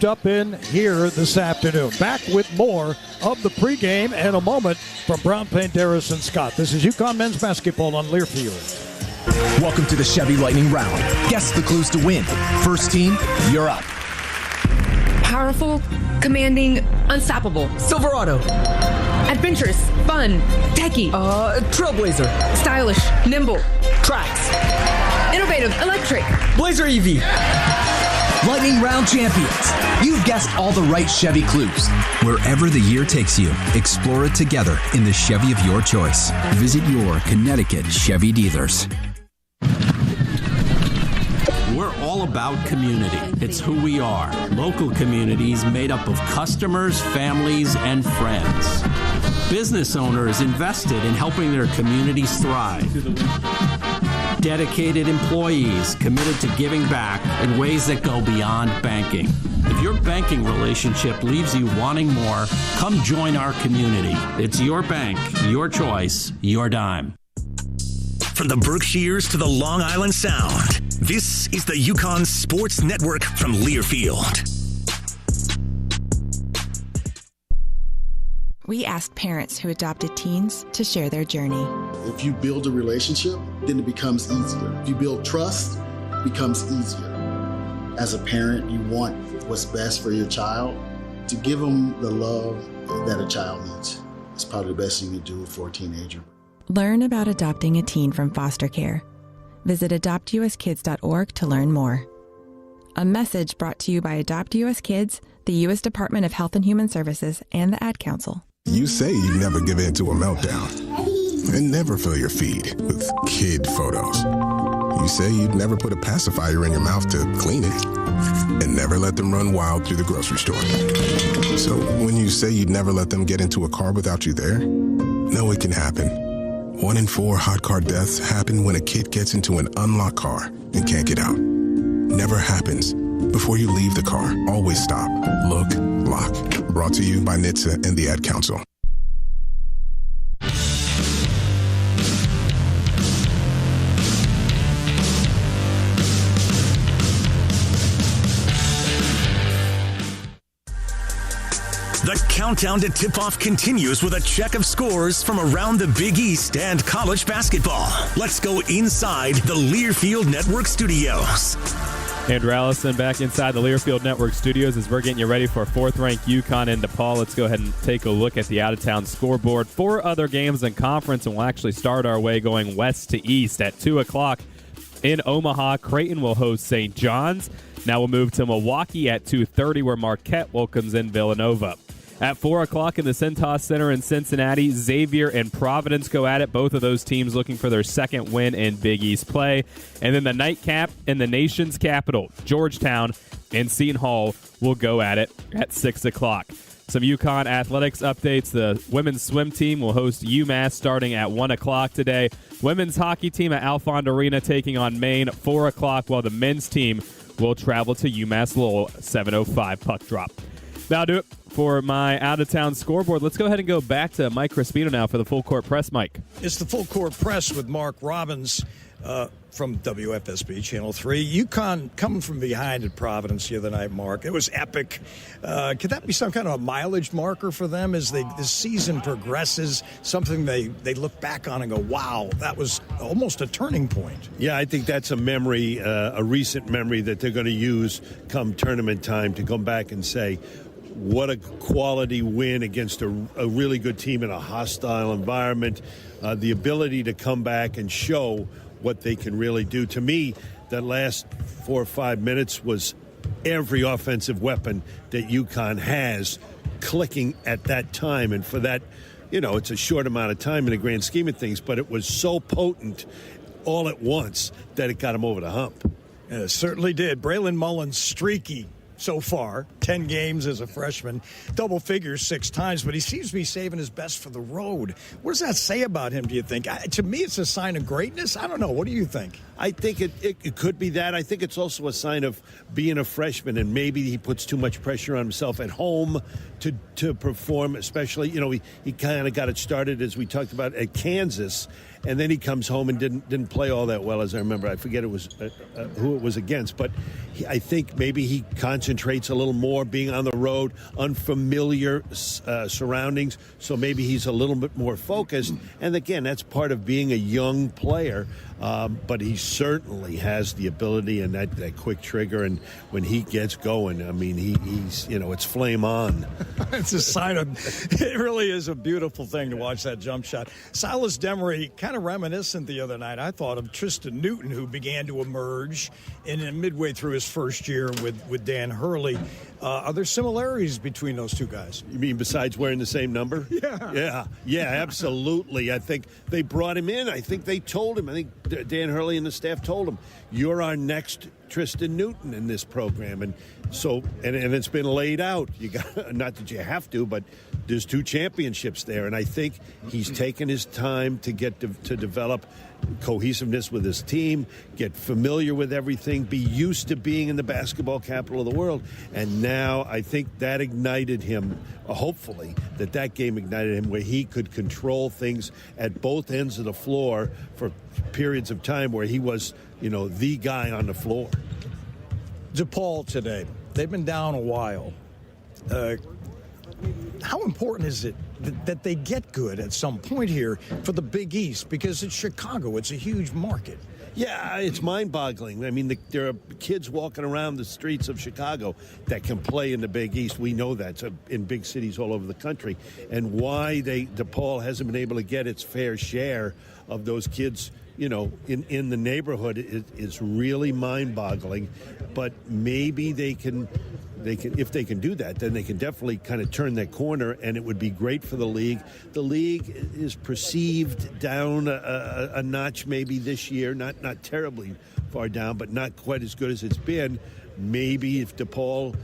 Up in here this afternoon. Back with more of the pregame and a moment from Brown Paint, Darris, and Scott. This is UConn men's basketball on Learfield. Welcome to the Chevy Lightning Round. Guess the clues to win. First team, you're up. Powerful, commanding, unstoppable. Silverado. Adventurous, fun, techie. Trailblazer. Stylish, nimble. Tracks. Innovative, electric. Blazer EV. Lightning Round champions. You've guessed all the right Chevy clues. Wherever the year takes you, explore it together in the Chevy of your choice. Visit your Connecticut Chevy dealers. We're all about community. It's who we are. Local communities made up of customers, families, and friends. Business owners invested in helping their communities thrive. Dedicated employees committed to giving back in ways that go beyond banking. If your banking relationship leaves you wanting more, come join our community. It's your bank, your choice, your dime. From the Berkshires to the Long Island Sound, this is the UConn Sports Network from Learfield. We asked parents who adopted teens to share their journey. If you build a relationship, then it becomes easier. If you build trust, it becomes easier. As a parent, you want what's best for your child. To give them the love that a child needs is probably the best thing you can do for a teenager. Learn about adopting a teen from foster care. Visit adoptuskids.org to learn more. A message brought to you by Adopt US Kids, the U.S. Department of Health and Human Services, and the Ad Council. You say you never give in to a meltdown and never fill your feed with kid photos. You say you'd never put a pacifier in your mouth to clean it and never let them run wild through the grocery store. So when you say you'd never let them get into a car without you there, know it can happen. 1 in 4 hot car deaths happen when a kid gets into an unlocked car and can't get out. Never happens. Before you leave the car, always stop, look, lock. Brought to you by NHTSA and the Ad Council. The countdown to tip-off continues with a check of scores from around the Big East and college basketball. Let's go inside the Learfield Network studios. Andrew Allison back inside the Learfield Network studios as we're getting you ready for 4th-ranked UConn and DePaul. Let's go ahead and take a look at the out-of-town scoreboard. 4 other games in conference, and we'll actually start our way going west to east at 2 o'clock in Omaha. Creighton will host St. John's. Now we'll move to Milwaukee at 2:30 where Marquette welcomes in Villanova. At 4 o'clock in the Cintas Center in Cincinnati, Xavier and Providence go at it. Both of those teams looking for their second win in Big East play. And then the nightcap in the nation's capital, Georgetown and Seton Hall will go at it at 6 o'clock. Some UConn athletics updates. The women's swim team will host UMass starting at 1 o'clock today. Women's hockey team at Alfond Arena taking on Maine at 4 o'clock, while the men's team will travel to UMass Lowell, 7:05 puck drop. That'll do it for my out-of-town scoreboard. Let's go ahead and go back to Mike Crispino now for the Full Court Press, Mike. It's the Full Court Press with Mark Robbins from WFSB Channel 3. UConn coming from behind at Providence the other night, Mark. It was epic. Could that be some kind of a mileage marker for them as the season progresses, something they look back on and go, wow, that was almost a turning point? Yeah, I think that's a memory, a recent memory that they're going to use come tournament time to come back and say, what a quality win against a really good team in a hostile environment. The ability to come back and show what they can really do. To me, that last 4 or 5 minutes was every offensive weapon that UConn has clicking at that time. And for that, it's a short amount of time in the grand scheme of things, but it was so potent all at once that it got him over the hump. Yeah, it certainly did. Braylon Mullins, streaky so far, 10 games as a freshman, double figures 6 times, but he seems to be saving his best for the road. What does that say about him, do you think? To me, it's a sign of greatness. I don't know. What do you think? I think it could be that. I think it's also a sign of being a freshman, and maybe he puts too much pressure on himself at home to perform, especially, he kind of got it started, as we talked about, at Kansas, and then he comes home and didn't play all that well, as I remember. I forget it was who it was against, but I think maybe he concentrates a little more being on the road, unfamiliar surroundings, so maybe he's a little bit more focused. And again, that's part of being a young player, but he certainly has the ability and that quick trigger, and when he gets going, I mean, he's it's flame on. It's a sign of, it really is a beautiful thing to watch that jump shot. Silas Demery, kind of reminiscent the other night, I thought, of Tristan Newton, who began to emerge midway through his first year with Dan Hurley. Are there similarities between those two guys? You mean besides wearing the same number? Yeah, absolutely. I think they brought him in. I think they told him. I think Dan Hurley and the staff told him, you're our next Tristan Newton in this program. And so, and it's been laid out. You got, not that you have to, but there's 2 championships there. And I think he's taken his time to get to develop cohesiveness with his team, get familiar with everything, be used to being in the basketball capital of the world. And now I think that ignited him, hopefully, that game ignited him where he could control things at both ends of the floor for periods of time where he was, the guy on the floor. DePaul today, they've been down a while. How important is it that they get good at some point here for the Big East? Because it's Chicago. It's a huge market. Yeah, it's mind-boggling. I mean, there are kids walking around the streets of Chicago that can play in the Big East. We know that in big cities all over the country. And why DePaul hasn't been able to get its fair share of those kids, in the neighborhood is really mind-boggling. But maybe they can, if they can do that, then they can definitely kind of turn that corner, and it would be great for the league. The league is perceived down a notch maybe this year, not terribly far down, but not quite as good as it's been. Maybe if DePaul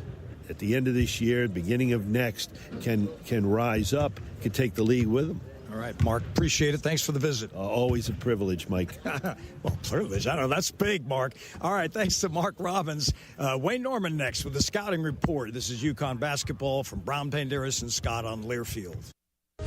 at the end of this year, beginning of next, can rise up, can take the league with them. All right, Mark, appreciate it. Thanks for the visit. Always a privilege, Mike. Well, privilege. I don't know. That's big, Mark. All right, thanks to Mark Robbins. Wayne Norman next with the Scouting Report. This is UConn basketball from Brown Banderas and Scott on Learfield.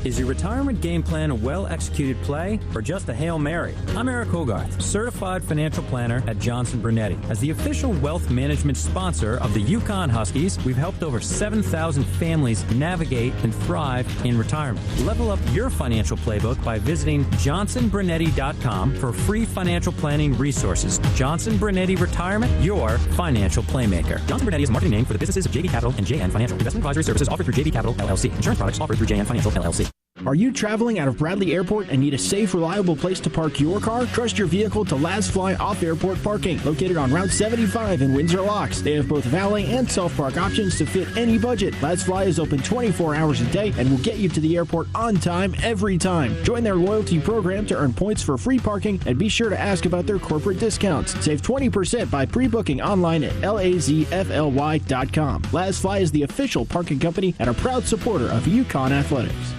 Is your retirement game plan a well-executed play or just a Hail Mary? I'm Eric Hogarth, certified financial planner at Johnson Brunetti. As the official wealth management sponsor of the UCONN Huskies, we've helped over 7,000 families navigate and thrive in retirement. Level up your financial playbook by visiting johnsonbrunetti.com for free financial planning resources. Johnson Brunetti Retirement, your financial playmaker. Johnson Brunetti is a marketing name for the businesses of JV Capital and JN Financial. Investment advisory services offered through JV Capital, LLC. Insurance products offered through JN Financial, LLC. Are you traveling out of Bradley Airport and need a safe, reliable place to park your car? Trust your vehicle to Last Fly Off-Airport Parking, located on Route 75 in Windsor Locks. They have both valet and self-park options to fit any budget. Last Fly is open 24 hours a day and will get you to the airport on time every time. Join their loyalty program to earn points for free parking, and be sure to ask about their corporate discounts. Save 20% by pre-booking online at lazfly.com. Last Fly is the official parking company and a proud supporter of UConn Athletics.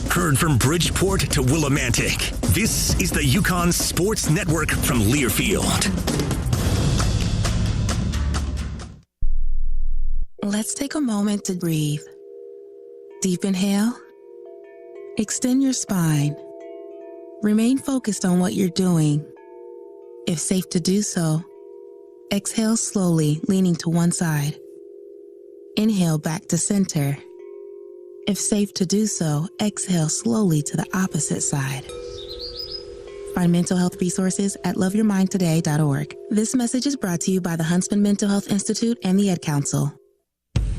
Heard from Bridgeport to Willimantic. This is the UConn Sports Network from Learfield. Let's take a moment to breathe. Deep inhale. Extend your spine. Remain focused on what you're doing. If safe to do so, exhale slowly, leaning to one side. Inhale back to center. If safe to do so, exhale slowly to the opposite side. Find mental health resources at loveyourmindtoday.org. This message is brought to you by the Huntsman Mental Health Institute and the Ed Council.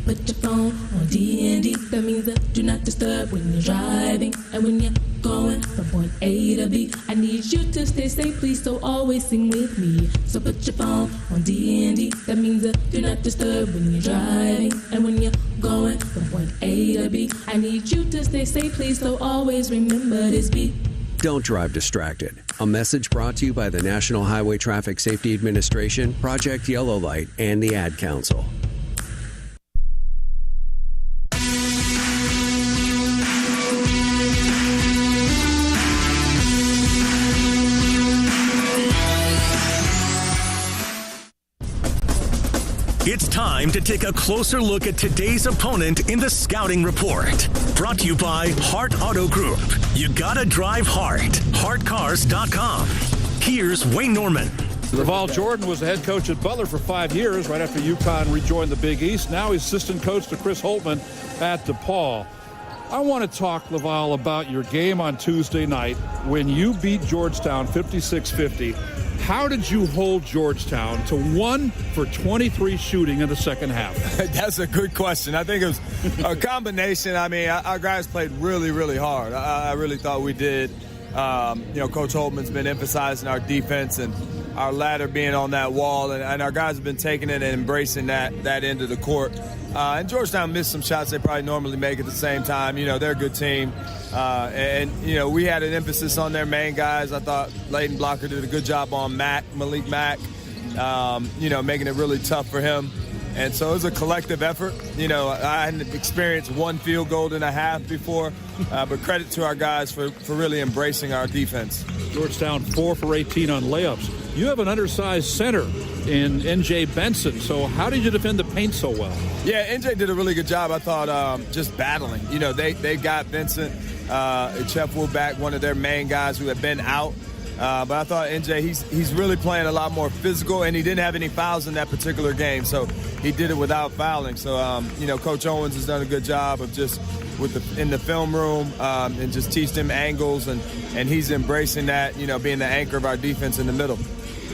Put your phone on D&D, that means that do not disturb when you're driving. And when you're going from point A to B, I need you to stay safe, please, so always sing with me. So put your phone on D&D, that means that do not disturb when you're driving. And when you're going from point A to B, I need you to stay safe, please, so always remember this beat. Don't drive distracted. A message brought to you by the National Highway Traffic Safety Administration, Project Yellow Light, and the Ad Council. time to take a closer look at today's opponent in the Scouting Report. Brought to you by Hart Auto Group. You gotta drive Hart. HartCars.com. Here's Wayne Norman. LaVall Jordan was the head coach at Butler for 5 years, right after UConn rejoined the Big East. Now he's assistant coach to Chris Holtmann at DePaul. I want to talk, LaVall, about your game on Tuesday night when you beat Georgetown 56-50. How did you hold Georgetown to 1 for 23 shooting in the second half? That's a good question. I think it was a combination. I mean, our guys played really, really hard. I really thought we did. Coach Holtmann's been emphasizing our defense and our ladder being on that wall, and our guys have been taking it and embracing that end of the court. And Georgetown missed some shots they probably normally make at the same time. They're a good team. We had an emphasis on their main guys. I thought Leighton Blocker did a good job on Malik Mack, making it really tough for him. And so it was a collective effort. I hadn't experienced one field goal and a half before, but credit to our guys for really embracing our defense. Georgetown 4 for 18 on layups. You have an undersized center in NJ Benson, so how did you defend the paint so well? Yeah, NJ did a really good job, I thought, just battling. They got Vincent Chefwood, one of their main guys who had been out. But I thought NJ, he's really playing a lot more physical, and he didn't have any fouls in that particular game, so he did it without fouling. So, Coach Owens has done a good job of just in the film room and just teach them angles, and he's embracing that, being the anchor of our defense in the middle.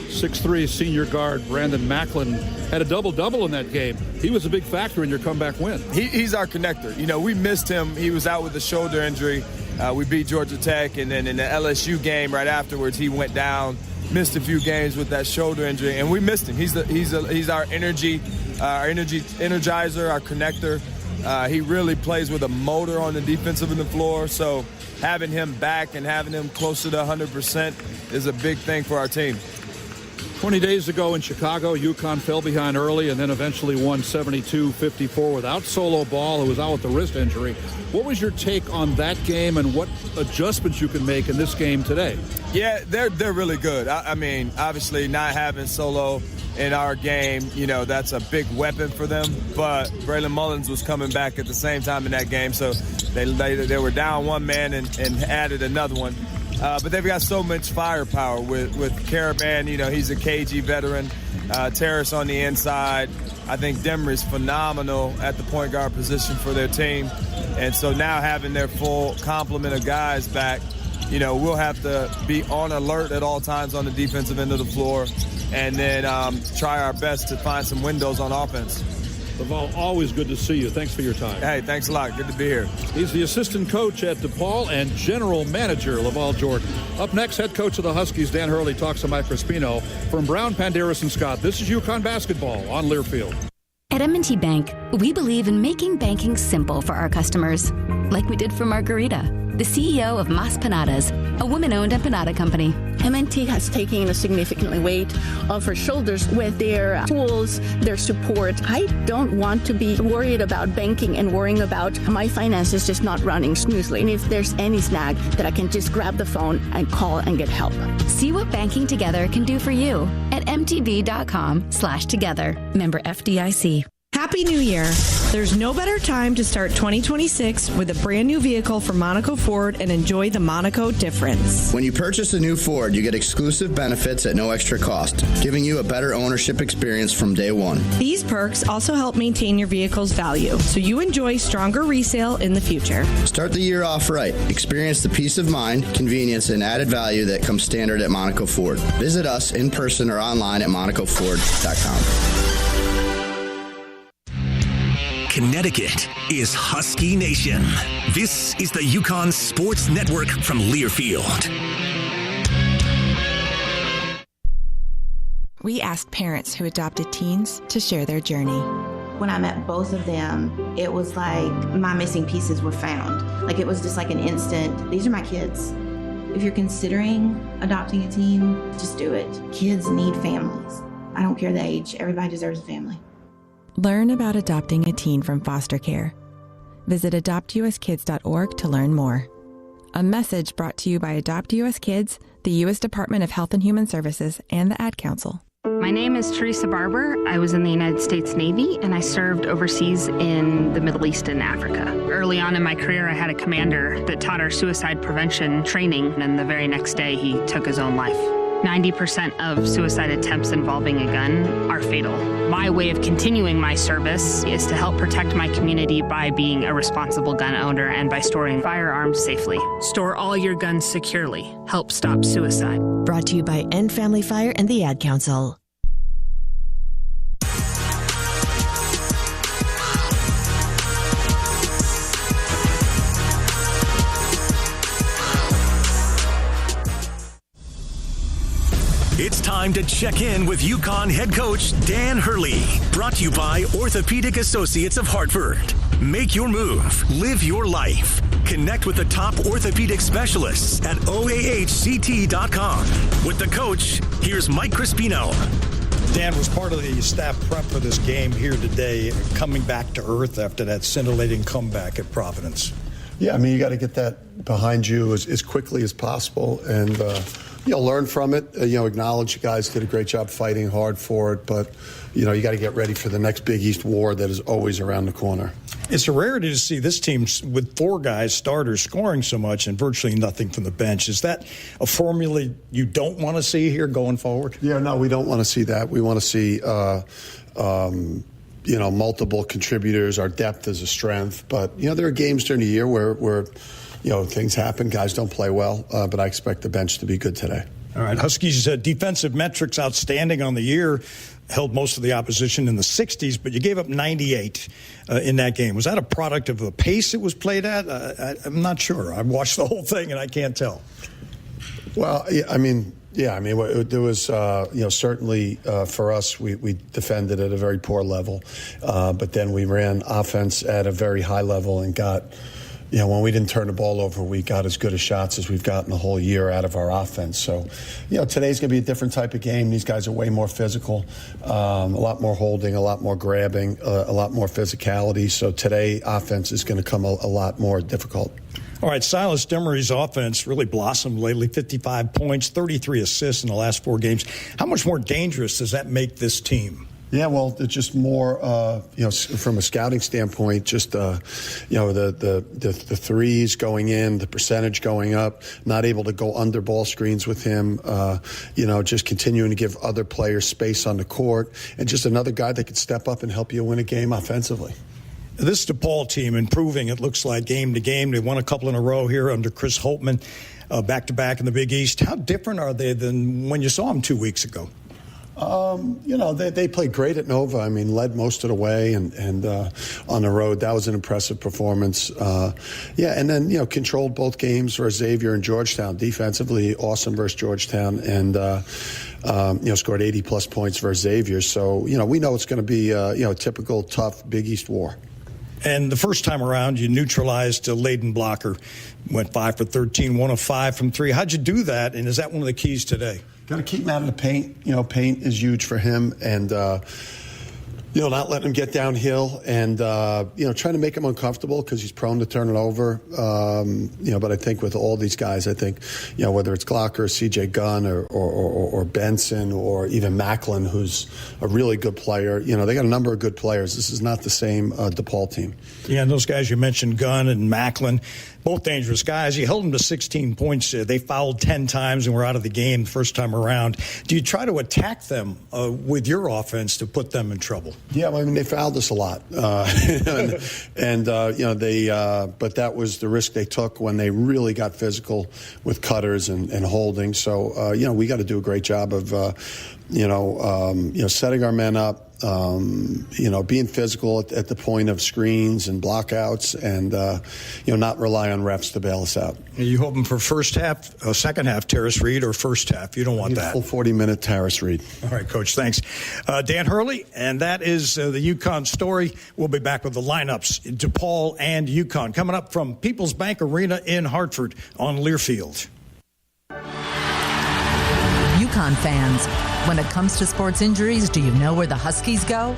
6'3" senior guard Brandon Macklin had a double-double in that game. He was a big factor in your comeback win. He's our connector. We missed him. He was out with a shoulder injury. We beat Georgia Tech, and then in the LSU game right afterwards, he went down, missed a few games with that shoulder injury, and we missed him. He's our energizer, our connector. He really plays with a motor on the defensive end of the floor, so having him back and having him closer to 100% is a big thing for our team. 20 days ago in Chicago, UConn fell behind early and then eventually won 72-54 without Solo Ball, who was out with the wrist injury. What was your take on that game and what adjustments you can make in this game today? Yeah, they're really good. I mean, obviously not having Solo in our game, that's a big weapon for them. But Braylon Mullins was coming back at the same time in that game, so they were down one man and added another one. But they've got so much firepower with Caravan. He's a KG veteran. Terrace on the inside. I think Demery's phenomenal at the point guard position for their team. And so now having their full complement of guys back, we'll have to be on alert at all times on the defensive end of the floor and then try our best to find some windows on offense. LaVall, always good to see you. Thanks for your time. Hey, thanks a lot. Good to be here. He's the assistant coach at DePaul and general manager, LaVall Jordan. Up next, head coach of the Huskies, Dan Hurley, talks to Mike Crispino. From Brown, Panderas, and Scott, this is UConn basketball on Learfield. At M&T Bank, we believe in making banking simple for our customers, like we did for Margarita, the CEO of Mas Panadas, a woman-owned empanada company. M&T has taken a significant weight off her shoulders with their tools, their support. I don't want to be worried about banking and worrying about my finances just not running smoothly. And if there's any snag, that I can just grab the phone and call and get help. See what banking together can do for you at mtb.com/together. Member FDIC. Happy New Year. There's no better time to start 2026 with a brand new vehicle from Monaco Ford and enjoy the Monaco difference. When you purchase a new Ford, you get exclusive benefits at no extra cost, giving you a better ownership experience from day one. These perks also help maintain your vehicle's value, so you enjoy stronger resale in the future. Start the year off right. Experience the peace of mind, convenience, and added value that comes standard at Monaco Ford. Visit us in person or online at monacoford.com. Connecticut is Husky Nation. This is the UConn Sports Network from Learfield. We asked parents who adopted teens to share their journey. When I met both of them, it was like my missing pieces were found. Like it was just like an instant, these are my kids. If you're considering adopting a teen, just do it. Kids need families. I don't care the age, everybody deserves a family. Learn about adopting a teen from foster care. Visit adoptuskids.org to learn more. A message brought to you by Adopt US Kids, the U.S. Department of Health and Human Services, and the Ad Council. My name is Teresa Barber. I was in the United States Navy, and I served overseas in the Middle East and Africa. Early on in my career, I had a commander that taught our suicide prevention training, and the very next day, he took his own life. 90% of suicide attempts involving a gun are fatal. My way of continuing my service is to help protect my community by being a responsible gun owner and by storing firearms safely. Store all your guns securely. Help stop suicide. Brought to you by End Family Fire and the Ad Council. It's time to check in with UConn head coach Dan Hurley. Brought to you by Orthopedic Associates of Hartford. Make your move. Live your life. Connect with the top orthopedic specialists at oahct.com. With the coach, here's Mike Crispino. Dan was part of the staff prep for this game here today, coming back to earth after that scintillating comeback at Providence. Yeah, I mean, you got to get that behind you as quickly as possible and, learn from it. Acknowledge you guys did a great job fighting hard for it, but, you got to get ready for the next Big East war that is always around the corner. It's a rarity to see this team with 4 guys, starters, scoring so much and virtually nothing from the bench. Is that a formula you don't want to see here going forward? Yeah, no, we don't want to see that. We want to see, multiple contributors. Our depth is a strength. But, there are games during the year where things happen. Guys don't play well, but I expect the bench to be good today. All right. Huskies' defensive metrics outstanding on the year. Held most of the opposition in the 60s, but you gave up 98 in that game. Was that a product of the pace it was played at? I'm not sure. I watched the whole thing, and I can't tell. Well, there was, certainly for us, we defended at a very poor level, but then we ran offense at a very high level and got, when we didn't turn the ball over, we got as good a shots as we've gotten the whole year out of our offense. So, today's going to be a different type of game. These guys are way more physical, a lot more holding, a lot more grabbing, a lot more physicality. So today, offense is going to come a lot more difficult. All right, Silas Demery's offense really blossomed lately, 55 points, 33 assists in the last 4 games. How much more dangerous does that make this team? Yeah, well, it's just more, from a scouting standpoint, just, the threes going in, the percentage going up, not able to go under ball screens with him, just continuing to give other players space on the court, and just another guy that could step up and help you win a game offensively. This DePaul team improving, it looks like, game to game. They won a couple in a row here under Chris Holtmann, back-to-back in the Big East. How different are they than when you saw them 2 weeks ago? They played great at Nova. I mean, led most of the way and on the road. That was an impressive performance. And then, controlled both games for Xavier and Georgetown. Defensively, awesome versus Georgetown and, scored 80-plus points versus Xavier. So, we know it's going to be, a typical tough Big East war. And the first time around, you neutralized Layden Blocker, went 5 for 13, 1 of 5 from 3. How'd you do that, and is that one of the keys today? Got to keep him out of the paint. Paint is huge for him, and not letting him get downhill, and trying to make him uncomfortable because he's prone to turn it over. But I think with all these guys, whether it's Glocker, C.J. Gunn, or Benson, or even Macklin, who's a really good player. They got a number of good players. This is not the same DePaul team. Yeah, and those guys you mentioned, Gunn and Macklin, both dangerous guys. You held them to 16 points. They fouled 10 times and were out of the game the first time around. Do you try to attack them with your offense to put them in trouble? Yeah, I mean, they fouled us a lot. But that was the risk they took when they really got physical with cutters and holding. So, we got to do a great job of, setting our men up. Being physical at the point of screens and blockouts and, not rely on refs to bail us out. Are you hoping for first half, second half Terrace Reed or first half? You don't want that. Full 40-minute Terrace Reed. All right, Coach, thanks. Dan Hurley, and that is the UConn story. We'll be back with the lineups, DePaul and UConn, coming up from People's Bank Arena in Hartford on Learfield. UConn fans, when it comes to sports injuries, do you know where the Huskies go?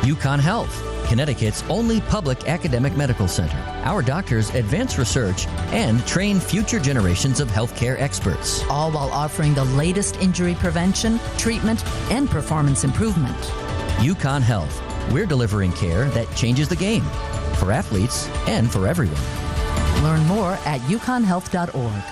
UConn Health. Connecticut's only public academic medical center. Our doctors advance research and train future generations of healthcare experts. All while offering the latest injury prevention, treatment, and performance improvement. UCONN Health. We're delivering care that changes the game for athletes and for everyone. Learn more at UConnHealth.org.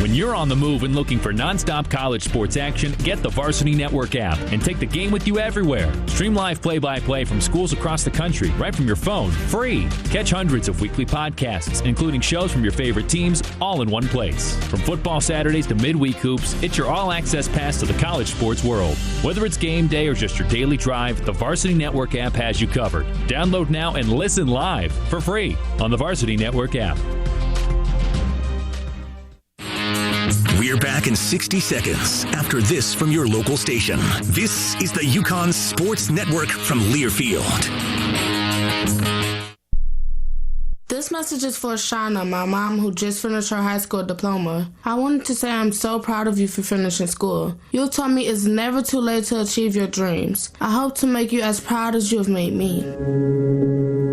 When you're on the move and looking for nonstop college sports action, get the Varsity Network app and take the game with you everywhere. Stream live play-by-play from schools across the country right from your phone, free. Catch hundreds of weekly podcasts, including shows from your favorite teams, all in one place. From football Saturdays to midweek hoops, it's your all-access pass to the college sports world. Whether it's game day or just your daily drive, the Varsity Network app has you covered. Download now and listen live for free on the Varsity Network app. We're back in 60 seconds after this from your local station. This is the UConn Sports Network from Learfield. This message is for Shauna, my mom, who just finished her high school diploma. I wanted to say I'm so proud of you for finishing school. You told me it's never too late to achieve your dreams. I hope to make you as proud as you have made me.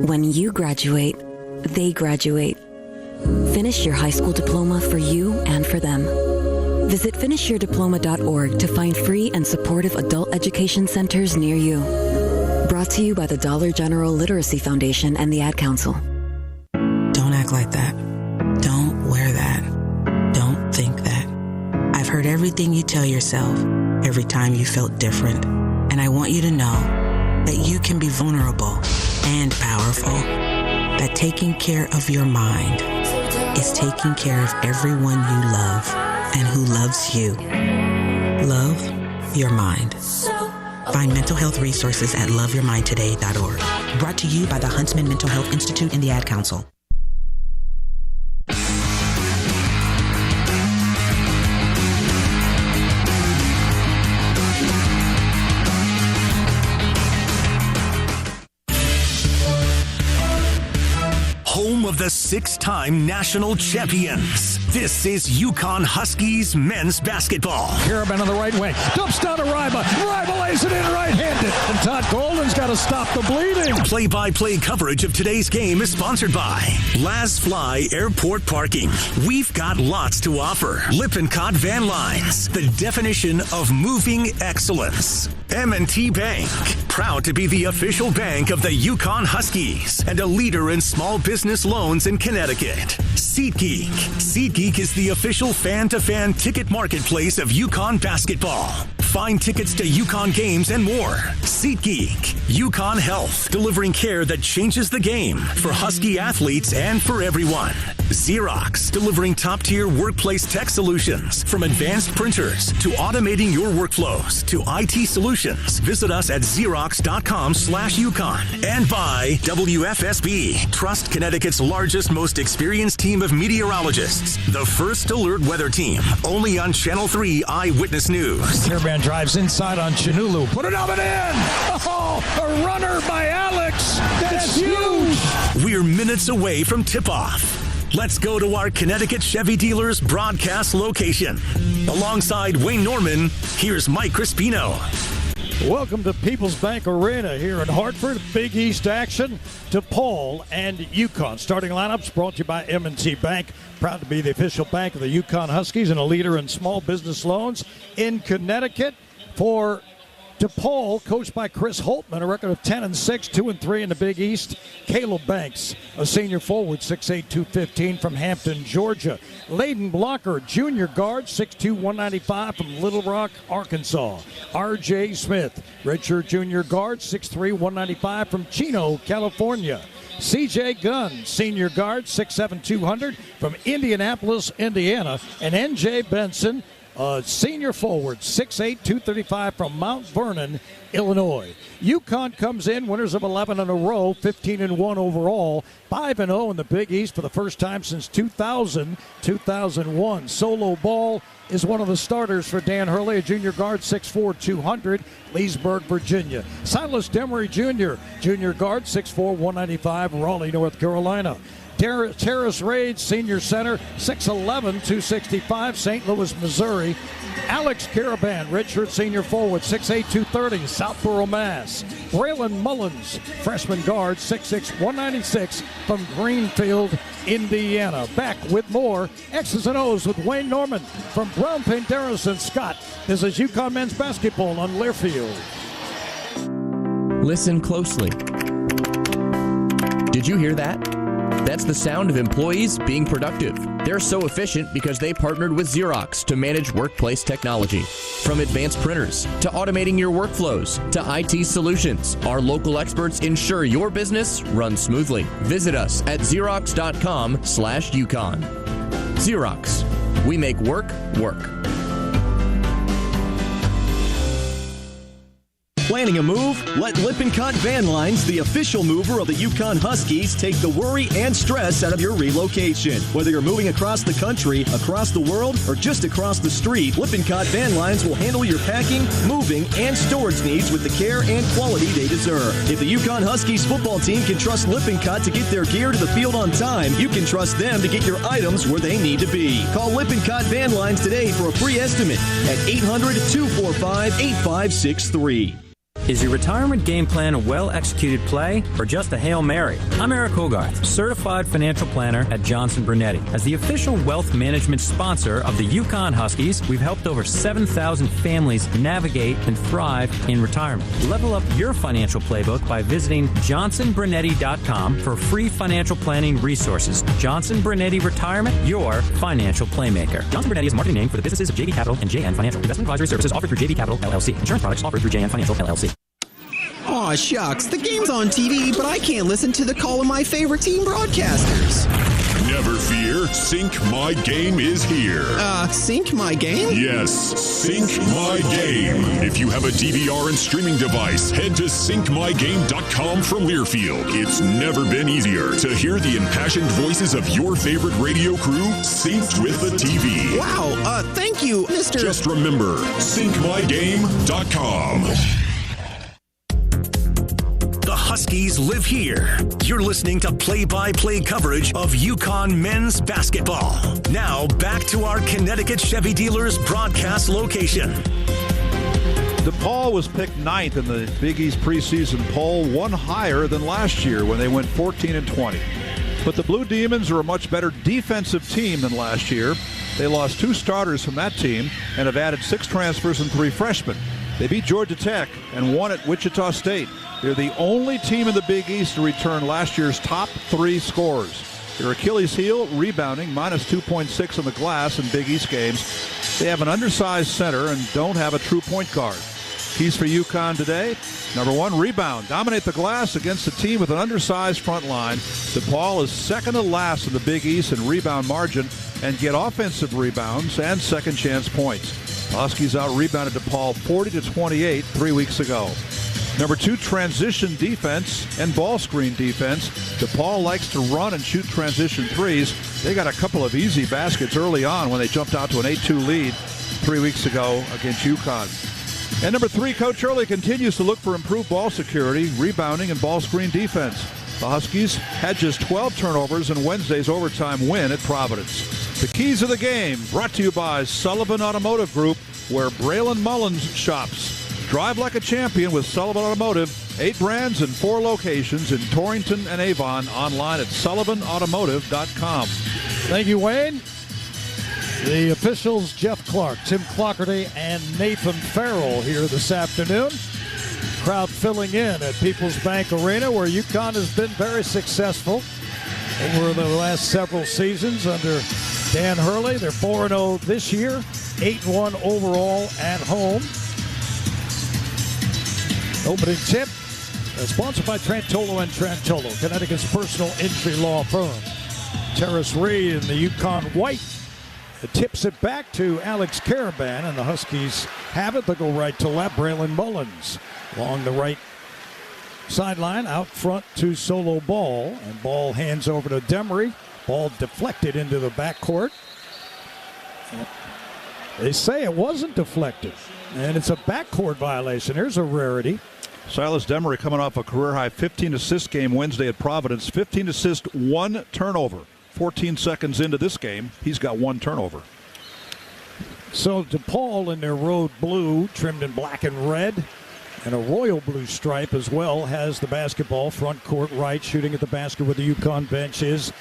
When you graduate, they graduate. Finish your high school diploma for you and for them. Visit finishyourdiploma.org to find free and supportive adult education centers near you. Brought to you by the Dollar General Literacy Foundation and the Ad Council. Don't act like that. Don't wear that. Don't think that. I've heard everything you tell yourself every time you felt different. And I want you to know that you can be vulnerable and powerful. That taking care of your mind is taking care of everyone you love and who loves you. Love your mind. Find mental health resources at loveyourmindtoday.org. Brought to you by the Huntsman Mental Health Institute and the Ad Council. Home of the 6-time national champions. This is UConn Huskies men's basketball. Karaban on the right wing. Dumps down to Riba. Riba lays it in right-handed. And Todd Golden's got to stop the bleeding. Play-by-play coverage of today's game is sponsored by Laz Fly Airport Parking. We've got lots to offer. Lippincott Van Lines, the definition of moving excellence. M&T Bank, proud to be the official bank of the UConn Huskies and a leader in small business loans in Connecticut. SeatGeek. SeatGeek is the official fan-to-fan ticket marketplace of UConn basketball. Find tickets to UConn games and more. SeatGeek. UConn Health, delivering care that changes the game for Husky athletes and for everyone. Xerox, delivering top-tier workplace tech solutions from advanced printers to automating your workflows to IT solutions. Visit us at Xerox.com/UConn. And by WFSB. Trust Connecticut's largest, most experienced team of meteorologists. The First Alert Weather Team. Only on Channel 3 Eyewitness News. Karaban drives inside on Chinulu. Put it up and in! Oh, a runner by Alex! That's huge! We're minutes away from tip-off. Let's go to our Connecticut Chevy dealers broadcast location. Alongside Wayne Norman, here's Mike Crispino. Welcome to People's Bank Arena here in Hartford. Big East action. DePaul and UConn. Starting lineups brought to you by M&T Bank. Proud to be the official bank of the UConn Huskies and a leader in small business loans in Connecticut. For DePaul, coached by Chris Holtman, a record of 10-6, 2-3 in the Big East. Caleb Banks, a senior forward, 6'8", 215 from Hampton, Georgia. Layden Blocker, junior guard, 6'2", 195 from Little Rock, Arkansas. R.J. Smith, redshirt junior guard, 6'3", 195 from Chino, California. C.J. Gunn, senior guard, 6'7", 200 from Indianapolis, Indiana. And N.J. Benson, senior forward, 6'8", 235 from Mount Vernon, Illinois. UConn comes in winners of 11 in a row, 15-1 overall, 5-0 in the Big East for the first time since 2000-2001. Solo ball is one of the starters for Dan Hurley, a junior guard, 6'4", 200, Leesburg, Virginia. Silas Demery Jr., junior guard, 6'4", 195, Raleigh, North Carolina. Terrace Reid, senior center, 6'11", 265, St. Louis, Missouri. Alex Caravan, redshirt senior forward, 6'8", 230, Southborough, Mass. Braylon Mullins, freshman guard, 6'6", 196, from Greenfield, Indiana. Back with more X's and O's with Wayne Norman from Brown Banderas and Scott. This is UConn men's basketball on Learfield. Listen closely. Did you hear that? That's the sound of employees being productive. They're so efficient because they partnered with Xerox to manage workplace technology. From advanced printers to automating your workflows to IT solutions, our local experts ensure your business runs smoothly. Visit us at Xerox.com/UConn. Xerox. We make work work. Planning a move? Let Lippincott Van Lines, the official mover of the UConn Huskies, take the worry and stress out of your relocation. Whether you're moving across the country, across the world, or just across the street, Lippincott Van Lines will handle your packing, moving, and storage needs with the care and quality they deserve. If the UConn Huskies football team can trust Lippincott to get their gear to the field on time, you can trust them to get your items where they need to be. Call Lippincott Van Lines today for a free estimate at 800-245-8563. Is your retirement game plan a well-executed play or just a Hail Mary? I'm Eric Hogarth, certified financial planner at Johnson Brunetti. As the official wealth management sponsor of the UConn Huskies, we've helped over 7,000 families navigate and thrive in retirement. Level up your financial playbook by visiting johnsonbrunetti.com for free financial planning resources. Johnson Brunetti Retirement, your financial playmaker. Johnson Brunetti is a marketing name for the businesses of JB Capital and JN Financial. Investment advisory services offered through JB Capital, LLC. Insurance products offered through JN Financial, LLC. Aw, shucks. The game's on TV, but I can't listen to the call of my favorite team broadcasters. Never fear. Sync My Game is here. Sync My Game? Yes, Sync My Game. If you have a DVR and streaming device, head to syncmygame.com from Learfield. It's never been easier to hear the impassioned voices of your favorite radio crew synced with the TV. Wow, thank you, Mr. Just remember, syncmygame.com. The Huskies live here. You're listening to play-by-play coverage of UConn men's basketball. Now back to our Connecticut Chevy dealers broadcast location. DePaul was picked 9th in the Big East preseason poll, one higher than last year when they went 14-20. But the Blue Demons are a much better defensive team than last year. They lost 2 starters from that team and have added 6 transfers and 3 freshmen. They beat Georgia Tech and won at Wichita State. They're the only team in the Big East to return last year's top 3 scorers. Their Achilles heel, rebounding, minus 2.6 on the glass in Big East games. They have an undersized center and don't have a true point guard. Keys for UConn today: number 1, rebound. Dominate the glass against a team with an undersized front line. DePaul is second to last in the Big East in rebound margin and get offensive rebounds and second chance points. The Huskies out-rebounded DePaul 40-28 3 weeks ago. Number 2, transition defense and ball screen defense. DePaul likes to run and shoot transition threes. They got a couple of easy baskets early on when they jumped out to an 8-2 lead 3 weeks ago against UConn. And number 3, Coach Hurley continues to look for improved ball security, rebounding, and ball screen defense. The Huskies had just 12 turnovers in Wednesday's overtime win at Providence. The keys of the game brought to you by Sullivan Automotive Group, where Braylon Mullins shops. Drive like a champion with Sullivan Automotive. 8 brands and 4 locations in Torrington and Avon. Online at sullivanautomotive.com. Thank you, Wayne. The officials, Jeff Clark, Tim Clockerty, and Nathan Farrell here this afternoon. Crowd filling in at People's Bank Arena, where UConn has been very successful over the last several seasons under Dan Hurley. They're 4-0 this year, 8-1 overall at home. Opening tip, sponsored by Trantolo & Trantolo, Connecticut's personal injury law firm. Terrace Reid in the UConn white. It tips it back to Alex Caravan, and the Huskies have it. They'll go right to left. Braylon Mullins along the right sideline, out front to Solo Ball, and Ball hands over to Demery. Ball deflected into the backcourt. They say it wasn't deflected, and it's a backcourt violation. Here's a rarity. Silas Demery coming off a career-high 15-assist game Wednesday at Providence. 15 assists, 1 turnover. 14 seconds into this game, he's got 1 turnover. So DePaul in their road blue, trimmed in black and red, and a royal blue stripe as well, has the basketball front court right, shooting at the basket where the UConn bench is.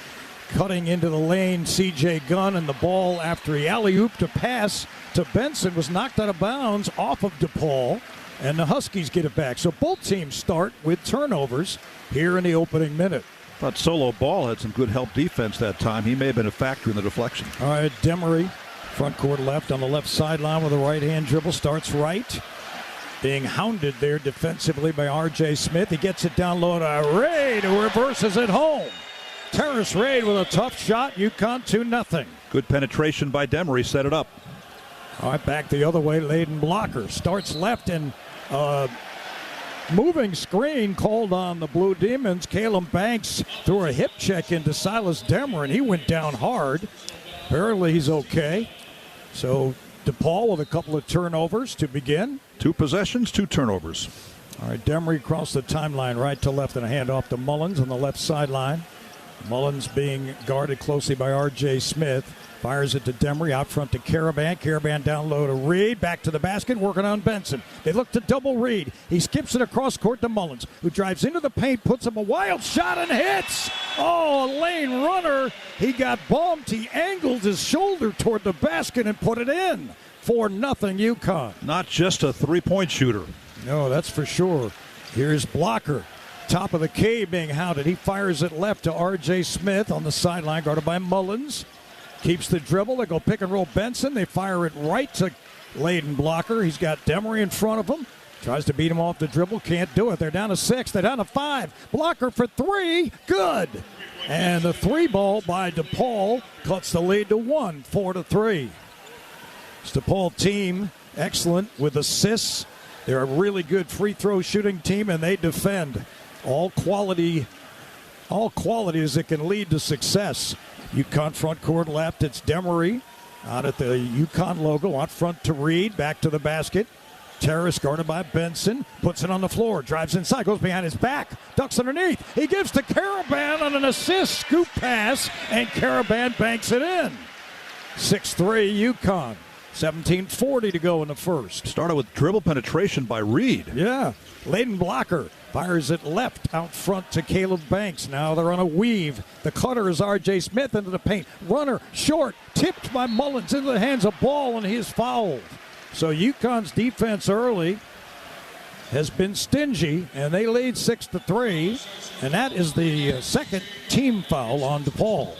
Cutting into the lane, C.J. Gunn, and the ball after he alley-ooped a pass to Benson was knocked out of bounds off of DePaul, and the Huskies get it back. So both teams start with turnovers here in the opening minute. Thought Solo Ball had some good help defense that time. He may have been a factor in the deflection. All right, Demery, front court left on the left sideline with a right-hand dribble, starts right. Being hounded there defensively by R.J. Smith. He gets it down low to Raid, who reverses it home. Terrace Raid with a tough shot. UConn 2-0. Good penetration by Demery, set it up. All right, back the other way. Layden Blocker starts left and moving screen called on the Blue Demons. Caleb Banks threw a hip check into Silas Demery, and he went down hard. Apparently he's okay. So DePaul with a couple of turnovers to begin. 2 possessions, 2 turnovers. All right, Demery across the timeline, right to left, and a handoff to Mullins on the left sideline. Mullins being guarded closely by R.J. Smith. Fires it to Demery, out front to Caravan. Caravan down low to Reed. Back to the basket, working on Benson. They look to double Reed. He skips it across court to Mullins, who drives into the paint, puts up a wild shot and hits. Oh, a lane runner. He got bumped. He angled his shoulder toward the basket and put it in. 4-0 UConn. Not just a three-point shooter. No, that's for sure. Here's Blocker. Top of the K being hounded. He fires it left to R.J. Smith on the sideline, guarded by Mullins. Keeps the dribble. They go pick and roll Benson. They fire it right to Layden Blocker. He's got Demery in front of him. Tries to beat him off the dribble. Can't do it. They're down to 6. They're down to 5. Blocker for 3. Good. And the 3 ball by DePaul cuts the lead to 1, 4-3. This DePaul team, excellent with assists. They're a really good free throw shooting team, and they defend. All qualities that can lead to success. UConn front court left. It's Demery out at the UConn logo. Out front to Reed. Back to the basket. Terrace guarded by Benson. Puts it on the floor. Drives inside. Goes behind his back. Ducks underneath. He gives to Caravan on an assist. Scoop pass. And Caravan banks it in. 6-3 UConn. 17:40 to go in the first. Started with dribble penetration by Reed. Yeah. Layden Blocker fires it left out front to Caleb Banks. Now they're on a weave. The cutter is R.J. Smith into the paint. Runner short, tipped by Mullins into the hands of Ball, and he is fouled. So UConn's defense early has been stingy, and they lead 6-3, and that is the second team foul on DePaul.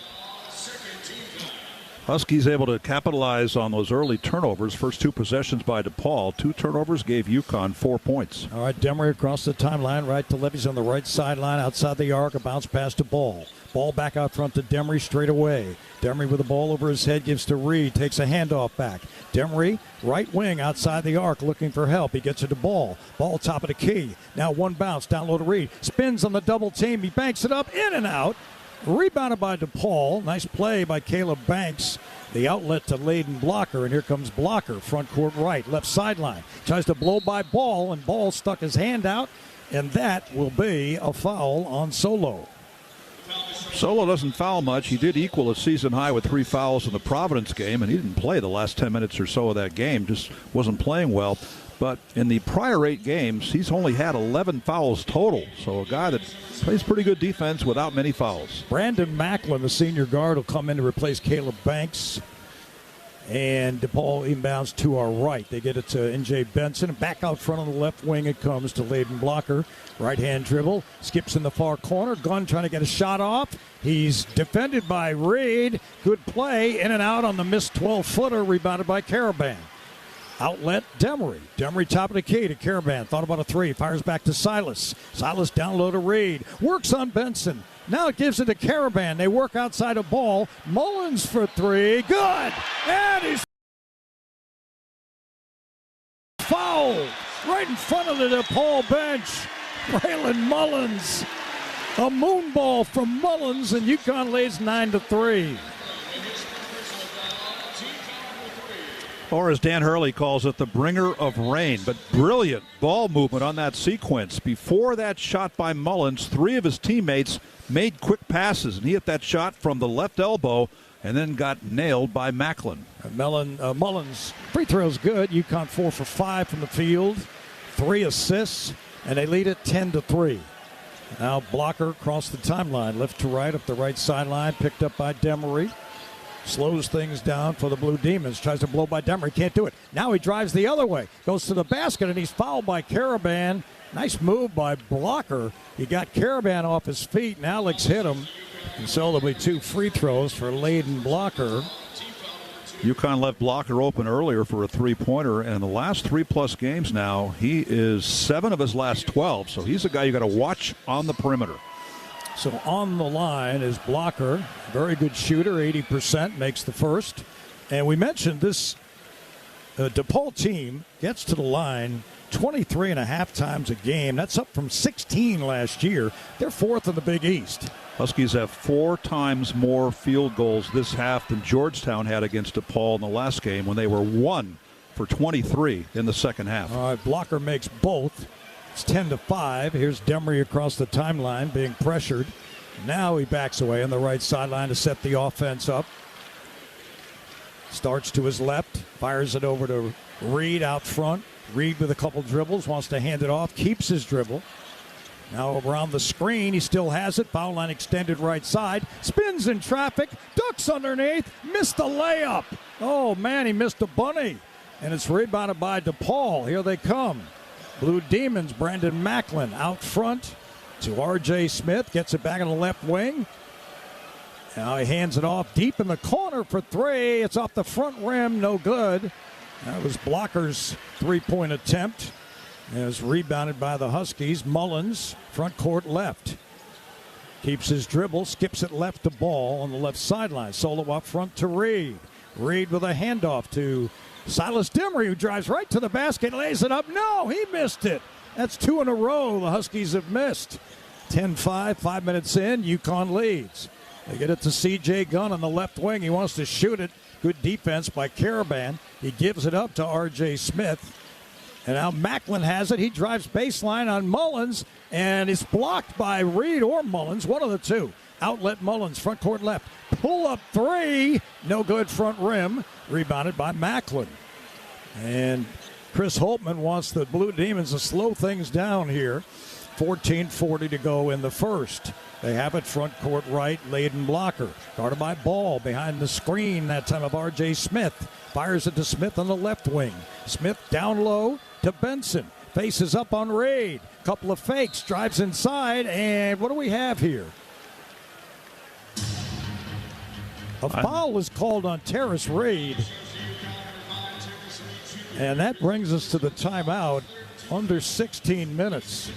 Huskies able to capitalize on those early turnovers. First 2 possessions by DePaul. 2 turnovers gave UConn 4 points. All right, Demery across the timeline, right to Levy's on the right sideline, outside the arc, a bounce pass to Ball. Ball back out front to Demery straight away. Demery with the ball over his head, gives to Reed, takes a handoff back. Demery, right wing, outside the arc, looking for help. He gets it to Ball. Ball top of the key. Now 1 bounce, down low to Reed. Spins on the double team. He banks it up, in and out. Rebounded by DePaul. Nice play by Caleb Banks. The outlet to Layden Blocker, and here comes Blocker, front court right, left sideline. Tries to blow by Ball, and Ball stuck his hand out, and that will be a foul on Solo. Solo doesn't foul much. He did equal a season high with 3 fouls in the Providence game, and he didn't play the last 10 minutes or so of that game, just wasn't playing well. But in the prior 8 games, he's only had 11 fouls total. So a guy that plays pretty good defense without many fouls. Brandon Macklin, the senior guard, will come in to replace Caleb Banks. And DePaul inbounds to our right. They get it to N.J. Benson. Back out front on the left wing it comes to Layden Blocker. Right-hand dribble. Skips in the far corner. Gunn trying to get a shot off. He's defended by Reed. Good play. In and out on the missed 12-footer. Rebounded by Caravan. Outlet, Demery. Demery top of the key to Caravan. Thought about a 3. Fires back to Silas. Silas down low to Reed. Works on Benson. Now it gives it to Caravan. They work outside a Ball. Mullins for 3. Good! And he's fouled right in front of the DePaul bench. Braylon Mullins. A moon ball from Mullins, and UConn leads 9-3. Or as Dan Hurley calls it, the bringer of rain. But brilliant ball movement on that sequence. Before that shot by Mullins, 3 of his teammates made quick passes, and he hit that shot from the left elbow and then got nailed by Macklin. Mullins' free throw's good. UConn 4 for 5 from the field, 3 assists, and they lead it 10-3. Now Blocker across the timeline, left to right, up the right sideline, picked up by Demery. Slows things down for the Blue Demons. Tries to blow by Demery. Can't do it. Now he drives the other way. Goes to the basket, and he's fouled by Caravan. Nice move by Blocker. He got Caravan off his feet, and Alex hit him. And so there'll be 2 free throws for Layden Blocker. UConn left Blocker open earlier for a 3-pointer, and in the last 3+ games now, he is 7 of his last 12. So he's a guy you got to watch on the perimeter. So on the line is Blocker, very good shooter, 80%, makes the first. And we mentioned this DePaul team gets to the line 23.5 times a game. That's up from 16 last year. They're 4th in the Big East. Huskies have 4 times more field goals this half than Georgetown had against DePaul in the last game when they were 1 for 23 in the second half. All right, Blocker makes both. It's 10-5. Here's Demery across the timeline being pressured. Now he backs away on the right sideline to set the offense up. Starts to his left, fires it over to Reed out front. Reed with a couple dribbles, wants to hand it off, keeps his dribble. Now around the screen, he still has it. Foul line extended right side. Spins in traffic, ducks underneath, missed the layup. Oh man, he missed a bunny. And it's rebounded by DePaul. Here they come. Blue Demons, Brandon Macklin out front to R.J. Smith. Gets it back on the left wing. Now he hands it off deep in the corner for 3. It's off the front rim, no good. That was Blocker's 3-point attempt. It was rebounded by the Huskies. Mullins, front court left. Keeps his dribble, skips it left to Ball on the left sideline. Solo up front to Reed. Reed with a handoff to Silas Demery, who drives right to the basket, lays it up. No, he missed it. That's 2 in a row the Huskies have missed. 10-5, 5 minutes in, UConn leads. They get it to C.J. Gunn on the left wing. He wants to shoot it. Good defense by Caravan. He gives it up to R.J. Smith. And now Macklin has it. He drives baseline on Mullins, and it's blocked by Reed or Mullins, one of the two. Outlet Mullins, front court left. Pull up 3. No good, front rim. Rebounded by Macklin. And Chris Holtman wants the Blue Demons to slow things down here. 14:40 to go in the first. They have it front court right, Layden Blocker. Guarded by Ball behind the screen, that time of R.J. Smith. Fires it to Smith on the left wing. Smith down low to Benson. Faces up on Reed. Couple of fakes, drives inside, and what do we have here? A foul is called on Terrace Reed. And that brings us to the timeout under 16 minutes.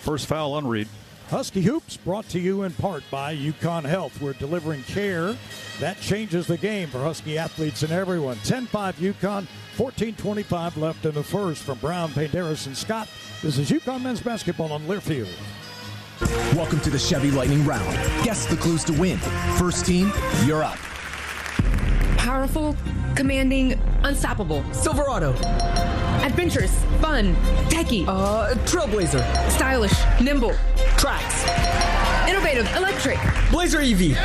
First foul on Reed. Husky Hoops brought to you in part by UConn Health. We're delivering care that changes the game for Husky athletes and everyone. 10-5 UConn, 14:25 left in the first. From Brown, Penderas, and Scott, this is UConn men's basketball on Learfield. Welcome to the Chevy Lightning Round. Guess the clues to win. First team, you're up. Powerful, commanding, unstoppable. Silverado. Adventurous, fun, techie. Trailblazer. Stylish, nimble. Tracks. Innovative, electric. Blazer EV.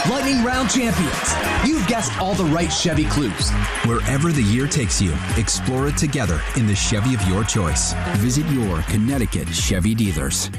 Lightning Round champions. You've guessed all the right Chevy clues. Wherever the year takes you, explore it together in the Chevy of your choice. Visit your Connecticut Chevy dealers.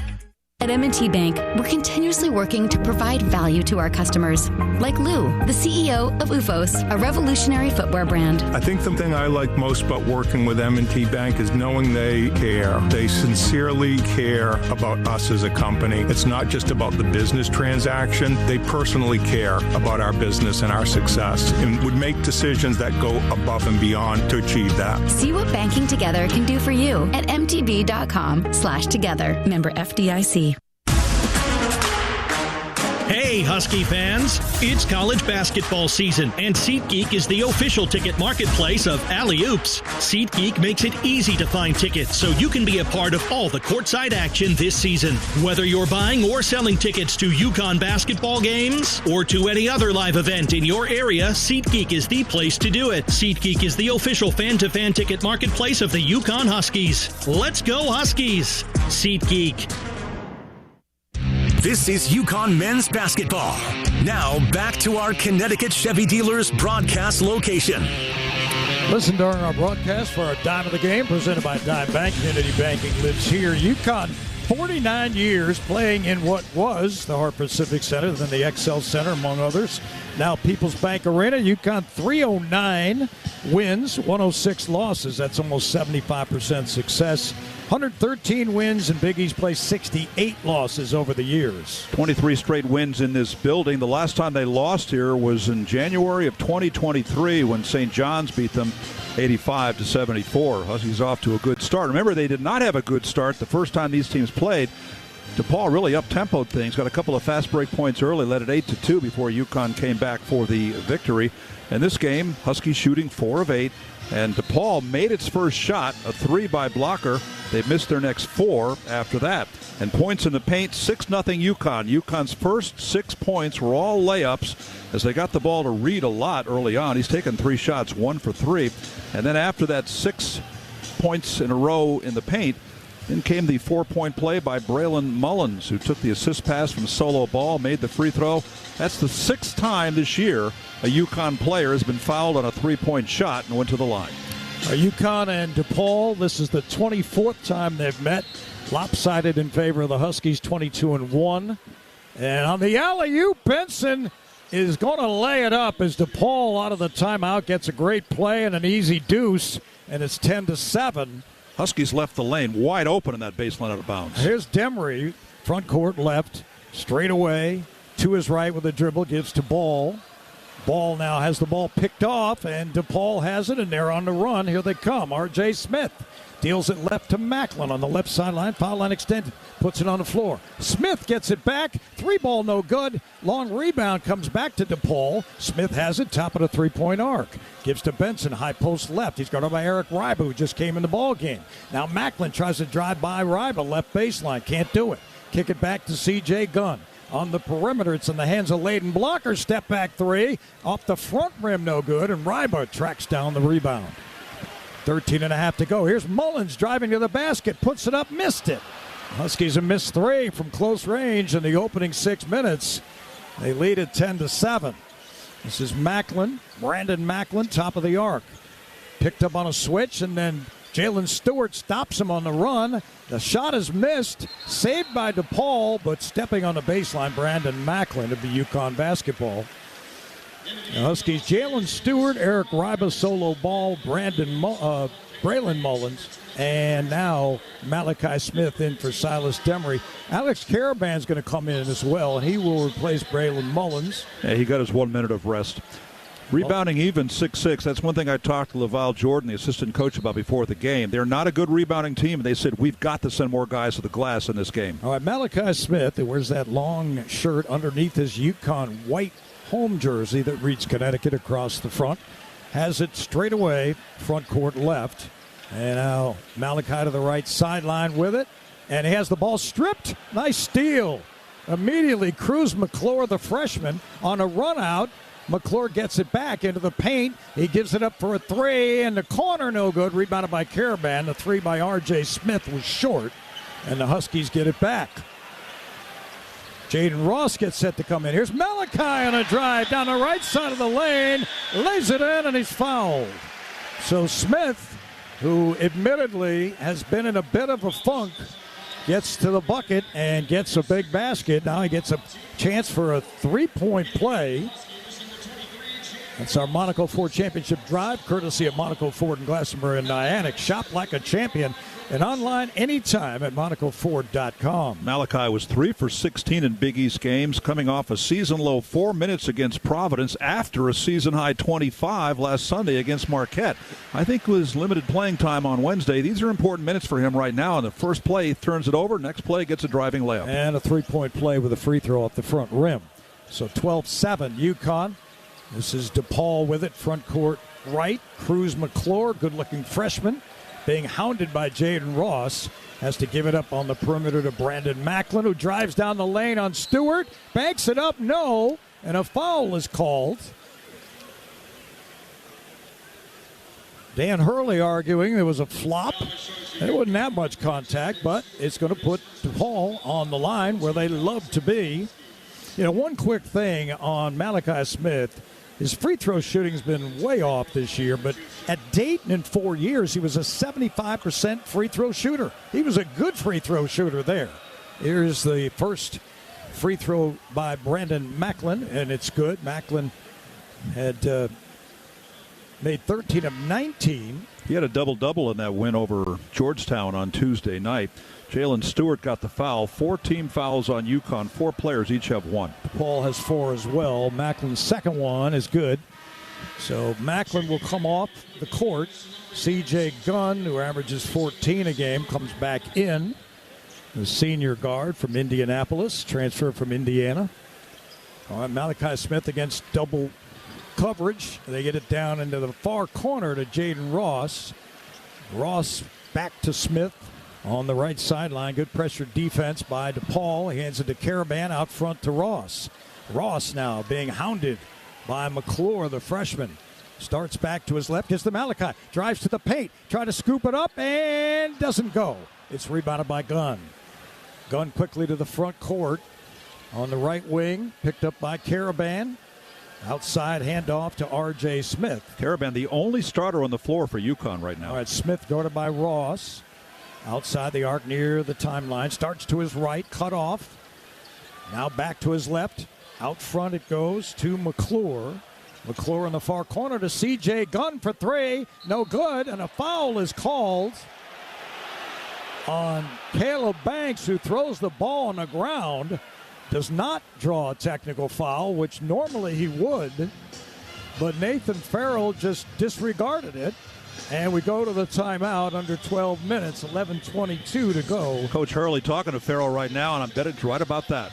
At M&T Bank, we're continuously working to provide value to our customers. Like Lou, the CEO of OOFOS, a revolutionary footwear brand. I think the thing I like most about working with M&T Bank is knowing they care. They sincerely care about us as a company. It's not just about the business transaction. They personally care about our business and our success and would make decisions that go above and beyond to achieve that. See what banking together can do for you at mtb.com/together. Member FDIC. Hey, Husky fans! It's college basketball season, and SeatGeek is the official ticket marketplace of Alley Oops. SeatGeek makes it easy to find tickets so you can be a part of all the courtside action this season. Whether you're buying or selling tickets to UConn basketball games or to any other live event in your area, SeatGeek is the place to do it. SeatGeek is the official fan-to-fan ticket marketplace of the UConn Huskies. Let's go, Huskies! SeatGeek. This is UConn men's basketball. Now back to our Connecticut Chevy dealers broadcast location. Listen during our broadcast for our Dime of the Game presented by Dime Bank. Community banking lives here. UConn, 49 years playing in what was the Hartford Civic Center, then the XL Center, among others. Now People's Bank Arena. UConn 309 wins, 106 losses. That's almost 75% success. 113 wins, and Big East plays 68 losses over the years. 23 straight wins in this building. The last time they lost here was in January of 2023 when St. John's beat them 85-74. Huskies off to a good start. Remember, they did not have a good start the first time these teams played. DePaul really up-tempoed things, got a couple of fast break points early, led it 8-2 before UConn came back for the victory. In this game, Huskies shooting 4 of 8, and DePaul made its first shot, a 3 by Blocker. They missed their next 4 after that. And points in the paint, 6-0 UConn. UConn's first 6 points were all layups as they got the ball to Reed a lot early on. He's taken 3 shots, 1 for 3. And then after that 6 points in a row in the paint, then came the 4-point play by Braylon Mullins, who took the assist pass from solo ball, made the free throw. That's the 6th time this year a UConn player has been fouled on a 3-point shot and went to the line. UConn and DePaul, this is the 24th time they've met. Lopsided in favor of the Huskies, 22-1. And on the alley-oop, Benson is going to lay it up as DePaul out of the timeout gets a great play and an easy deuce, and it's 10-7. Huskies left the lane wide open in that baseline out of bounds. Here's Demery, front court left, straight away, to his right with a dribble, gives to Ball. Ball now has the ball picked off, and DePaul has it, and they're on the run. Here they come. R.J. Smith deals it left to Macklin on the left sideline. Foul line extended. Puts it on the floor. Smith gets it back. 3-ball no good. Long rebound comes back to DePaul. Smith has it. Top of the three-point arc. Gives to Benson. High post left. He's guarded by Eric Ryba, who just came in the ball game. Now Macklin tries to drive by Ryba. Left baseline. Can't do it. Kick it back to C.J. Gunn. On the perimeter, it's in the hands of Layden Blocker. Step back 3. Off the front rim, no good. And Ryba tracks down the rebound. 13.5 to go. Here's Mullins driving to the basket. Puts it up, missed it. Huskies have missed 3 from close range in the opening 6 minutes. They lead at 10-7. This is Macklin, Brandon Macklin, top of the arc. Picked up on a switch, and then Jalen Stewart stops him on the run. The shot is missed, saved by DePaul, but stepping on the baseline, Brandon Macklin of the UConn basketball. The Huskies, Jalen Stewart, Eric Ryba, solo ball, Braylon Mullins, and now Malachi Smith in for Silas Demery. Alex Caravan's going to come in as well, and he will replace Braylon Mullins. Yeah, he got his 1 minute of rest. Rebounding even 6-6. That's one thing I talked to LaValle Jordan, the assistant coach, about before the game. They're not a good rebounding team, and they said, we've got to send more guys to the glass in this game. All right, Malachi Smith, who wears that long shirt underneath his UConn white home jersey that reads Connecticut across the front, has it straight away, front court left. And now Malachi to the right sideline with it. And he has the ball stripped. Nice steal. Immediately, Cruz McClure, the freshman, on a run out. McClure gets it back into the paint. He gives it up for a 3, and the corner no good. Rebounded by Caravan. The 3 by R.J. Smith was short, and the Huskies get it back. Jaden Ross gets set to come in. Here's Malachi on a drive down the right side of the lane. Lays it in, and he's fouled. So Smith, who admittedly has been in a bit of a funk, gets to the bucket and gets a big basket. Now he gets a chance for a 3-point play. That's our Monaco Ford Championship Drive, courtesy of Monaco Ford in Glastonbury and Niantic. Shop like a champion and online anytime at MonacoFord.com. Malachi was 3 for 16 in Big East games, coming off a season-low 4 minutes against Providence after a season-high 25 last Sunday against Marquette. I think with his limited playing time on Wednesday, these are important minutes for him right now. And the first play, he turns it over. Next play, gets a driving layup. And a 3-point play with a free throw off the front rim. So 12-7 UConn. This is DePaul with it, front court right. Cruz McClure, good-looking freshman, being hounded by Jaden Ross. Has to give it up on the perimeter to Brandon Macklin, who drives down the lane on Stewart. Banks it up, no. And a foul is called. Dan Hurley arguing there was a flop. There wasn't that much contact, but it's going to put DePaul on the line where they love to be. You know, one quick thing on Malachi Smith. His free throw shooting's been way off this year, but at Dayton in 4 years, he was a 75% free throw shooter. He was a good free throw shooter there. Here's the first free throw by Brandon Macklin, and it's good. Macklin had made 13 of 19. He had a double-double in that win over Georgetown on Tuesday night. Jalen Stewart got the foul. 4 team fouls on UConn. 4 players each have 1. Paul has 4 as well. Macklin's second one is good. So Macklin will come off the court. C.J. Gunn, who averages 14 a game, comes back in. The senior guard from Indianapolis, transfer from Indiana. All right, Malachi Smith against double coverage. They get it down into the far corner to Jaden Ross. Ross back to Smith on the right sideline. Good pressure defense by DePaul. He hands it to Caravan out front to Ross. Ross now being hounded by McClure, the freshman. Starts back to his left, gets to Malachi. Drives to the paint, try to scoop it up, and doesn't go. It's rebounded by Gunn. Gunn quickly to the front court on the right wing, picked up by Caravan. Outside handoff to R.J. Smith. Caravan, the only starter on the floor for UConn right now. All right, Smith guarded by Ross. Outside the arc near the timeline. Starts to his right, cut off. Now back to his left. Out front it goes to McClure. McClure in the far corner to C.J. Gunn for 3. No good, and a foul is called on Caleb Banks, who throws the ball on the ground. Does not draw a technical foul, which normally he would. But Nathan Farrell just disregarded it. And we go to the timeout under 12 minutes, 11:22 to go. Coach Hurley talking to Farrell right now, and I bet it's right about that.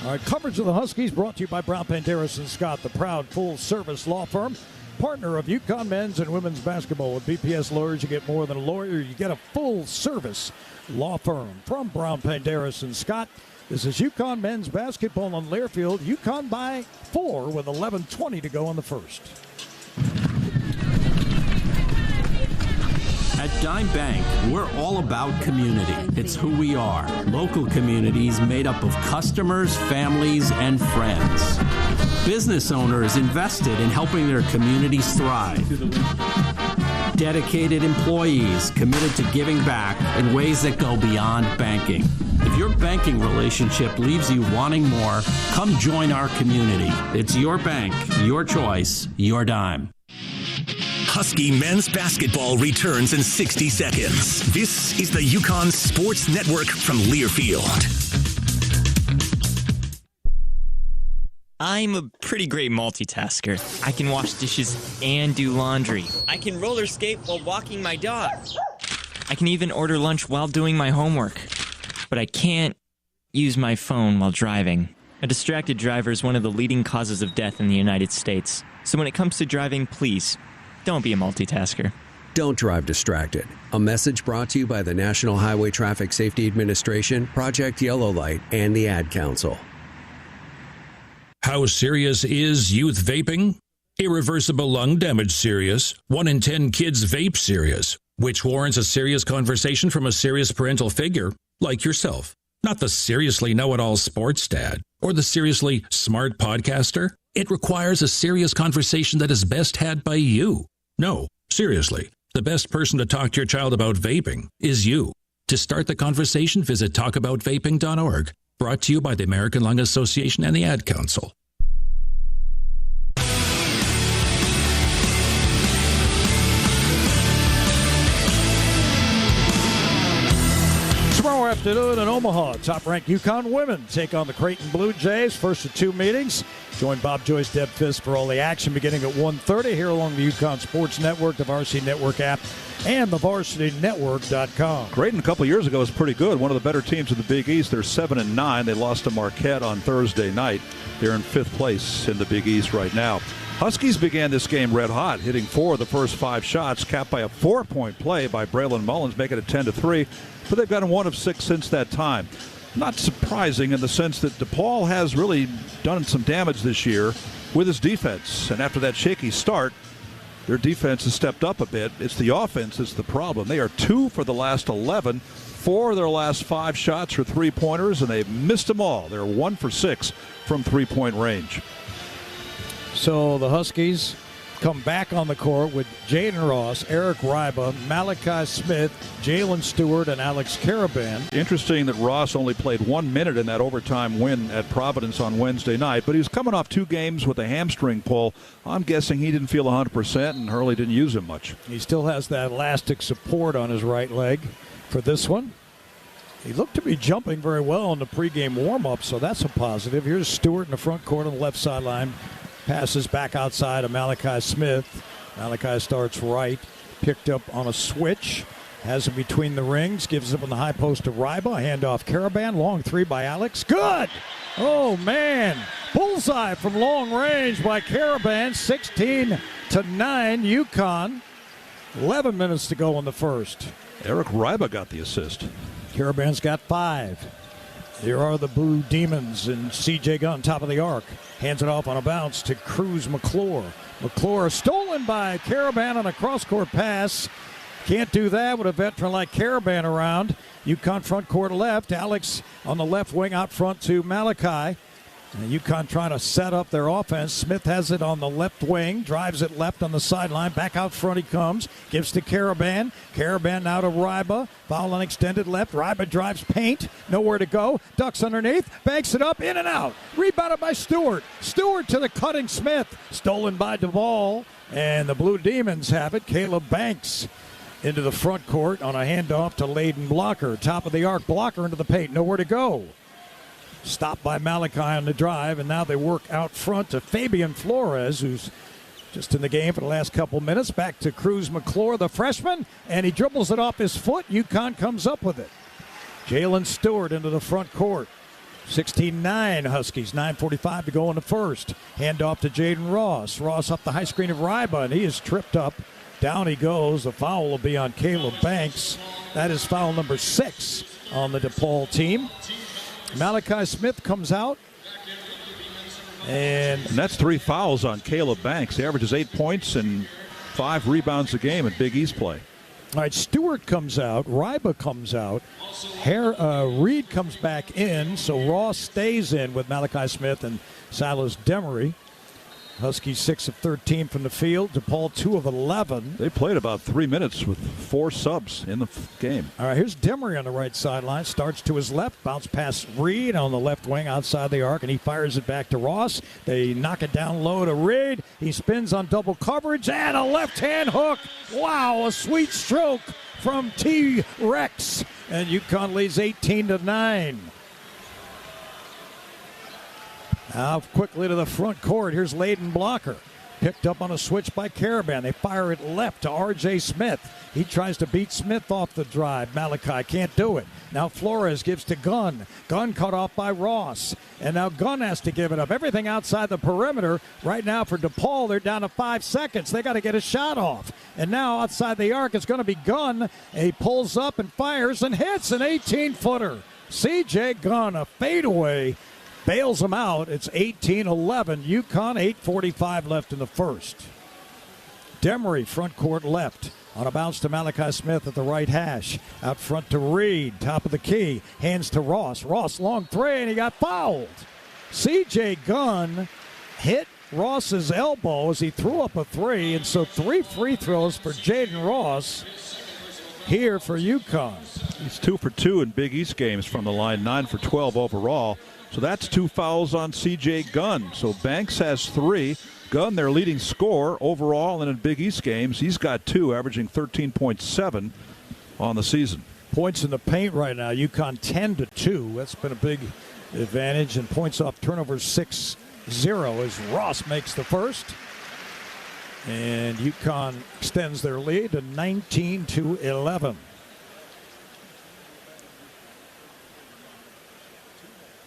All right, coverage of the Huskies brought to you by Brown Panderas & Scott, the proud full-service law firm, partner of UConn men's and women's basketball. With BPS Lawyers, you get more than a lawyer. You get a full-service law firm from Brown Panderas & Scott. This is UConn men's basketball on Learfield. UConn by 4 with 11:20 to go in the first. At Dime Bank, we're all about community. It's who we are. Local communities made up of customers, families, and friends. Business owners invested in helping their communities thrive. Dedicated employees committed to giving back in ways that go beyond banking. If your banking relationship leaves you wanting more, come join our community. It's your bank, your choice, your dime. Husky men's basketball returns in 60 seconds. This is the UConn Sports Network from Learfield. I'm a pretty great multitasker. I can wash dishes and do laundry. I can roller skate while walking my dog. I can even order lunch while doing my homework. But I can't use my phone while driving. A distracted driver is one of the leading causes of death in the United States. So when it comes to driving, please, don't be a multitasker. Don't drive distracted. A message brought to you by the National Highway Traffic Safety Administration, Project Yellow Light, and the Ad Council. How serious is youth vaping? Irreversible lung damage serious. 1 in 10 kids vape serious, which warrants a serious conversation from a serious parental figure like yourself. Not the seriously know-it-all sports dad or the seriously smart podcaster. It requires a serious conversation that is best had by you. No, seriously, the best person to talk to your child about vaping is you. To start the conversation, visit talkaboutvaping.org. Brought to you by the American Lung Association and the Ad Council. Tomorrow afternoon in Omaha. Top-ranked UConn women take on the Creighton Blue Jays. First of two meetings. Join Bob Joyce, Deb Fisk for all the action beginning at 1:30 here along the UConn Sports Network, the Varsity Network app, and the VarsityNetwork.com. Creighton a couple years ago was pretty good. One of the better teams in the Big East. They're 7-9. They lost to Marquette on Thursday night. They're in 5th place in the Big East right now. Huskies began this game red hot, hitting 4 of the first 5 shots, capped by a 4-point play by Braylon Mullins, making it 10-3. But they've gotten 1 of 6 since that time. Not surprising in the sense that DePaul has really done some damage this year with his defense. And after that shaky start, their defense has stepped up a bit. It's the offense that's the problem. They are 2 for the last 11. 4 of their last 5 shots are 3-pointers, and they've missed them all. They're 1 for 6 from 3-point range. So the Huskies come back on the court with Jaden Ross, Eric Ryba, Malachi Smith, Jalen Stewart, and Alex Caravan. Interesting that Ross only played 1 minute in that overtime win at Providence on Wednesday night, but he was coming off 2 games with a hamstring pull. I'm guessing he didn't feel 100%, and Hurley didn't use him much. He still has that elastic support on his right leg for this one. He looked to be jumping very well in the pregame warm-up, so that's a positive. Here's Stewart in the front court on the left sideline. Passes back outside of Malachi Smith. Malachi starts right. Picked up on a switch. Has it between the rings. Gives it on the high post to Ryba. Handoff Caravan. Long 3 by Alex. Good! Oh, man. Bullseye from long range by Caravan. 16-9 UConn. 11 minutes to go in the first. Eric Ryba got the assist. Caravan's got 5. Here are the Blue Demons and C.J. Gunn, top of the arc. Hands it off on a bounce to Cruz McClure. McClure stolen by Caravan on a cross-court pass. Can't do that with a veteran like Caravan around. UConn front court left. Alex on the left wing out front to Malachi. And UConn trying to set up their offense. Smith has it on the left wing. Drives it left on the sideline. Back out front he comes. Gives to Caravan. Caravan now to Ryba. Foul on extended left. Ryba drives paint. Nowhere to go. Ducks underneath. Banks it up. In and out. Rebounded by Stewart. Stewart to the cutting Smith. Stolen by DePaul. And the Blue Demons have it. Caleb Banks into the front court on a handoff to Layden Blocker. Top of the arc. Blocker into the paint. Nowhere to go. Stopped by Malachi on the drive, and now they work out front to Fabian Flores, who's just in the game for the last couple minutes. Back to Cruz McClure, the freshman, and he dribbles it off his foot. UConn comes up with it. Jalen Stewart into the front court. 16-9 Huskies, 9:45 to go in the first. Handoff to Jaden Ross. Ross up the high screen of Ryba, and he is tripped up. Down he goes. The foul will be on Caleb Banks. That is foul number 6 on the DePaul team. Malachi Smith comes out. And that's 3 fouls on Caleb Banks. He averages 8 points and 5 rebounds a game in Big East play. All right, Stewart comes out. Ryba comes out. Reed comes back in. So Ross stays in with Malachi Smith and Silas Demery. Huskies 6 of 13 from the field. DePaul 2 of 11. They played about 3 minutes with 4 subs in the game. All right, here's Demery on the right sideline. Starts to his left. Bounce past Reed on the left wing outside the arc, and he fires it back to Ross. They knock it down low to Reed. He spins on double coverage, and a left-hand hook. Wow, a sweet stroke from T-Rex. And UConn leads 18-9. Now quickly to the front court. Here's Layden Blocker. Picked up on a switch by Caravan. They fire it left to R.J. Smith. He tries to beat Smith off the drive. Malachi can't do it. Now Flores gives to Gunn. Gunn cut off by Ross. And now Gunn has to give it up. Everything outside the perimeter. Right now for DePaul, they're down to 5 seconds. They got to get a shot off. And now outside the arc, it's going to be Gunn. He pulls up and fires and hits an 18-footer. C.J. Gunn, a fadeaway. Bails them out. It's 18-11. UConn, 8:45 left in the first. Demery, front court left. On a bounce to Malachi Smith at the right hash. Out front to Reed, top of the key. Hands to Ross. Ross, long 3, and he got fouled. C.J. Gunn hit Ross's elbow as he threw up a 3, and so 3 free throws for Jaden Ross here for UConn. He's 2 for 2 in Big East games from the line, 9 for 12 overall. So that's 2 fouls on C.J. Gunn. So Banks has 3. Gunn, their leading scorer overall and in Big East games. He's got 2, averaging 13.7 on the season. Points in the paint right now. UConn 10-2. That's been a big advantage. And points off turnovers 6-0 as Ross makes the first. And UConn extends their lead to 19-11.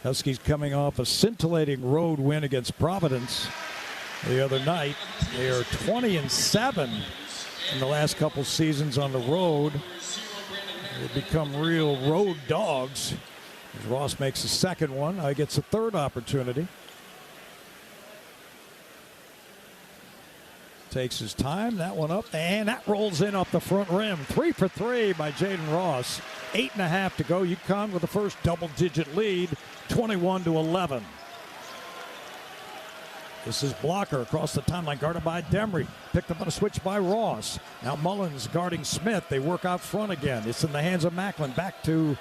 Huskies coming off a scintillating road win against Providence the other night. They are 20-7 in the last couple seasons on the road. They've become real road dogs. As Ross makes the second one, gets a third opportunity. Takes his time, that one up, and that rolls in off the front rim. 3 for 3 by Jaden Ross. 8.5 to go. UConn with the first double-digit lead, 21-11. This is Blocker across the timeline, guarded by Demery. Picked up on a switch by Ross. Now Mullins guarding Smith. They work out front again. It's in the hands of Macklin. Back to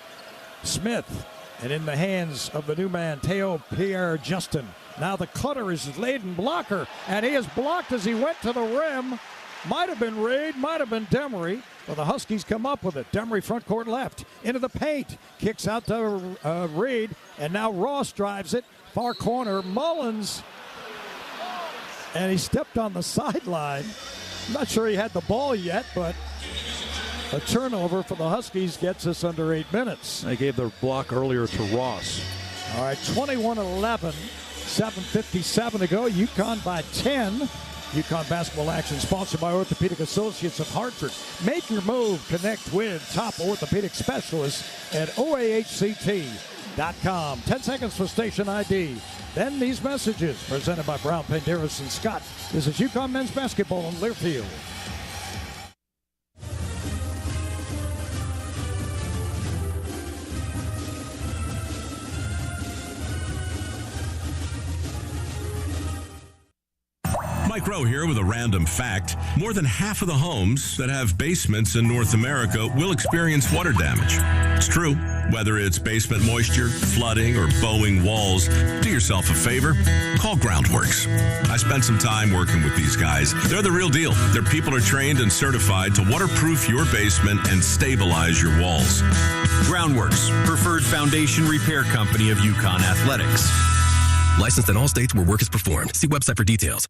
Smith. And in the hands of the new man, Teo Pierre-Justin. Now the cutter is Layden Blocker, and he is blocked as he went to the rim. Might have been Reed, might have been Demery, but the Huskies come up with it. Demery front court left, into the paint, kicks out to Reed, and now Ross drives it, far corner, Mullins, and he stepped on the sideline. I'm not sure he had the ball yet, but a turnover for the Huskies gets us under 8 minutes. They gave their block earlier to Ross. All right, 21-11. 7:57 to go. UConn by 10. UConn basketball action sponsored by Orthopedic Associates of Hartford. Make your move. Connect with top orthopedic specialists at OAHCT.com. 10 seconds for station ID. Then these messages presented by Brown, Penderas, and Scott. This is UConn men's basketball on Learfield. Mike Rowe here with a random fact. More than half of the homes that have basements in North America will experience water damage. It's true. Whether it's basement moisture, flooding, or bowing walls, do yourself a favor. Call Groundworks. I spent some time working with these guys. They're the real deal. Their people are trained and certified to waterproof your basement and stabilize your walls. Groundworks, preferred foundation repair company of UConn Athletics. Licensed in all states where work is performed. See website for details.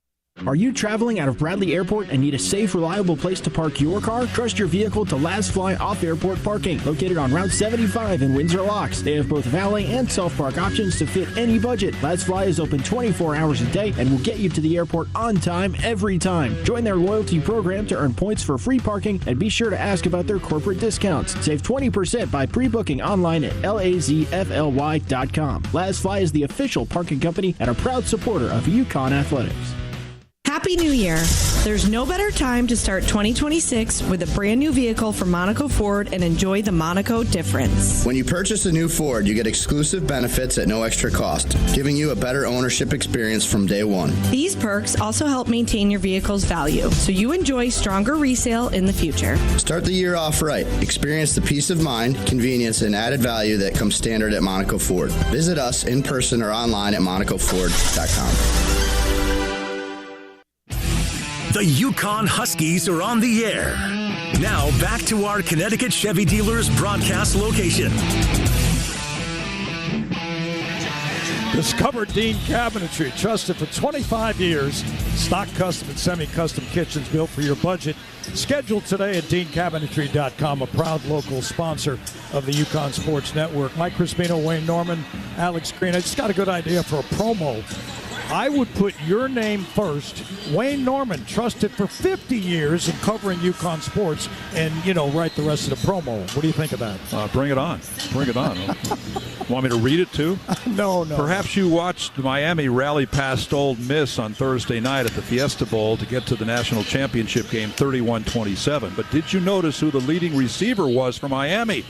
Are you traveling out of Bradley Airport and need a safe, reliable place to park your car? Trust your vehicle to Last Fly Off-Airport Parking, located on Route 75 in Windsor Locks. They have both valet and self-park options to fit any budget. Last Fly is open 24 hours a day and will get you to the airport on time every time. Join their loyalty program to earn points for free parking, and be sure to ask about their corporate discounts. Save 20% by pre-booking online at lazfly.com. Last Fly is the official parking company and a proud supporter of UConn Athletics. Happy New Year. There's no better time to start 2026 with a brand new vehicle from Monaco Ford and enjoy the Monaco difference. When you purchase a new Ford, you get exclusive benefits at no extra cost, giving you a better ownership experience from day one. These perks also help maintain your vehicle's value, so you enjoy stronger resale in the future. Start the year off right. Experience the peace of mind, convenience, and added value that comes standard at Monaco Ford. Visit us in person or online at monacoford.com. The UConn Huskies are on the air. Now back to our Connecticut Chevy dealers broadcast location. Discover Dean Cabinetry, trusted for 25 years. Stock custom and semi-custom kitchens built for your budget. Scheduled today at deancabinetry.com, a proud local sponsor of the UConn Sports Network. Mike Crispino, Wayne Norman, Alex Green. I just got a good idea for a promo. I would put your name first. Wayne Norman, trusted for 50 years in covering UConn sports, and, write the rest of the promo. What do you think of that? Bring it on. Bring it on. Want me to read it, too? No. Perhaps you watched Miami rally past Ole Miss on Thursday night at the Fiesta Bowl to get to the national championship game 31-27. But did you notice who the leading receiver was for Miami?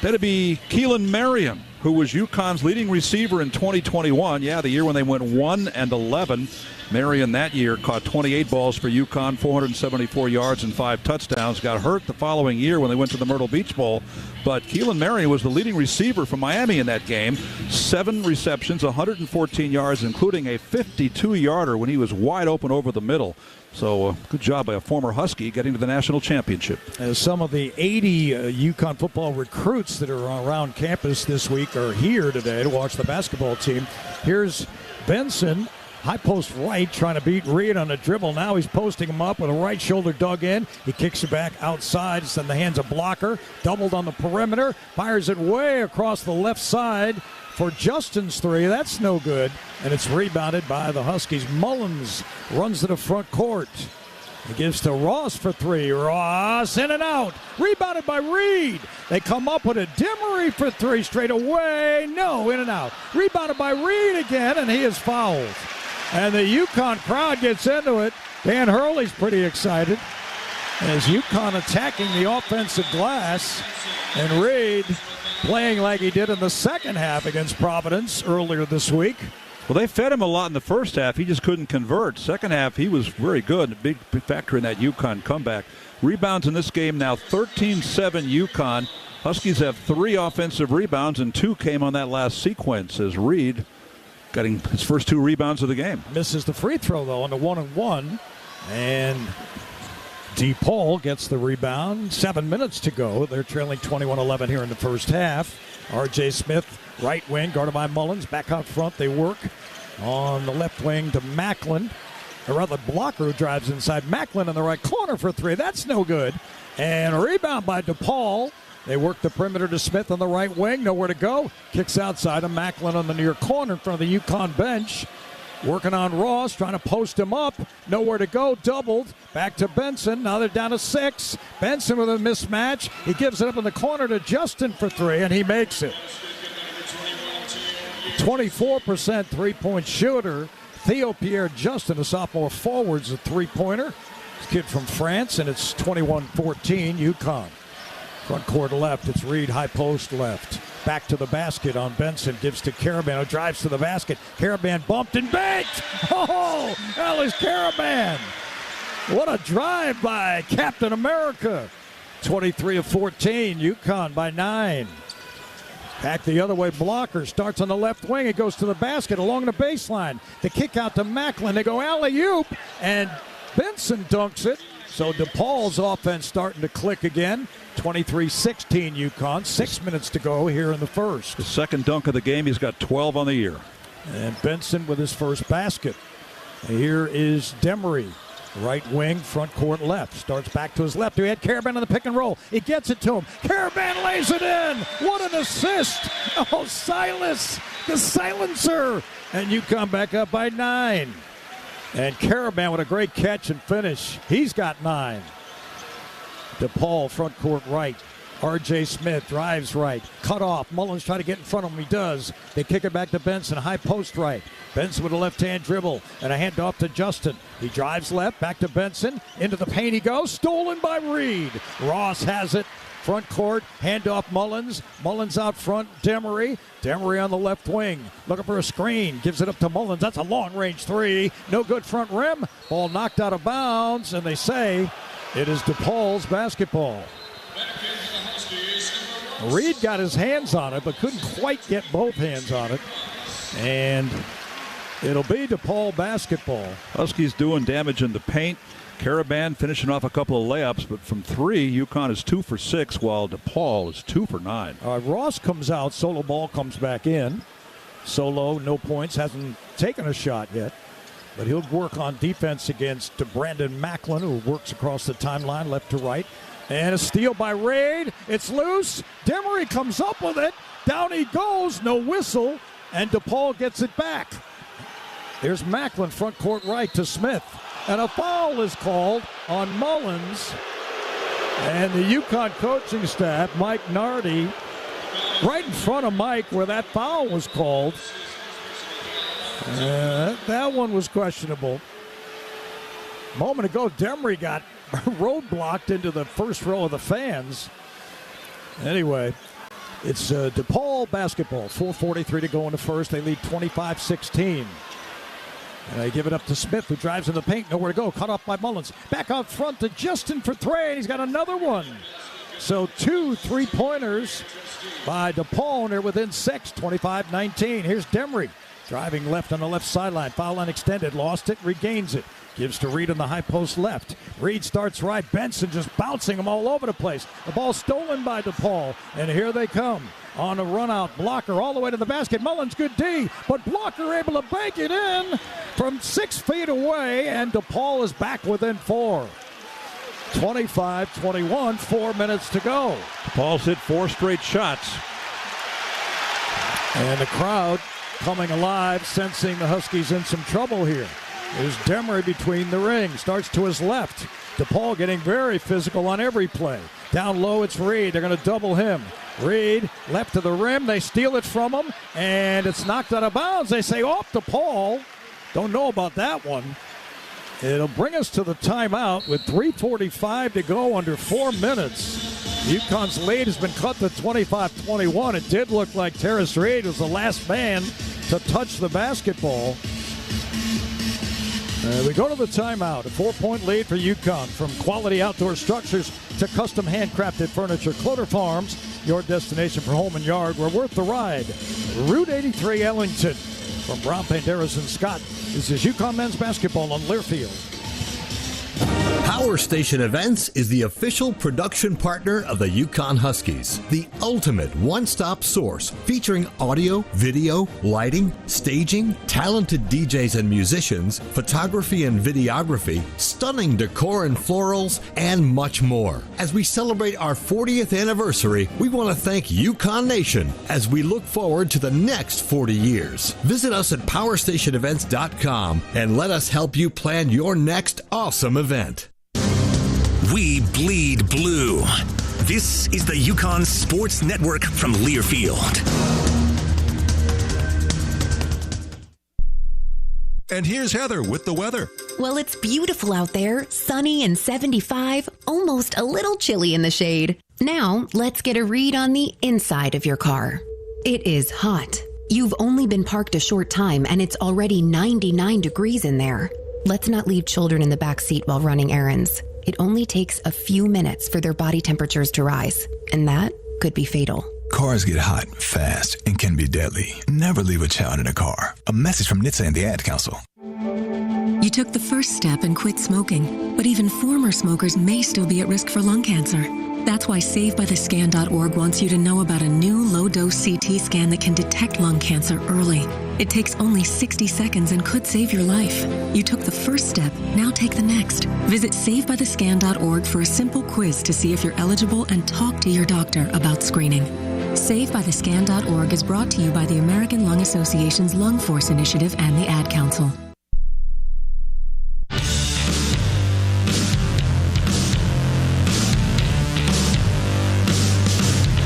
That'd be Keelan Merriam, who was UConn's leading receiver in 2021. Yeah, the year when they went 1-11. Marion that year caught 28 balls for UConn, 474 yards and 5 touchdowns. Got hurt the following year when they went to the Myrtle Beach Bowl. But Keelan Marion was the leading receiver for Miami in that game. 7 receptions, 114 yards, including a 52-yarder when he was wide open over the middle. So good job by a former Husky getting to the national championship. As some of the 80 UConn football recruits that are around campus this week are here today to watch the basketball team. Here's Benson, high post right, trying to beat Reed on a dribble. Now he's posting him up with a right shoulder dug in. He kicks it back outside. It's in the hands of Blocker. Doubled on the perimeter. Fires it way across the left side for Justin's three. That's no good. And it's rebounded by the Huskies. Mullins runs to the front court. He gives to Ross for three. Ross in and out. Rebounded by Reed. They come up with a Demery for three straight away. No, in and out. Rebounded by Reed again, and he is fouled. And the UConn crowd gets into it. Dan Hurley's pretty excited as UConn attacking the offensive glass. And Reed playing like he did in the second half against Providence earlier this week. Well, they fed him a lot in the first half. He just couldn't convert. Second half, he was very good. A big factor in that UConn comeback. Rebounds in this game now 13-7 UConn. Huskies have 3 offensive rebounds, and 2 came on that last sequence as Reed getting his first 2 rebounds of the game. Misses the free throw, though, on the 1-and-1. And DePaul gets the rebound. 7 minutes to go. They're trailing 21-11 here in the first half. R.J. Smith, right wing, guarded by Mullins. Back out front, they work on the left wing to Macklin. Or rather, Blocker who drives inside. Macklin in the right corner for 3. That's no good. And a rebound by DePaul. They work the perimeter to Smith on the right wing. Nowhere to go. Kicks outside to Macklin on the near corner in front of the UConn bench. Working on Ross, trying to post him up. Nowhere to go. Doubled. Back to Benson. Now they're down to 6. Benson with a mismatch. He gives it up in the corner to Justin for 3, and he makes it. 24% three-point shooter. Theo Pierre Justin, a sophomore forward's a three-pointer. Kid from France, and it's 21-14 UConn. Front court left, it's Reed, high post left. Back to the basket on Benson, gives to Caraban, who drives to the basket. Caraban bumped and banked! Oh, Alex Caraban! What a drive by Captain America. 23 of 14, UConn by 9. Back the other way, Blocker starts on the left wing. It goes to the basket along the baseline. The kick out to Macklin. They go alley-oop, and Benson dunks it. So DePaul's offense starting to click again. 23-16 UConn. 6 minutes to go here in the first. The second dunk of the game. He's got 12 on the year. And Benson with his first basket. Here is Demery. Right wing, front court left. Starts back to his left. He had Caraban on the pick and roll. He gets it to him. Caraban lays it in. What an assist. Oh, Silas, the silencer. And UConn back up by 9. And Caraban with a great catch and finish. He's got 9. DePaul, front court right. R.J. Smith drives right. Cut off. Mullins trying to get in front of him. He does. They kick it back to Benson. High post right. Benson with a left-hand dribble and a handoff to Justin. He drives left. Back to Benson. Into the paint he goes. Stolen by Reed. Ross has it. Front court. Handoff Mullins. Mullins out front. Demery. Demery on the left wing. Looking for a screen. Gives it up to Mullins. That's a long-range 3. No good front rim. Ball knocked out of bounds. And they say it is DePaul's basketball. Reed got his hands on it, but couldn't quite get both hands on it. And it'll be DePaul basketball. Huskies doing damage in the paint. Caraban finishing off a couple of layups, but from 3, UConn is 2 for 6, while DePaul is 2 for 9. Ross comes out. Solo ball comes back in. Solo, no points, hasn't taken a shot yet. But he'll work on defense against Brandon Macklin, who works across the timeline left to right. And a steal by Reed. It's loose. Demery comes up with it. Down he goes. No whistle. And DePaul gets it back. Here's Macklin, front court right to Smith. And a foul is called on Mullins. And the UConn coaching staff, Mike Nardi, right in front of Mike where that foul was called. That one was questionable. A moment ago, Demery got roadblocked into the first row of the fans. Anyway, it's DePaul basketball. 4:43 to go in the first. They lead 25-16. And they give it up to Smith, who drives in the paint. Nowhere to go. Cut off by Mullins. Back out front to Justin for 3. And he's got another one. So 2 3-pointers by DePaul. And they're within 6, 25-19. Here's Demery. Driving left on the left sideline. Foul line extended. Lost it. Regains it. Gives to Reed on the high post left. Reed starts right. Benson just bouncing him all over the place. The ball stolen by DePaul. And here they come. On a run-out. Blocker all the way to the basket. Mullins, good D. But Blocker able to bank it in from 6 feet away. And DePaul is back within 4. 25-21. 4 minutes to go. DePaul's hit 4 straight shots. And the crowd coming alive, sensing the Huskies in some trouble here. There's Demery between the rings. Starts to his left. DePaul getting very physical on every play. Down low, it's Reed. They're going to double him. Reed, left to the rim. They steal it from him, and it's knocked out of bounds. They say off DePaul. Don't know about that one. It'll bring us to the timeout with 3:45 to go under 4 minutes. UConn's lead has been cut to 25-21. It did look like Terrace Reed was the last man to touch the basketball. We go to the timeout. A 4-point lead for UConn. From quality outdoor structures to custom handcrafted furniture, Cloder Farms, your destination for home and yard. We're worth the ride. Route 83, Ellington. From Brown Banderas and Scott, this is UConn men's basketball on Learfield. Power Station Events is the official production partner of the UConn Huskies, the ultimate one-stop source featuring audio, video, lighting, staging, talented DJs and musicians, photography and videography, stunning decor and florals, and much more. As we celebrate our 40th anniversary, we want to thank UConn Nation as we look forward to the next 40 years. Visit us at powerstationevents.com and let us help you plan your next awesome event. We bleed blue. This is the UConn Sports Network from Learfield. And here's Heather with the weather. Well, it's beautiful out there, sunny and 75, almost a little chilly in the shade. Now, let's get a read on the inside of your car. It is hot. You've only been parked a short time and it's already 99 degrees in there. Let's not leave children in the back seat while running errands. It only takes a few minutes for their body temperatures to rise, and that could be fatal. Cars get hot fast and can be deadly. Never leave a child in a car. A message from NHTSA and the Ad Council. You took the first step and quit smoking, but even former smokers may still be at risk for lung cancer. That's why SaveByTheScan.org wants you to know about a new low-dose CT scan that can detect lung cancer early. It takes only 60 seconds and could save your life. You took the first step, now take the next. Visit SaveByTheScan.org for a simple quiz to see if you're eligible and talk to your doctor about screening. SaveByTheScan.org is brought to you by the American Lung Association's Lung Force Initiative and the Ad Council.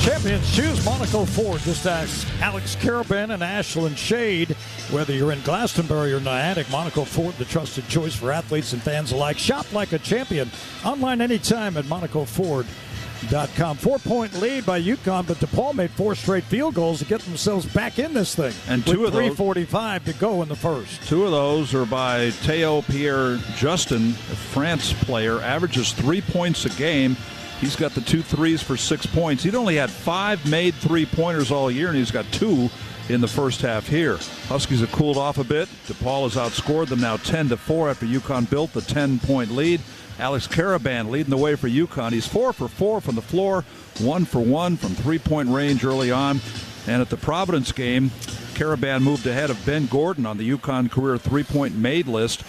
Champions choose Monaco Ford. Just ask Alex Caravan and Ashland Shade. Whether you're in Glastonbury or Niantic, Monaco Ford, the trusted choice for athletes and fans alike. Shop like a champion. Online anytime at MonacoFord.com. 4-point lead by UConn, but DePaul made 4 straight field goals to get themselves back in this thing. And 2 of those, 3:45 to go in the first. 2 of those are by Théo Pierre Justin, a France player, averages 3 points a game. He's got the 2 threes for 6 points. He'd only had 5 made 3-pointers all year, and he's got 2 in the first half here. Huskies have cooled off a bit. DePaul has outscored them now 10-4 after UConn built the 10-point lead. Alex Caravan leading the way for UConn. He's 4 for 4 from the floor, 1 for 1 from 3-point range early on. And at the Providence game, Caravan moved ahead of Ben Gordon on the UConn career 3-point made list.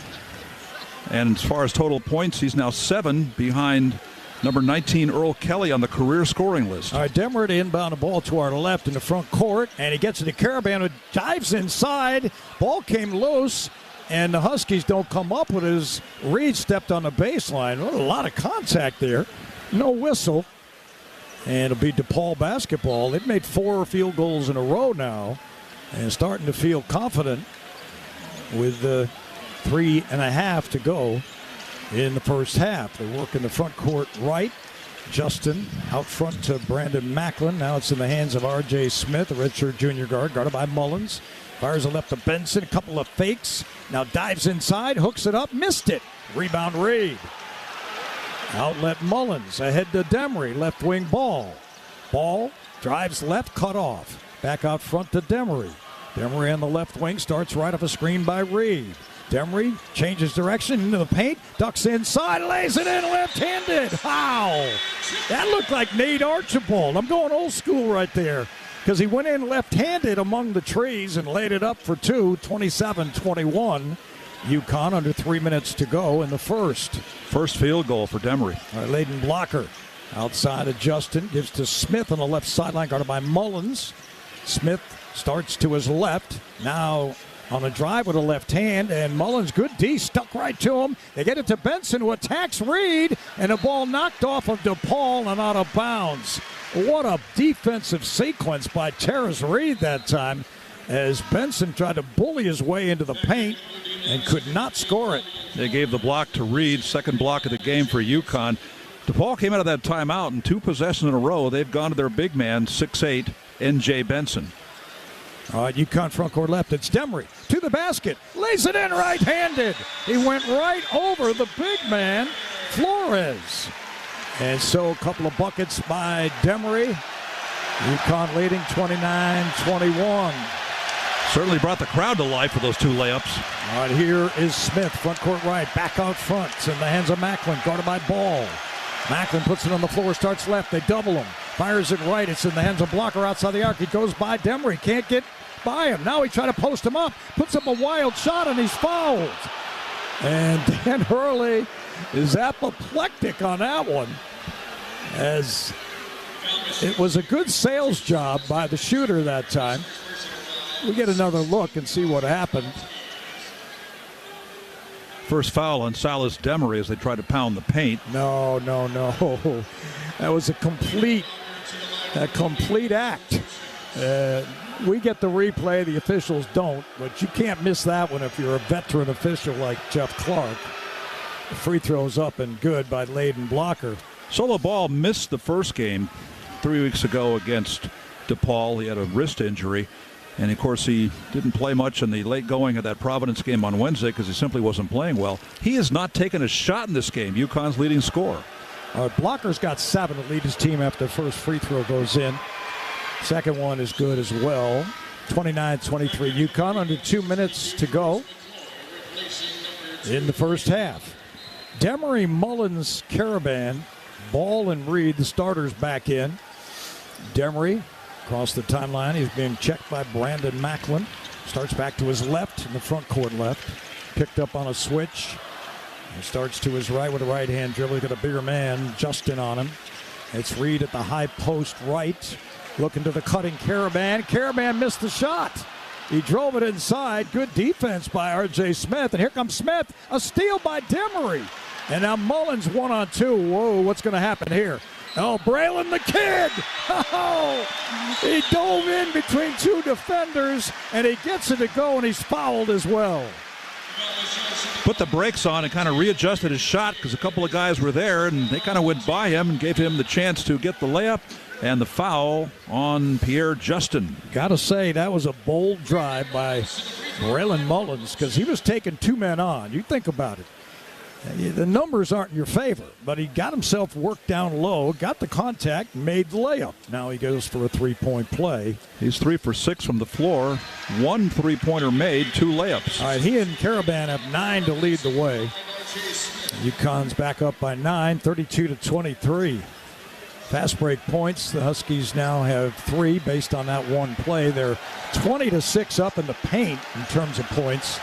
And as far as total points, he's now 7 behind number 19, Earl Kelly, on the career scoring list. All right, Demery to inbound the ball to our left in the front court, and he gets it to Caravan, who dives inside. Ball came loose, and the Huskies don't come up with his Reed stepped on the baseline. What a lot of contact there. No whistle. And it'll be DePaul basketball. They've made 4 field goals in a row now and starting to feel confident with 3.5 to go in the first half. They work in the front court right. Justin out front to Brandon Macklin. Now it's in the hands of R.J. Smith, a redshirt junior guard, guarded by Mullins. Fires a left to Benson, a couple of fakes. Now dives inside, hooks it up, missed it. Rebound Reed. Outlet Mullins, ahead to Demery, left wing Ball. Ball drives left, cut off. Back out front to Demery. Demery on the left wing starts right off a screen by Reed. Demery changes direction into the paint, ducks inside, lays it in left-handed. Wow! That looked like Nate Archibald. I'm going old school right there because he went in left-handed among the trees and laid it up for two, 27-21. UConn under 3 minutes to go in the first. First field goal for Demery. All right, Layden Blocker outside of Justin, gives to Smith on the left sideline, guarded by Mullins. Smith starts to his left. Now on the drive with a left hand, and Mullins, good D, stuck right to him. They get it to Benson, who attacks Reed, and a ball knocked off of DePaul and out of bounds. What a defensive sequence by Terrace Reed that time, as Benson tried to bully his way into the paint and could not score it. They gave the block to Reed, second block of the game for UConn. DePaul came out of that timeout, and 2 possessions in a row, they've gone to their big man, 6'8", N.J. Benson. All right, UConn front court left. It's Demery to the basket. Lays it in right-handed. He went right over the big man, Flores. And so a couple of buckets by Demery. UConn leading 29-21. Certainly brought the crowd to life with those 2 layups. All right, here is Smith, front court right, back out front. It's in the hands of Macklin, guarded by Ball. Macklin puts it on the floor, starts left. They double him. Fires it right. It's in the hands of Blocker outside the arc. He goes by Demery. Can't get by him. Now he tried to post him up. Puts up a wild shot, and he's fouled. And Dan Hurley is apoplectic on that one, as it was a good sales job by the shooter that time. We get another look and see what happened. First foul on Silas Demery as they try to pound the paint. No. That was a complete act. We get the replay, the officials don't, but you can't miss that one if you're a veteran official like Jeff Clark. The free throw's up and good by Layden Blocker. Solo Ball missed the first game 3 weeks ago against DePaul. He had a wrist injury. And, of course, he didn't play much in the late going of that Providence game on Wednesday because he simply wasn't playing well. He has not taken a shot in this game, UConn's leading scorer. Blocker's got 7 to lead his team after the first free throw goes in. Second one is good as well. 29-23 UConn, under 2 minutes to go in the first half. Demery, Mullins, Caravan, Ball, and Reed, the starters back in. Demery across the timeline. He's being checked by Brandon Macklin. Starts back to his left in the front court left. Picked up on a switch. He starts to his right with a right-hand dribble. He's got a bigger man, Justin, on him. It's Reed at the high post right. Looking to the cutting Caravan. Caravan missed the shot. He drove it inside. Good defense by R.J. Smith. And here comes Smith. A steal by Demery. And now Mullins 1-on-2. Whoa, what's going to happen here? Oh, Braylon the Kid! Oh, he dove in between 2 defenders, and he gets it to go, and he's fouled as well. Put the brakes on and kind of readjusted his shot because a couple of guys were there, and they kind of went by him and gave him the chance to get the layup. And the foul on Pierre Justin. Got to say, that was a bold drive by Braylon Mullins because he was taking 2 men on. You think about it. The numbers aren't in your favor, but he got himself worked down low, got the contact, made the layup. Now he goes for a 3-point play. He's 3 for 6 from the floor. 1 3-pointer made, 2 layups. All right, he and Caravan have 9 to lead the way. UConn's back up by 9, 32-23. Fast break points. The Huskies now have 3 based on that one play. They're 20-6 up in the paint in terms of points.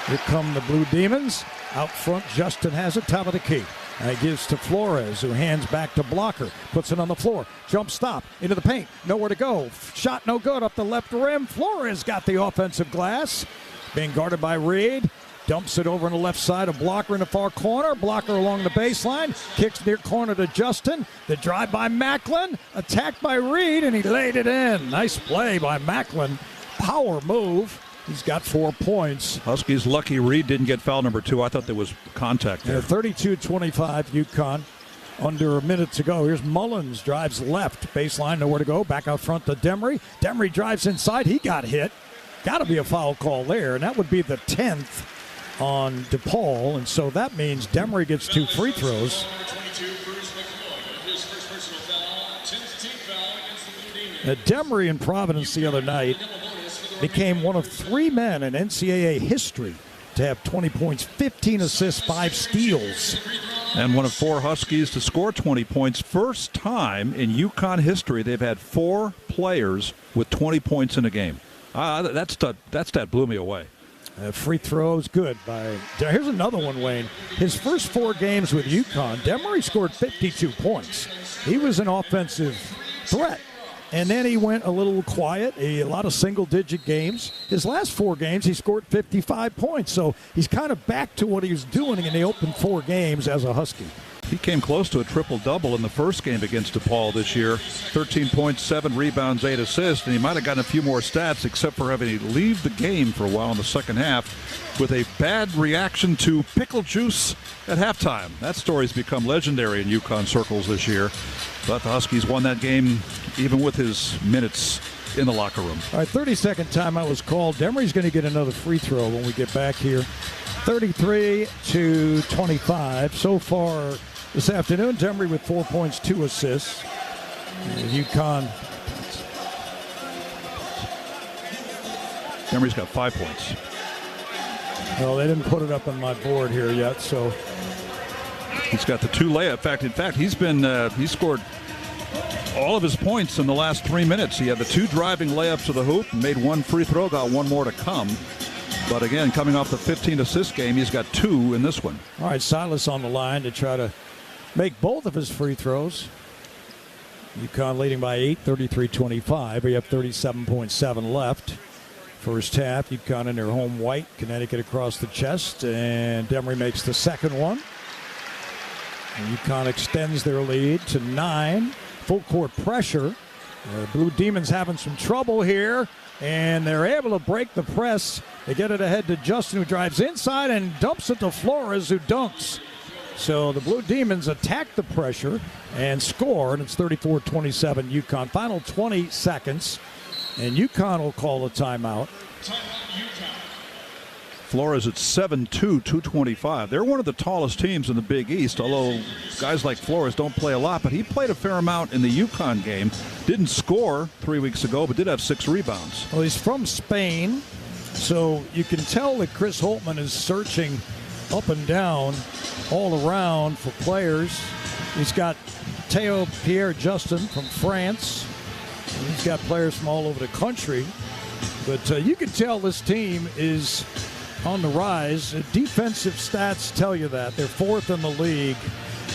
Here come the Blue Demons. Out front, Justin has it, top of the key. He gives to Flores, who hands back to Blocker. Puts it on the floor. Jump stop into the paint. Nowhere to go. Shot no good up the left rim. Flores got the offensive glass. Being guarded by Reed. Dumps it over on the left side of Blocker in the far corner. Blocker along the baseline. Kicks near corner to Justin. The drive by Macklin. Attacked by Reed, and he laid it in. Nice play by Macklin. Power move. He's got 4 points. Huskies lucky Reed didn't get foul number 2. I thought there was contact there. 32-25 UConn. Under a minute to go. Here's Mullins. Drives left. Baseline, nowhere to go. Back out front to Demery. Demery drives inside. He got hit. Got to be a foul call there. And that would be the 10th on DePaul. And so that means Demery gets 2 free throws. Demery in Providence the other night became one of 3 men in NCAA history to have 20 points, 15 assists, 5 steals. And one of 4 Huskies to score 20 points. First time in UConn history they've had 4 players with 20 points in a game. That blew me away. Free throws, good. Here's another one, Wayne. His first 4 games with UConn, Demery scored 52 points. He was an offensive threat. And then he went a little quiet, a lot of single-digit games. His last 4 games, he scored 55 points. So he's kind of back to what he was doing in the open 4 games as a Husky. He came close to a triple-double in the first game against DePaul this year. 13 points, 7 rebounds, 8 assists, and he might have gotten a few more stats except for having to leave the game for a while in the second half with a bad reaction to pickle juice at halftime. That story's become legendary in UConn circles this year. But the Huskies won that game even with his minutes in the locker room. All right, 30-second timeout was called. Demery's going to get another free throw when we get back here. 33-25 so far this afternoon. Demery with 4 points, 2 assists. UConn. Demery's got 5 points. Well, they didn't put it up on my board here yet, so. He's got the 2 layup. In fact, he scored all of his points in the last 3 minutes. He had the 2 driving layups to the hoop, made 1 free throw, got 1 more to come. But again, coming off the 15-assist game, he's got 2 in this one. All right, Silas on the line to try to make both of his free throws. UConn leading by 8, 33-25. We have 37.7 left. First half, UConn in their home white, Connecticut across the chest, and Demery makes the second one. And UConn extends their lead to 9. Full court pressure. Blue Demons having some trouble here, and they're able to break the press. They get it ahead to Justin, who drives inside and dumps it to Flores, who dunks. So the Blue Demons attack the pressure and score, and it's 34-27 UConn. Final 20 seconds, and UConn will call a timeout. Flores at 7'2", 225. They're one of the tallest teams in the Big East, although guys like Flores don't play a lot, but he played a fair amount in the UConn game. Didn't score 3 weeks ago, but did have 6 rebounds. Well, he's from Spain, so you can tell that Chris Holtmann is searching up and down all around for players. He's got Théo Pierre Justin from France. He's got players from all over the country. But you can tell this team is on the rise. Defensive stats tell you that. They're 4th in the league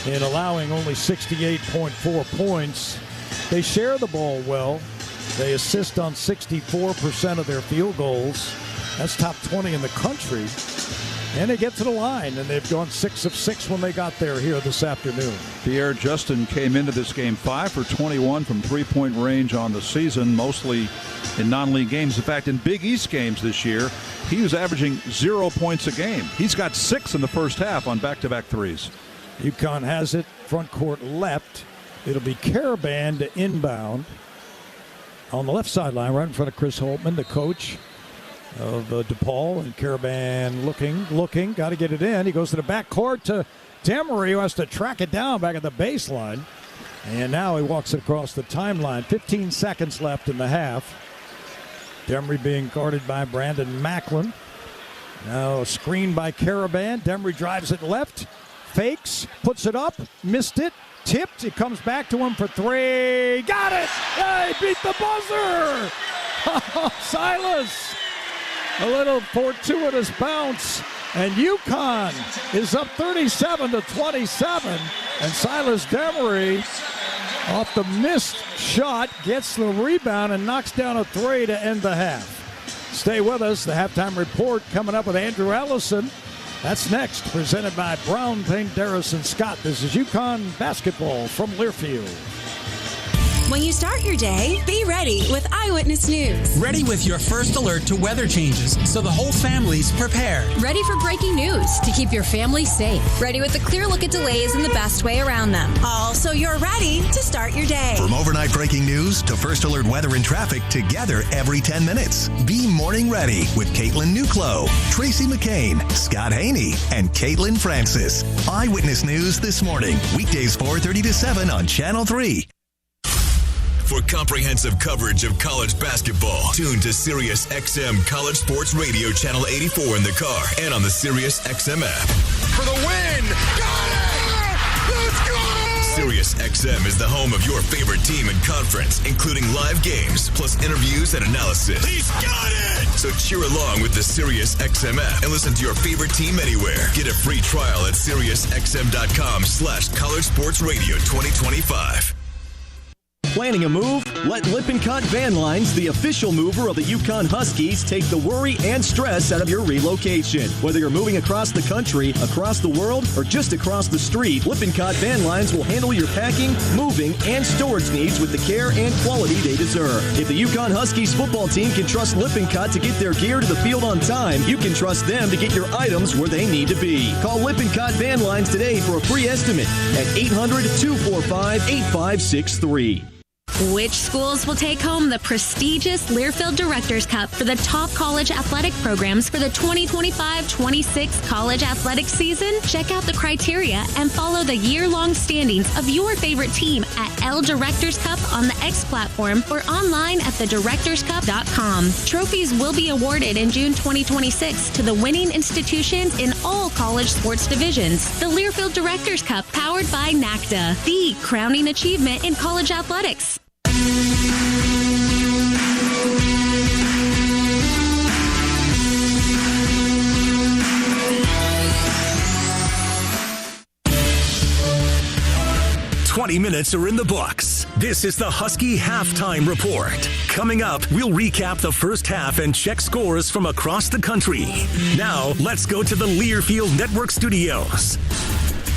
in allowing only 68.4 points. They share the ball well. They assist on 64% of their field goals. That's top 20 in the country. And they get to the line, and they've gone 6 of 6 when they got there here this afternoon. Pierre Justin came into this game 5 for 21 from three-point range on the season, mostly in non-league games. In fact, in Big East games this year, he was averaging 0 points a game. He's got 6 in the first half on back-to-back threes. UConn has it front court left. It'll be Caravan to inbound on the left sideline, right in front of Chris Holtmann, the coach of DePaul, and Caravan looking, got to get it in. He goes to the back court to Demery, who has to track it down back at the baseline. And now he walks it across the timeline. 15 seconds left in the half. Demery being guarded by Brandon Macklin. Now a screen by Caravan. Demery drives it left, fakes, puts it up, missed it, tipped. It comes back to him for 3. Got it! Yeah, he beat the buzzer! Silas! A little fortuitous bounce, and UConn is up 37-27, and Silas Demery, off the missed shot, gets the rebound and knocks down a 3 to end the half. Stay with us. The halftime report coming up with Andrew Ellison. That's next, presented by Brown Paint, Darrison Scott. This is UConn basketball from Learfield. When you start your day, be ready with Eyewitness News. Ready with your first alert to weather changes so the whole family's prepared. Ready for breaking news to keep your family safe. Ready with a clear look at delays and the best way around them. All so you're ready to start your day. From overnight breaking news to first alert weather and traffic, together every 10 minutes. Be morning ready with Caitlin Newclo, Tracy McCain, Scott Haney, and Caitlin Francis. Eyewitness News this morning, weekdays 4:30 to 7 on Channel 3. For comprehensive coverage of college basketball, tune to Sirius XM College Sports Radio Channel 84 in the car and on the Sirius XM app. For the win! Got it! Let's go! Sirius XM is the home of your favorite team and conference, including live games, plus interviews and analysis. He's got it! So cheer along with the Sirius XM app and listen to your favorite team anywhere. Get a free trial at SiriusXM.com/College Sports Radio 2025. Planning a move? Let Lippincott Van Lines, the official mover of the UConn Huskies, take the worry and stress out of your relocation. Whether you're moving across the country, across the world, or just across the street, Lippincott Van Lines will handle your packing, moving, and storage needs with the care and quality they deserve. If the UConn Huskies football team can trust Lippincott to get their gear to the field on time, you can trust them to get your items where they need to be. Call Lippincott Van Lines today for a free estimate at 800-245-8563. Which schools will take home the prestigious Learfield Directors Cup for the top college athletic programs for the 2025-26 college athletic season? Check out the criteria and follow the year-long standings of your favorite team at L Directors Cup on the X platform or online at thedirectorscup.com. Trophies will be awarded in June 2026 to the winning institutions in all college sports divisions. The Learfield Directors Cup, powered by NACDA, the crowning achievement in college athletics. 20 minutes are in the books. This is the Husky Halftime Report. Coming up, we'll recap the first half and check scores from across the country. Now, let's go to the Learfield Network Studios.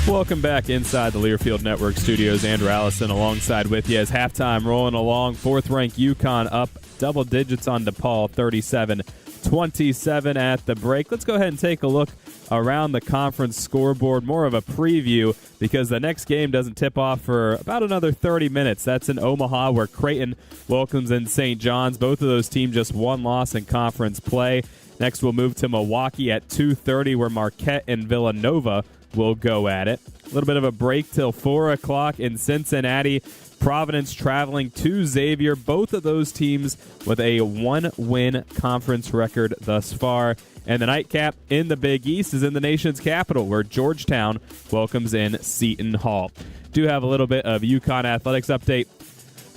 Welcome back inside the Learfield Network Studios. Andrew Allison alongside with you as halftime rolling along. Fourth-ranked UConn up double digits on DePaul, 37-27 at the break. Let's go ahead and take a look around the conference scoreboard. More of a preview because the next game doesn't tip off for about another 30 minutes. That's in Omaha where Creighton welcomes in St. John's. Both of those teams just one loss in conference play. Next we'll move to Milwaukee at 2:30 where Marquette and Villanova will go at it. A little bit of a break till 4 o'clock in Cincinnati. Providence traveling to Xavier. Both of those teams with a one-win conference record thus far. And the nightcap in the Big East is in the nation's capital, where Georgetown welcomes in Seton Hall. Do have a little bit of UConn athletics update.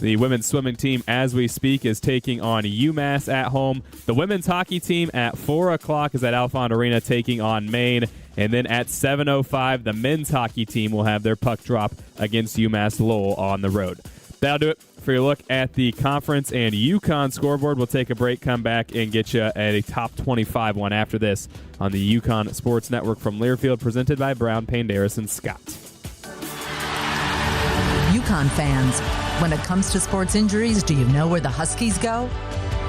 The women's swimming team, as we speak, is taking on UMass at home. The women's hockey team at 4 o'clock is at Alfond Arena taking on Maine. And then at 7:05, the men's hockey team will have their puck drop against UMass Lowell on the road. That'll do it for your look at the conference and UConn scoreboard. We'll take a break, come back, and get you at a top 25 one after this on the UConn Sports Network from Learfield, presented by Brown, Panderis, and Scott. UConn fans, when it comes to sports injuries, do you know where the Huskies go?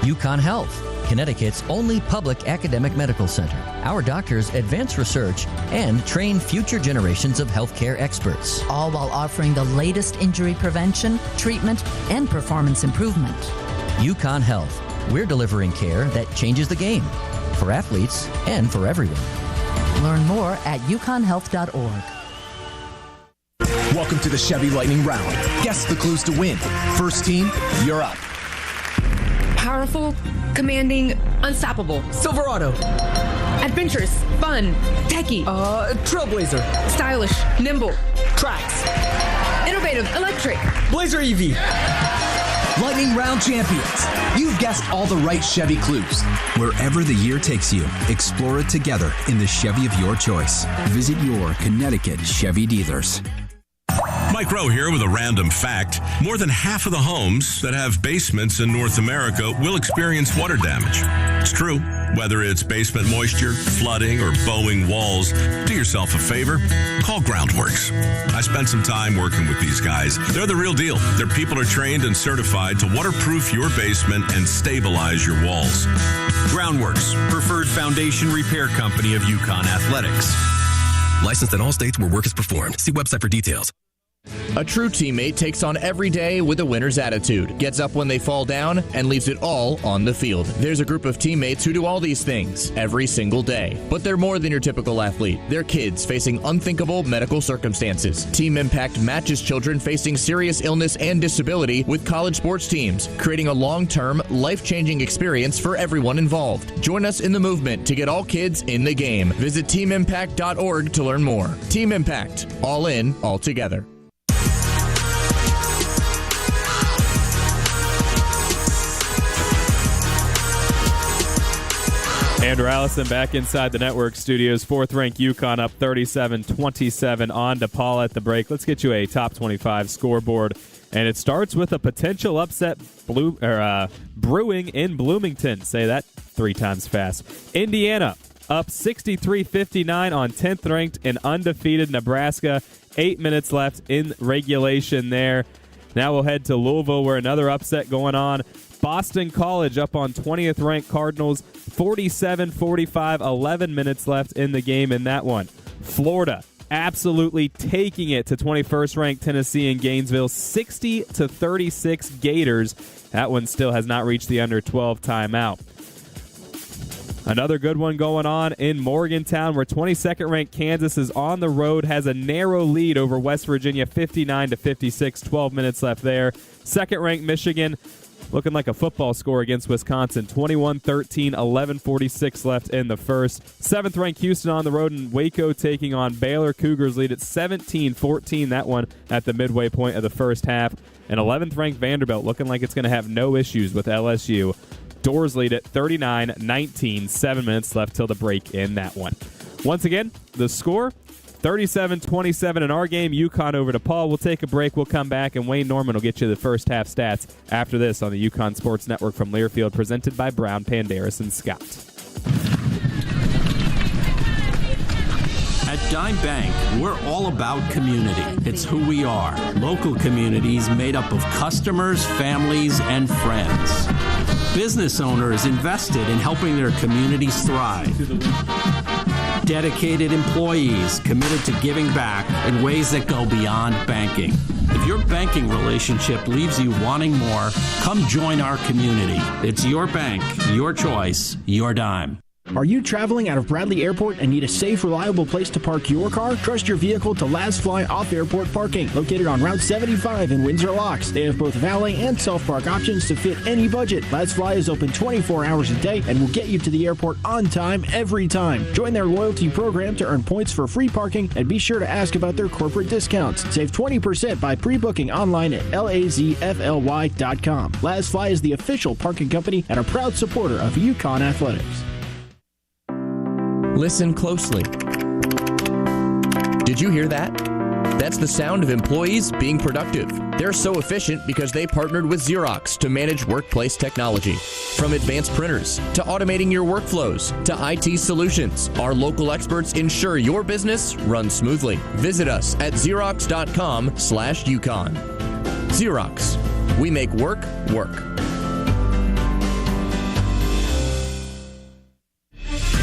UConn Health, Connecticut's only public academic medical center. Our doctors advance research and train future generations of healthcare experts. All while offering the latest injury prevention, treatment, and performance improvement. UConn Health, we're delivering care that changes the game for athletes and for everyone. Learn more at uconnhealth.org. Welcome to the Chevy Lightning Round. Guess the clues to win. First team, you're up. Powerful, commanding, unstoppable. Silverado. Adventurous, fun, techie. Trailblazer. Stylish, nimble. Tracks. Innovative, electric. Blazer EV. Lightning Round champions. You've guessed all the right Chevy clues. Wherever the year takes you, explore it together in the Chevy of your choice. Visit your Connecticut Chevy dealers. Mike Rowe here with a random fact. More than half of the homes that have basements in North America will experience water damage. It's true. Whether it's basement moisture, flooding, or bowing walls, do yourself a favor. Call Groundworks. I spent some time working with these guys. They're the real deal. Their people are trained and certified to waterproof your basement and stabilize your walls. Groundworks, preferred foundation repair company of UConn Athletics. Licensed in all states where work is performed. See website for details. A true teammate takes on every day with a winner's attitude, gets up when they fall down, and leaves it all on the field. There's a group of teammates who do all these things every single day. But they're more than your typical athlete. They're kids facing unthinkable medical circumstances. Team Impact matches children facing serious illness and disability with college sports teams, creating a long-term, life-changing experience for everyone involved. Join us in the movement to get all kids in the game. Visit teamimpact.org to learn more. Team Impact. All in, all together. Andrew Allison back inside the network studios. Fourth-ranked UConn up 37-27 on DePaul at the break. Let's get you a top 25 scoreboard. And it starts with a potential upset brewing in Bloomington. Say that 3 times fast. Indiana up 63-59 on 10th-ranked and undefeated Nebraska. 8 minutes left in regulation there. Now we'll head to Louisville where another upset going on. Boston College up on 20th-ranked Cardinals, 47-45, 11 minutes left in the game in that one. Florida absolutely taking it to 21st-ranked Tennessee in Gainesville, 60-36 Gators. That one still has not reached the under 12 timeout. Another good one going on in Morgantown where 22nd-ranked Kansas is on the road, has a narrow lead over West Virginia, 59-56, 12 minutes left there. Second-ranked Michigan looking like a football score against Wisconsin, 21-13, 11:46 left in the first. 7th-ranked Houston on the road, and Waco taking on Baylor. Cougars lead at 17-14, that one at the midway point of the first half. And 11th-ranked Vanderbilt looking like it's going to have no issues with LSU. Doors lead at 39-19, 7 minutes left till the break in that one. Once again, the score, 37-27 in our game. UConn over to DePaul. We'll take a break. We'll come back, and Wayne Norman will get you the first half stats after this on the UConn Sports Network from Learfield, presented by Brown, Panderas, and Scott. At Dime Bank, we're all about community. It's who we are. Local communities made up of customers, families, and friends. Business owners invested in helping their communities thrive. Dedicated employees committed to giving back in ways that go beyond banking. If your banking relationship leaves you wanting more, come join our community. It's your bank, your choice, your dime. Are you traveling out of Bradley Airport and need a safe, reliable place to park your car? Trust your vehicle to Last Fly Off-Airport Parking, located on Route 75 in Windsor Locks. They have both valet and self-park options to fit any budget. Last Fly is open 24 hours a day and will get you to the airport on time, every time. Join their loyalty program to earn points for free parking, and be sure to ask about their corporate discounts. Save 20% by pre-booking online at lazfly.com. Last Fly is the official parking company and a proud supporter of UConn Athletics. Listen closely. Did you hear that? That's the sound of employees being productive. They're so efficient because they partnered with Xerox to manage workplace technology. From advanced printers to automating your workflows to IT solutions, our local experts ensure your business runs smoothly. Visit us at Xerox.com/UConn. Xerox. We make work work.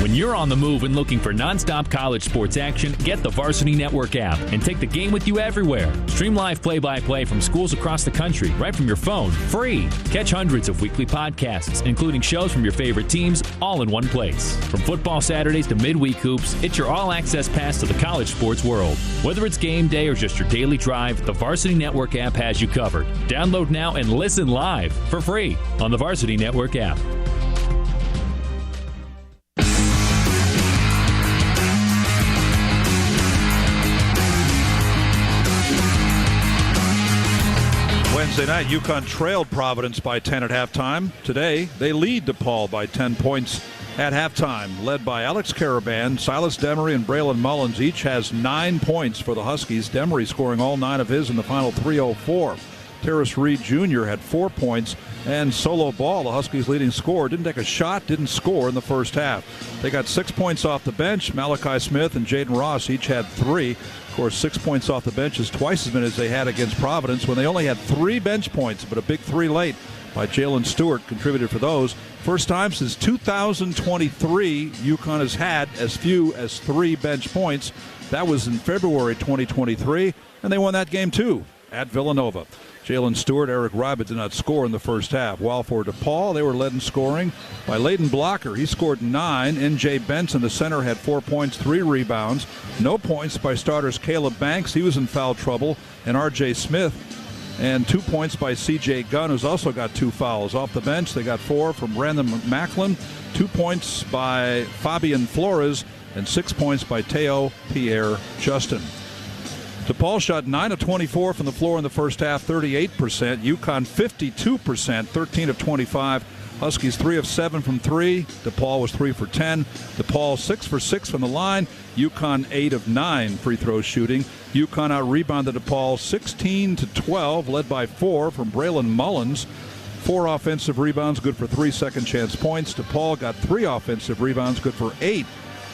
When you're on the move and looking for nonstop college sports action, get the Varsity Network app and take the game with you everywhere. Stream live play-by-play from schools across the country right from your phone, free. Catch hundreds of weekly podcasts, including shows from your favorite teams, all in one place. From football Saturdays to midweek hoops, it's your all-access pass to the college sports world. Whether it's game day or just your daily drive, the Varsity Network app has you covered. Download now and listen live for free on the Varsity Network app. Wednesday night, UConn trailed Providence by 10 at halftime. Today, they lead DePaul by 10 points at halftime, led by Alex Caravan. Silas Demery and Braylon Mullins each has 9 points for the Huskies. Demery scoring all 9 of his in the final 3:04. Terrace Reed Jr. had 4 points, and Solo Ball, the Huskies' leading scorer, didn't take a shot, didn't score in the first half. They got 6 points off the bench. Malachi Smith and Jaden Ross each had 3. Of course, 6 points off the bench is twice as many as they had against Providence when they only had 3 bench points, but a big 3 late by Jalen Stewart contributed for those. First time since 2023, UConn has had as few as 3 bench points. That was in February 2023, and they won that game too. at Villanova. Jalen Stewart, Eric Ryba did not score in the first half. While for DePaul, they were led in scoring by Layden Blocker. He scored 9. N.J. Benson, the center, had 4 points, 3 rebounds. No points by starters Caleb Banks. He was in foul trouble. And R.J. Smith. And 2 points by C.J. Gunn, who's also got 2 fouls. Off the bench, they got 4 from Brandon Macklin, 2 points by Fabian Flores, and 6 points by Teo Pierre Justin. DePaul shot 9 of 24 from the floor in the first half, 38%. UConn 52%, 13 of 25. Huskies 3 of 7 from 3. DePaul was 3 for 10. DePaul 6 for 6 from the line. UConn 8 of 9 free throw shooting. UConn out-rebounded DePaul 16-12, led by 4 from Braylon Mullins. 4 offensive rebounds, good for 3 second-chance points. DePaul got 3 offensive rebounds, good for 8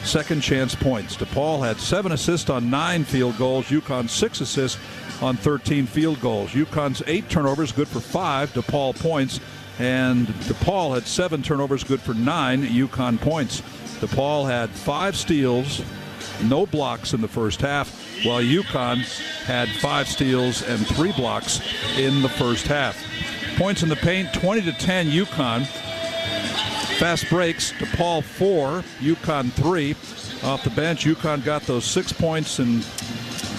second-chance points. DePaul had 7 assists on 9 field goals. UConn 6 assists on 13 field goals. UConn's 8 turnovers, good for 5 DePaul points. And DePaul had 7 turnovers, good for 9 UConn points. DePaul had 5 steals, no blocks in the first half, while UConn had 5 steals and 3 blocks in the first half. Points in the paint, 20-10 UConn. Fast breaks, DePaul 4, UConn 3. Off the bench, UConn got those 6 points and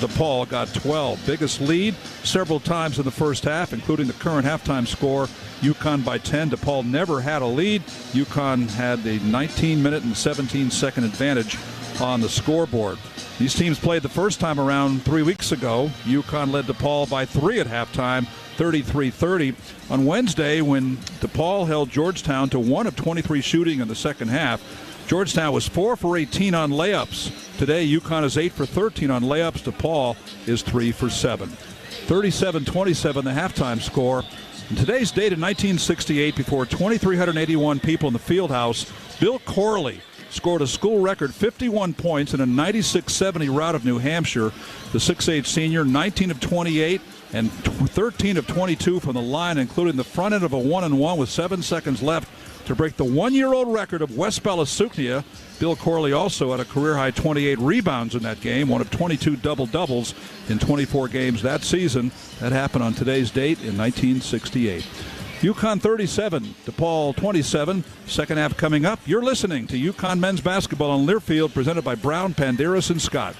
DePaul got 12. Biggest lead several times in the first half, including the current halftime score, UConn by 10. DePaul never had a lead. UConn had the 19-minute and 17-second advantage on the scoreboard. These teams played the first time around 3 weeks ago. UConn led DePaul by 3 at halftime, 33-30. On Wednesday, when DePaul held Georgetown to 1 of 23 shooting in the second half, Georgetown was 4 for 18 on layups. Today, UConn is 8 for 13 on layups. DePaul is 3 for 7. 37-27, the halftime score. In today's date in 1968, before 2,381 people in the field house, Bill Corley scored a school record 51 points in a 96-70 rout of New Hampshire. The 6'8 senior, 19 of 28 and 13 of 22 from the line, including the front end of a 1-and-1 with 7 seconds left to break the 1-year-old record of West Bellasuknia. Bill Corley also had a career-high 28 rebounds in that game, one of 22 double-doubles in 24 games that season. That happened on today's date in 1968. UConn 37, DePaul 27. Second half coming up. You're listening to UConn men's basketball on Learfield, presented by Brown, Panderas, and Scott.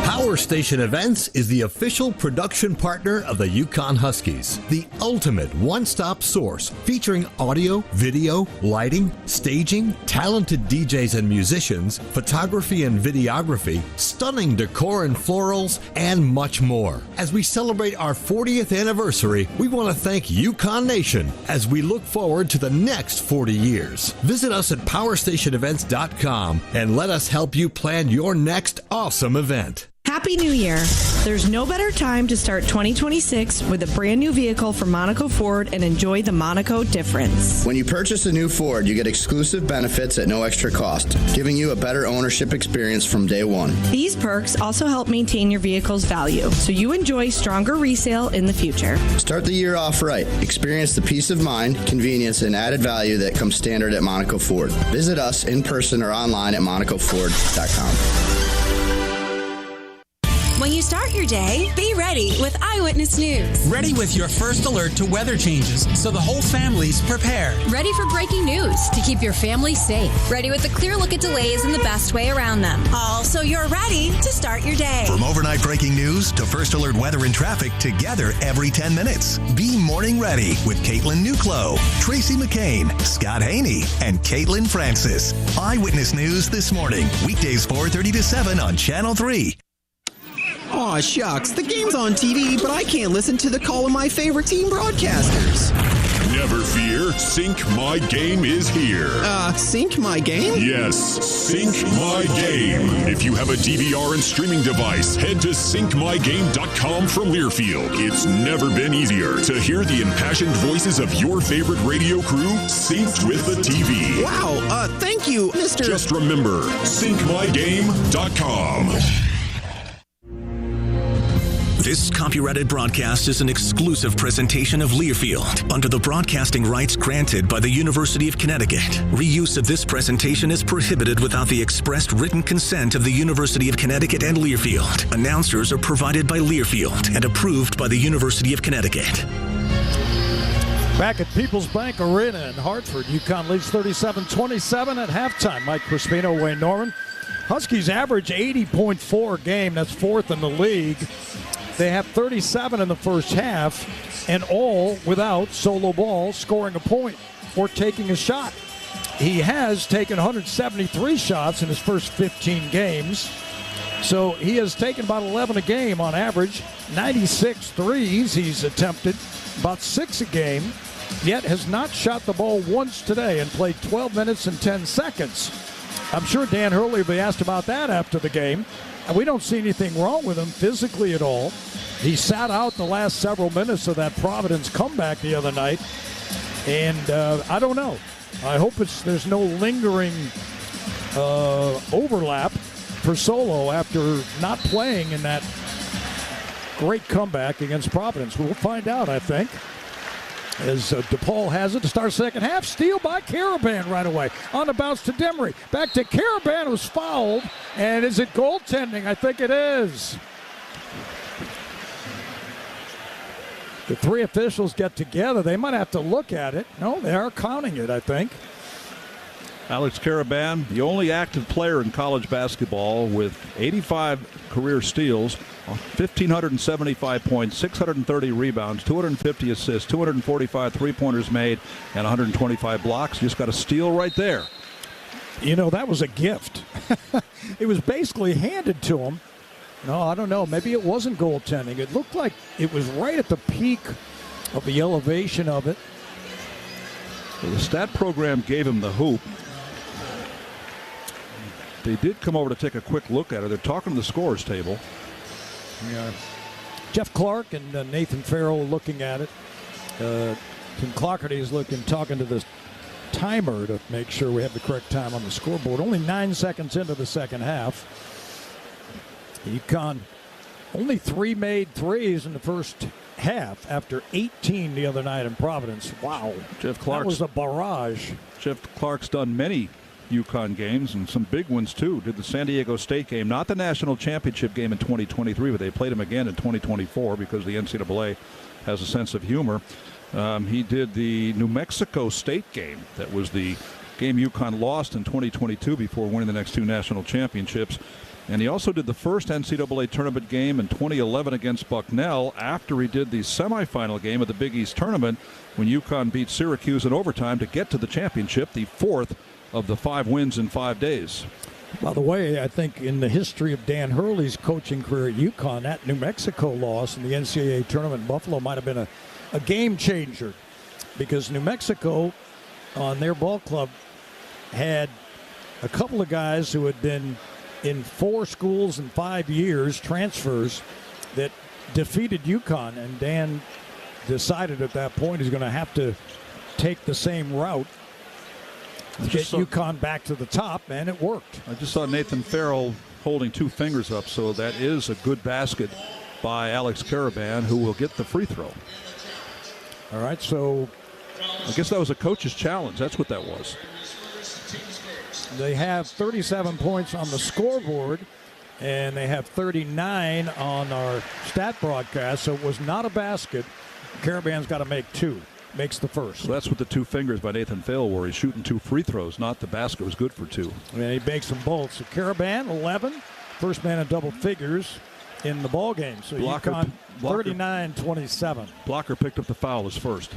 Power Station Events is the official production partner of the UConn Huskies, the ultimate one-stop source featuring audio, video, lighting, staging, talented DJs and musicians, photography and videography, stunning decor and florals, and much more. As we celebrate our 40th anniversary, we want to thank UConn Nation as we look forward to the next 40 years. Visit us at PowerStationEvents.com and let us help you plan your next awesome event. Happy New Year. There's no better time to start 2026 with a brand new vehicle from Monaco Ford and enjoy the Monaco difference. When you purchase a new Ford, you get exclusive benefits at no extra cost, giving you a better ownership experience from day one. These perks also help maintain your vehicle's value, so you enjoy stronger resale in the future. Start the year off right. Experience the peace of mind, convenience, and added value that comes standard at Monaco Ford. Visit us in person or online at monacoford.com. When you start your day, be ready with Eyewitness News. Ready with your first alert to weather changes so the whole family's prepared. Ready for breaking news to keep your family safe. Ready with a clear look at delays and the best way around them. All so you're ready to start your day. From overnight breaking news to first alert weather and traffic, together every 10 minutes. Be morning ready with Caitlin Newclow, Tracy McCain, Scott Haney, and Caitlin Francis. Eyewitness News this morning, weekdays 4:30 to 7 on Channel 3. Aw, shucks. The game's on TV, but I can't listen to the call of my favorite team broadcasters. Never fear. Sync My Game is here. Sync My Game? Yes, Sync My Game. If you have a DVR and streaming device, head to syncmygame.com from Learfield. It's never been easier to hear the impassioned voices of your favorite radio crew synced with the TV. Wow, thank you, Mr. Just remember, syncmygame.com. This copyrighted broadcast is an exclusive presentation of Learfield under the broadcasting rights granted by the University of Connecticut. Reuse of this presentation is prohibited without the expressed written consent of the University of Connecticut and Learfield. Announcers are provided by Learfield and approved by the University of Connecticut. Back at People's Bank Arena in Hartford, UConn leads 37-27 at halftime. Mike Crispino, Wayne Norman. Huskies average 80.4 a game. That's fourth in the league. They have 37 in the first half, and all without Solo Ball scoring a point or taking a shot. He has taken 173 shots in his first 15 games. So he has taken about 11 a game on average, 96 threes he's attempted, about 6 a game, yet has not shot the ball once today and played 12 minutes and 10 seconds. I'm sure Dan Hurley will be asked about that after the game. And we don't see anything wrong with him physically at all. He sat out the last several minutes of that Providence comeback the other night. And I don't know. I hope there's no lingering overlap for Solo after not playing in that great comeback against Providence. We'll find out, I think. As DePaul has it to start second half. Steal by Caravan right away. On the bounce to Demery. Back to Caravan, who's fouled. And is it goaltending? I think it is. The three officials get together. They might have to look at it. No, they are counting it, I think. Alex Caravan, the only active player in college basketball with 85 career steals, 1,575 points, 630 rebounds, 250 assists, 245 three-pointers made, and 125 blocks. Just got a steal right there. You know, that was a gift. It was basically handed to him. No, I don't know. Maybe it wasn't goaltending. It looked like it was right at the peak of the elevation of it. Well, the stat program gave him the hoop. They did come over to take a quick look at it. They're talking to the scorers table. Yeah. Jeff Clark and Nathan Farrell looking at it. Tim Clockerty is talking to the timer to make sure we have the correct time on the scoreboard. Only 9 seconds into the second half. UConn only 3 made threes in the first half after 18 the other night in Providence. Wow. Jeff Clark. That was a barrage. Jeff Clark's done many UConn games and some big ones too. Did the San Diego State game, not the national championship game in 2023, but they played him again in 2024 because the NCAA has a sense of humor. He did the New Mexico State game. That was the game UConn lost in 2022 before winning the next 2 national championships. And he also did the first NCAA tournament game in 2011 against Bucknell after he did the semifinal game of the Big East tournament when UConn beat Syracuse in overtime to get to the championship, the 4th of the 5 wins in 5 days. By the way, I think in the history of Dan Hurley's coaching career at UConn, that New Mexico loss in the NCAA tournament in Buffalo might have been a game changer because New Mexico on their ball club had a couple of guys who had been in 4 schools in 5 years, transfers, that defeated UConn. And Dan decided at that point he's going to have to take the same route to get UConn back to the top, and it worked. I just saw Nathan Farrell holding 2 fingers up, so that is a good basket by Alex Caravan, who will get the free throw. All right, so I guess that was a coach's challenge. That's what that was. They have 37 points on the scoreboard, and they have 39 on our stat broadcast, so it was not a basket. Caravan's got to make 2. Makes the first. So that's what the 2 fingers by Nathan Farrell were. He's shooting 2 free throws, not the basket was good for 2. And he makes them both. So Caravan, 11. First man in double figures in the ball game. So UConn 39-27. Blocker picked up the foul as first.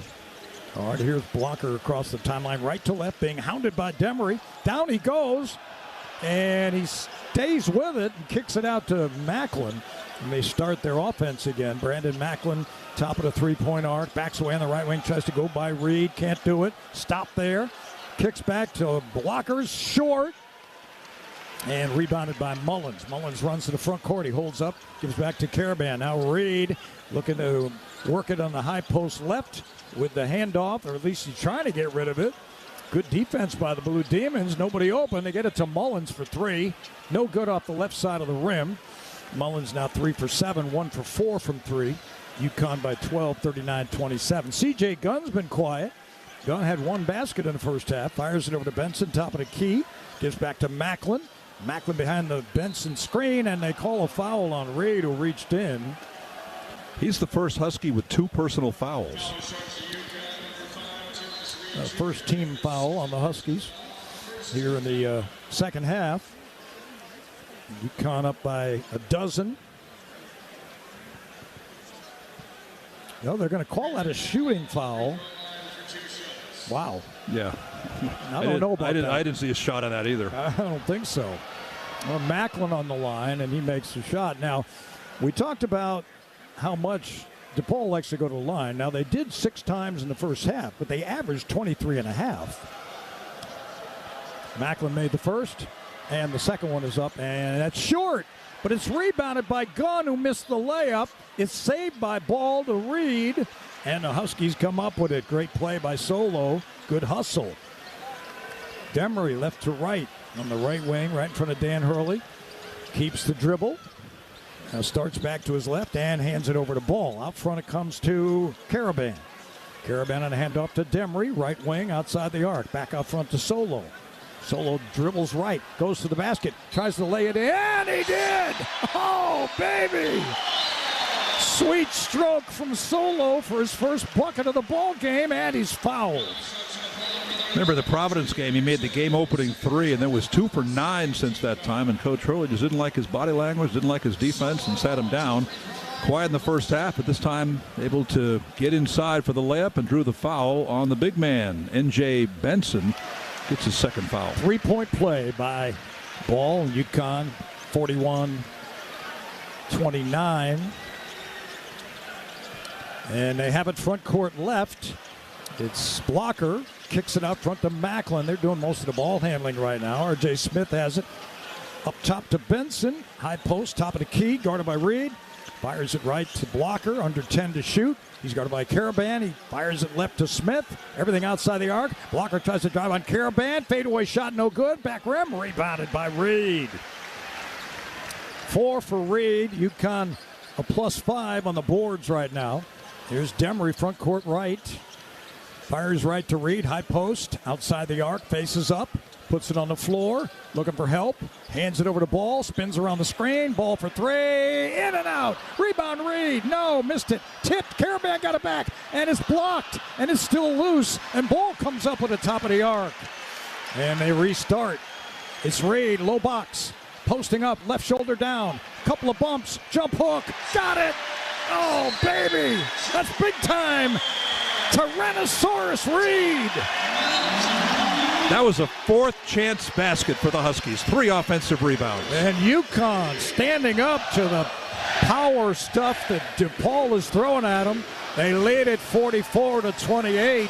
All right, here's Blocker across the timeline, right to left, being hounded by Demery. Down he goes, and he stays with it and kicks it out to Macklin. And they start their offense again. Brandon Macklin, top of the three-point arc, backs away on the right wing, tries to go by Reed, can't do it. Stop there. Kicks back to Blockers, short. And rebounded by Mullins. Mullins runs to the front court. He holds up, gives back to Caravan. Now Reed looking to work it on the high post left with the handoff, or at least he's trying to get rid of it. Good defense by the Blue Demons. Nobody open. They get it to Mullins for 3. No good off the left side of the rim. Mullins now 3 for 7, 1 for 4 from 3. UConn by 12, 39-27. C.J. Gunn's been quiet. Gunn had 1 basket in the first half. Fires it over to Benson, top of the key. Gives back to Macklin. Macklin behind the Benson screen, and they call a foul on Reed, who reached in. He's the first Husky with 2 personal fouls. First team foul on the Huskies here in the second half. UConn up by 12. No, they're going to call that a shooting foul. Wow. Yeah. I don't know about that. I didn't see a shot on that either. I don't think so. Well, Macklin on the line, and he makes the shot. Now, we talked about how much DePaul likes to go to the line. Now, they did 6 times in the first half, but they averaged 23.5. Macklin made the first, and the second one is up, and that's short. But it's rebounded by Gunn, who missed the layup. It's saved by Ball to Reed, and the Huskies come up with it. Great play by Solo. Good hustle. Demery left to right on the right wing, right in front of Dan Hurley. Keeps the dribble. Now starts back to his left and hands it over to Ball. Out front it comes to Caravan. Caravan on a handoff to Demery, right wing outside the arc. Back out front to Solo. Solo dribbles right, goes to the basket, tries to lay it in, and he did! Oh, baby! Sweet stroke from Solo for his first bucket of the ball game, and he's fouled. Remember the Providence game, he made the game-opening 3, and there was 2 for 9 since that time, and Coach Hurley just didn't like his body language, didn't like his defense, and sat him down. Quiet in the first half, but this time able to get inside for the layup and drew the foul on the big man, N.J. Benson. Gets his second foul. 3-point play by Ball, UConn, 41-29. And they have it front court left. It's Blocker, kicks it out front to Macklin. They're doing most of the ball handling right now. R.J. Smith has it. Up top to Benson. High post, top of the key, guarded by Reed. Fires it right to Blocker, under 10 to shoot. He's guarded by Caravan. He fires it left to Smith. Everything outside the arc. Blocker tries to drive on Caravan. Fadeaway shot, no good. Back rim, rebounded by Reed. 4 for Reed. UConn a +5 on the boards right now. Here's Demery, front court right. Fires right to Reed, high post, outside the arc, faces up. Puts it on the floor, looking for help. Hands it over to Ball, spins around the screen. Ball for 3, in and out. Rebound Reed, no, missed it. Tipped, Caravan got it back, and it's blocked, and it's still loose. And Ball comes up with the top of the arc. And they restart. It's Reed, low box, posting up, left shoulder down. Couple of bumps, jump hook, got it. Oh, baby, that's big time. Tyrannosaurus Reed. That was a 4th chance basket for the Huskies. 3 offensive rebounds. And UConn standing up to the power stuff that DePaul is throwing at them. They lead it 44-28.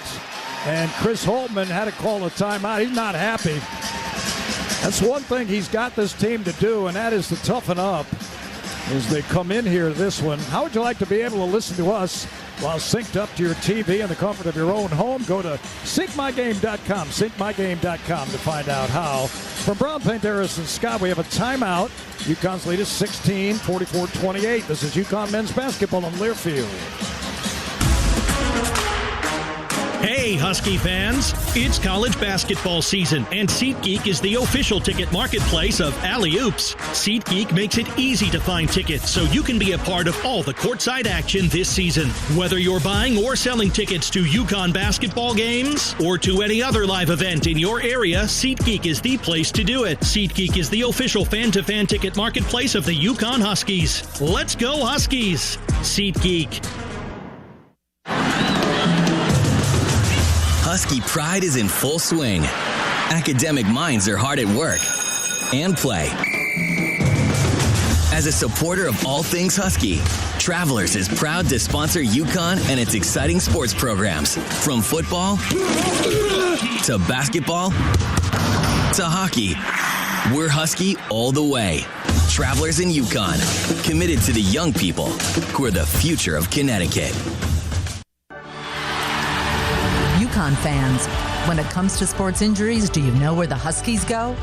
And Chris Holtman had to call a timeout. He's not happy. That's one thing he's got this team to do, and that is to toughen up as they come in here this one. How would you like to be able to listen to us while synced up to your TV in the comfort of your own home? Go to syncmygame.com, syncmygame.com to find out how. From Brown Paint, Harris and Scott, we have a timeout. UConn's lead is 16, 44-28. This is UConn men's basketball on Learfield. Hey, Husky fans! It's college basketball season, and SeatGeek is the official ticket marketplace of Alley Oops. SeatGeek makes it easy to find tickets so you can be a part of all the courtside action this season. Whether you're buying or selling tickets to UConn basketball games or to any other live event in your area, SeatGeek is the place to do it. SeatGeek is the official fan-to-fan ticket marketplace of the UConn Huskies. Let's go, Huskies! SeatGeek. Husky pride is in full swing. Academic minds are hard at work and play. As a supporter of all things Husky, Travelers is proud to sponsor UConn and its exciting sports programs. From football to basketball to hockey, we're Husky all the way. Travelers in UConn, committed to the young people who are the future of Connecticut. UConn fans, when it comes to sports injuries, do you know where the Huskies go?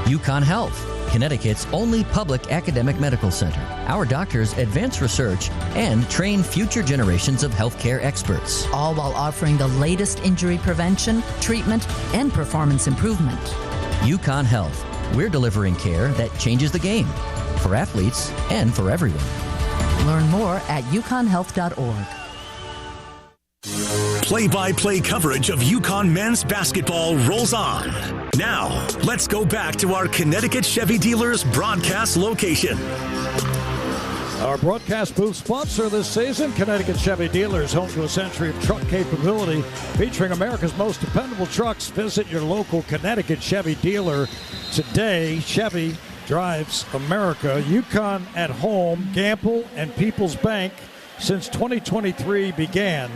UConn Health, Connecticut's only public academic medical center. Our doctors advance research and train future generations of healthcare experts. All while offering the latest injury prevention, treatment, and performance improvement. UConn Health. We're delivering care that changes the game for athletes and for everyone. Learn more at uconnhealth.org. Play-by-play coverage of UConn men's basketball rolls on. Now, let's go back to our Connecticut Chevy dealers broadcast location. Our broadcast booth sponsor this season, Connecticut Chevy Dealers, home to a century of truck capability, featuring America's most dependable trucks. Visit your local Connecticut Chevy dealer today. Chevy drives America. UConn at home, Gamble and People's Bank since 2023 began.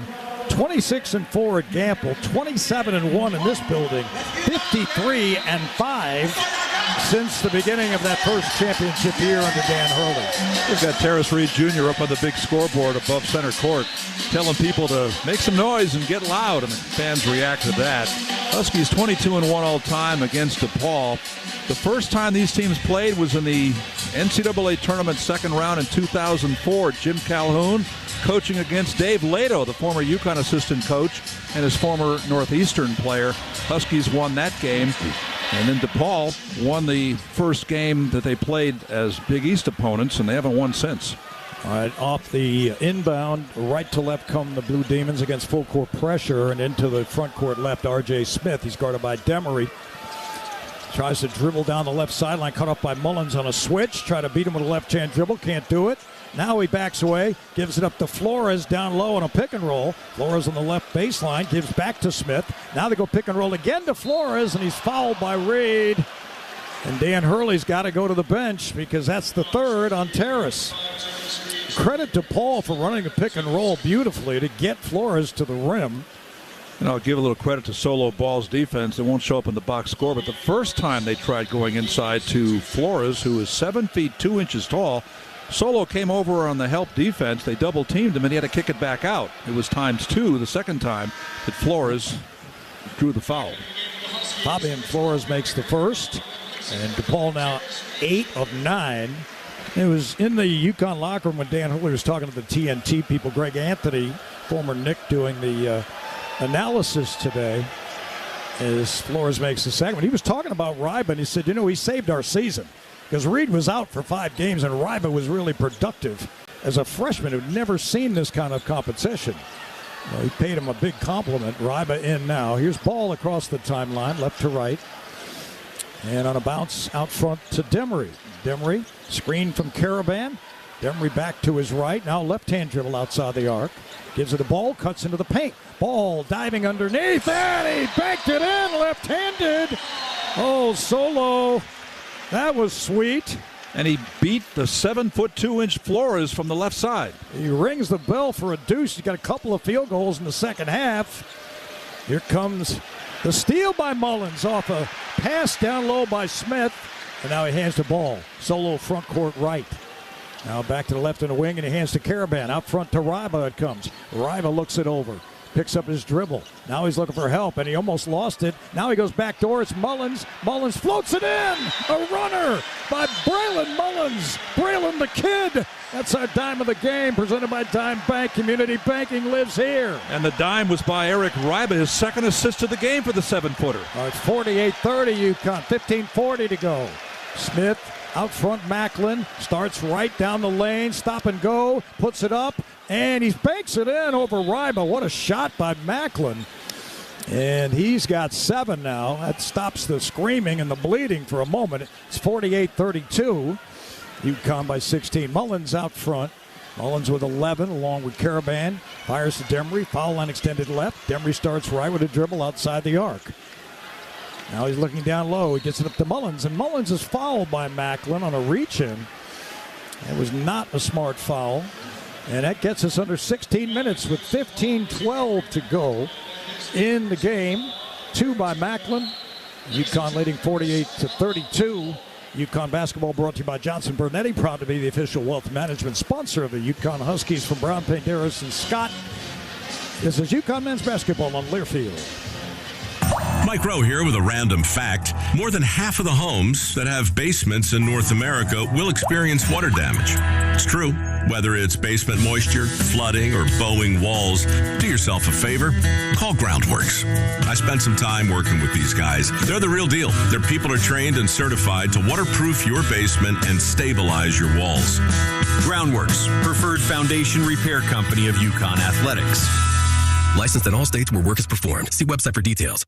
26-4 at Gamble, 27-1 in this building, 53-5 since the beginning of that first championship year under Dan Hurley. We've got Terrace Reed Jr. up on the big scoreboard above center court, telling people to make some noise and get loud, and the fans react to that. Huskies 22-1 all time against DePaul. The first time these teams played was in the NCAA tournament second round in 2004. Jim Calhoun coaching against Dave Lato, the former UConn assistant coach, and his former Northeastern player. Huskies won that game. And then DePaul won the first game that they played as Big East opponents, and they haven't won since. All right, off the inbound, right to left come the Blue Demons against full court pressure, and into the front court left, R.J. Smith. He's guarded by Demery. Tries to dribble down the left sideline, cut off by Mullins on a switch. Try to beat him with a left-hand dribble, can't do it. Now he backs away, gives it up to Flores down low on a pick and roll. Flores on the left baseline, gives back to Smith. Now they go pick and roll again to Flores, and he's fouled by Reed. And Dan Hurley's got to go to the bench because that's the third on Terrace. Credit to Paul for running the pick and roll beautifully to get Flores to the rim. And I'll give a little credit to Solo Ball's defense. It won't show up in the box score, but the first time they tried going inside to Flores, who is 7 feet 2 inches tall, Solo came over on the help defense. They double-teamed him, and he had to kick it back out. It was ×2 the second time that Flores drew the foul. Fabian Flores makes the first, and DePaul now 8 of 9. It was in the UConn locker room when Dan Hurley was talking to the TNT people. Greg Anthony, former Nick, doing the analysis today as Flores makes the second one. He was talking about Ryba, and he said, he saved our season because Reed was out for 5 games, and Ryba was really productive as a freshman who'd never seen this kind of competition. Well, he paid him a big compliment. Ryba in now. Here's Ball across the timeline, left to right. And on a bounce out front to Demery. Demery, screen from Caravan. Demery back to his right. Now left-hand dribble outside the arc. Gives it a Ball, cuts into the paint. Ball diving underneath, and he banked it in left-handed. Oh, Solo. That was sweet. And he beat the 7-foot 2-inch Flores from the left side. He rings the bell for a deuce. He's got a couple of field goals in the second half. Here comes the steal by Mullins off a pass down low by Smith. And now he hands the ball. Solo front court right. Now back to the left in the wing, and he hands to Caravan. Out front to Ryba it comes. Ryba looks it over. Picks up his dribble. Now he's looking for help, and he almost lost it. Now he goes back door. It's Mullins. Mullins floats it in. A runner by Braylon Mullins. Braylon the kid. That's our dime of the game, presented by Dime Bank. Community banking lives here. And the dime was by Eric Ryba, his second assist of the game for the 7-footer. It's 48-30 UConn. 15:40 to go. Smith out front, Macklin starts right down the lane, stop and go, puts it up, and he banks it in over Ryba. What a shot by Macklin. And he's got 7 now. That stops the screaming and the bleeding for a moment. It's 48-32. UConn by 16. Mullins out front. Mullins with 11 along with Caravan. Fires to Demery. Foul line extended left. Demery starts right with a dribble outside the arc. Now he's looking down low. He gets it up to Mullins, and Mullins is fouled by Macklin on a reach-in. It was not a smart foul, and that gets us under 16 minutes with 15:12 to go in the game. 2 by Macklin. UConn leading 48-32. UConn basketball brought to you by Johnson Bernetti, proud to be the official wealth management sponsor of the UConn Huskies from Brown, Penderas, and Scott. This is UConn men's basketball on Learfield. Mike Rowe here with a random fact. More than half of the homes that have basements in North America will experience water damage. It's true. Whether it's basement moisture, flooding, or bowing walls, do yourself a favor. Call Groundworks. I spent some time working with these guys. They're the real deal. Their people are trained and certified to waterproof your basement and stabilize your walls. Groundworks, preferred foundation repair company of UConn Athletics. Licensed in all states where work is performed. See website for details.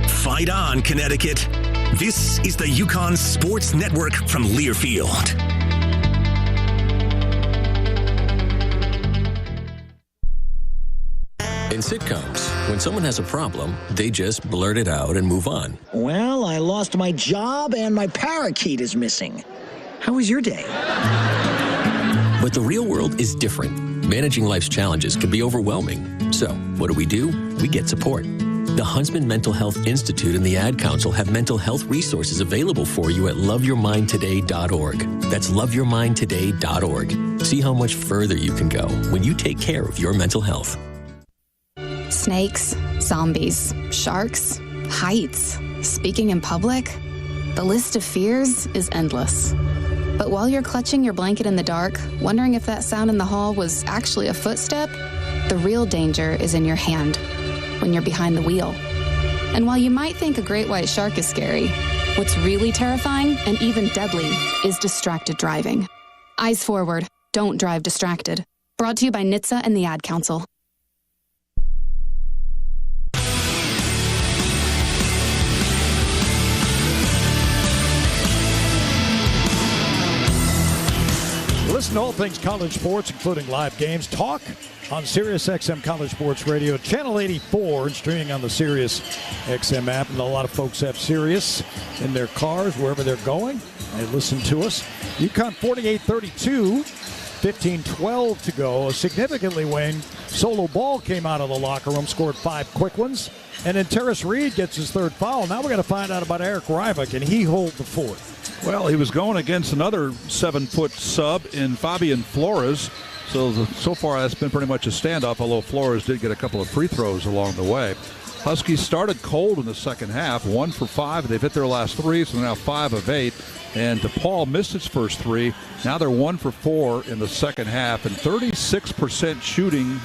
Fight on, Connecticut. This is the UConn Sports Network from Learfield. In sitcoms, when someone has a problem, they just blurt it out and move on. Well, I lost my job and my parakeet is missing. How was your day? But the real world is different. Managing life's challenges can be overwhelming. So, what do? We get support. The Huntsman Mental Health Institute and the Ad Council have mental health resources available for you at loveyourmindtoday.org. That's loveyourmindtoday.org. See how much further you can go when you take care of your mental health. Snakes, zombies, sharks, heights, speaking in public. The list of fears is endless. But while you're clutching your blanket in the dark, wondering if that sound in the hall was actually a footstep, the real danger is in your hand, when you're behind the wheel. And while you might think a great white shark is scary, what's really terrifying and even deadly is distracted driving. Eyes forward, don't drive distracted. Brought to you by NHTSA and the Ad Council. Listen to all things college sports, including live games. Talk on SiriusXM College Sports Radio, Channel 84, and streaming on the SiriusXM app. And a lot of folks have Sirius in their cars, wherever they're going. They listen to us. UConn 48-32, 15-12 to go. Significantly, Wayne, Solo Ball came out of the locker room, scored 5 quick ones. And then Terrace Reed gets his 3rd foul. Now we're going to find out about Eric Ryba. Can he hold the 4th? Well, he was going against another 7-foot sub in Fabian Flores. So far that's been pretty much a standoff, although Flores did get a couple of free throws along the way. Huskies started cold in the second half, 1 for 5. They've hit their last 3, so they're now 5 of 8. And DePaul missed its first 3. Now they're 1 for 4 in the second half, and 36% shooting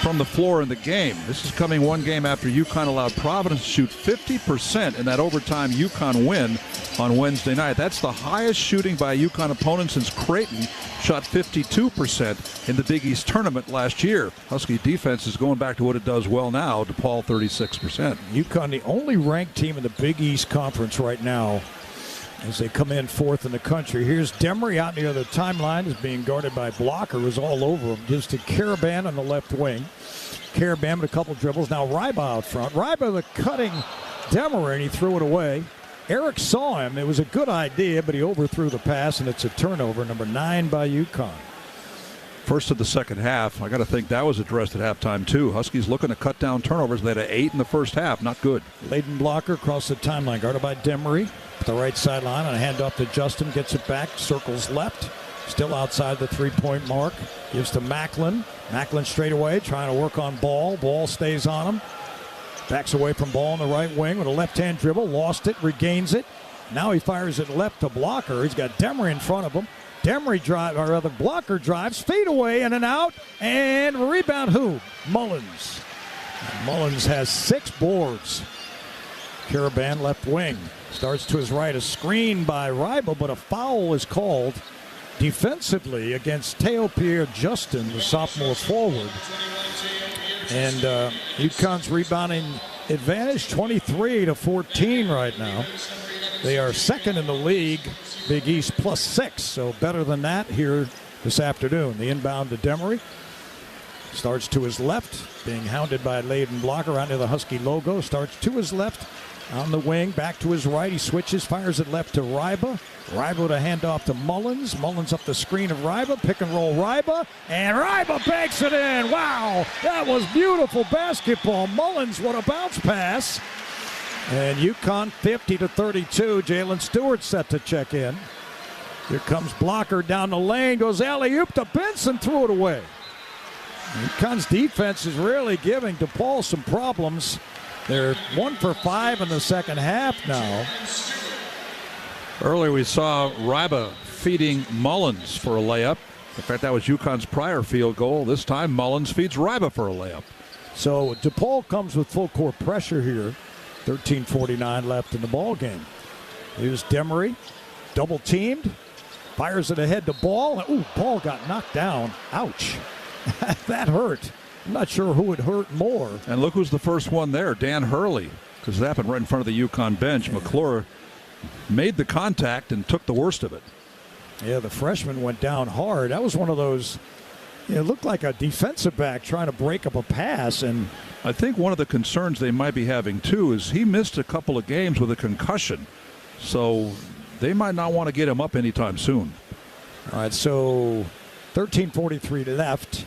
from the floor in the game. This is coming one game after UConn allowed Providence to shoot 50% in that overtime UConn win on Wednesday night. That's the highest shooting by a UConn opponent since Creighton shot 52% in the Big East tournament last year. Husky defense is going back to what it does well now. DePaul 36%. UConn, the only ranked team in the Big East Conference right now, as they come in 4th in the country. Here's Demery out near the timeline, is being guarded by Blocker, who's all over him. Gives to Caraban on the left wing. Caraban with a couple dribbles. Now Ryba out front. Ryba the cutting Demery, and he threw it away. Eric saw him. It was a good idea, but he overthrew the pass, and it's a turnover, number 9 by UConn. First of the second half, I got to think that was addressed at halftime, too. Huskies looking to cut down turnovers. They had 8 in the first half. Not good. Layden Blocker across the timeline, guarded by Demery. The right sideline, and a handoff to Justin, gets it back, circles left, still outside the 3-point mark, gives to Macklin. Macklin straight away, trying to work on Ball. Ball stays on him, backs away from Ball on the right wing with a left-hand dribble, lost it, regains it. Now he fires it left to Blocker. He's got Demery in front of him. Blocker drives, fade away and an out, and rebound who? Mullins. Mullins has 6 boards. Caraban left wing. Starts to his right, a screen by Ryba, but a foul is called defensively against Teo Pierre-Justin, the sophomore forward. And UConn's rebounding advantage, 23-14 right now. They are 2nd in the league, Big East +6, so better than that here this afternoon. The inbound to Demery. Starts to his left, being hounded by Layden Blocker out near the Husky logo. Starts to his left. On the wing, back to his right. He switches, fires it left to Ryba. Ryba to handoff to Mullins. Mullins up the screen of Ryba. Pick and roll Ryba. And Ryba banks it in. Wow, that was beautiful basketball. Mullins, what a bounce pass. And UConn 50-32. Jalen Stewart set to check in. Here comes Blocker down the lane. Goes alley-oop to Benson. Threw it away. UConn's defense is really giving DePaul some problems. They're 1 for 5 in the second half now. Earlier we saw Ryba feeding Mullins for a layup. In fact, that was UConn's prior field goal. This time Mullins feeds Ryba for a layup. So DePaul comes with full court pressure here. 13:49 left in the ball game. Here's Demery, double teamed, fires it ahead to Ball. Ooh, Ball got knocked down. Ouch. That hurt. I'm not sure who would hurt more. And look who's the first one there, Dan Hurley, because it happened right in front of the UConn bench. McClure made the contact and took the worst of it. Yeah, the freshman went down hard. That was one of those, it looked like a defensive back trying to break up a pass. And I think one of the concerns they might be having, too, is he missed a couple of games with a concussion. So they might not want to get him up anytime soon. All right, so 13:43 left.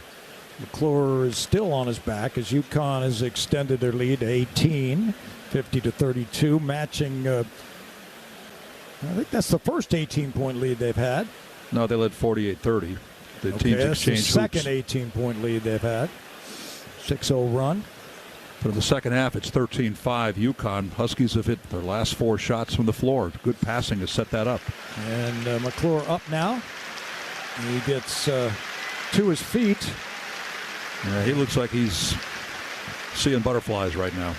McClure is still on his back as UConn has extended their lead to 18, 50-32, matching I think that's the first 18-point lead they've had. No, they led 48-30. The teams that's the exchanged second 18-point lead they've had. 6-0 run. But in the second half, it's 13-5 UConn. Huskies have hit their last 4 shots from the floor. Good passing has set that up. And McClure up now. He gets to his feet. Yeah, he looks like he's seeing butterflies right now.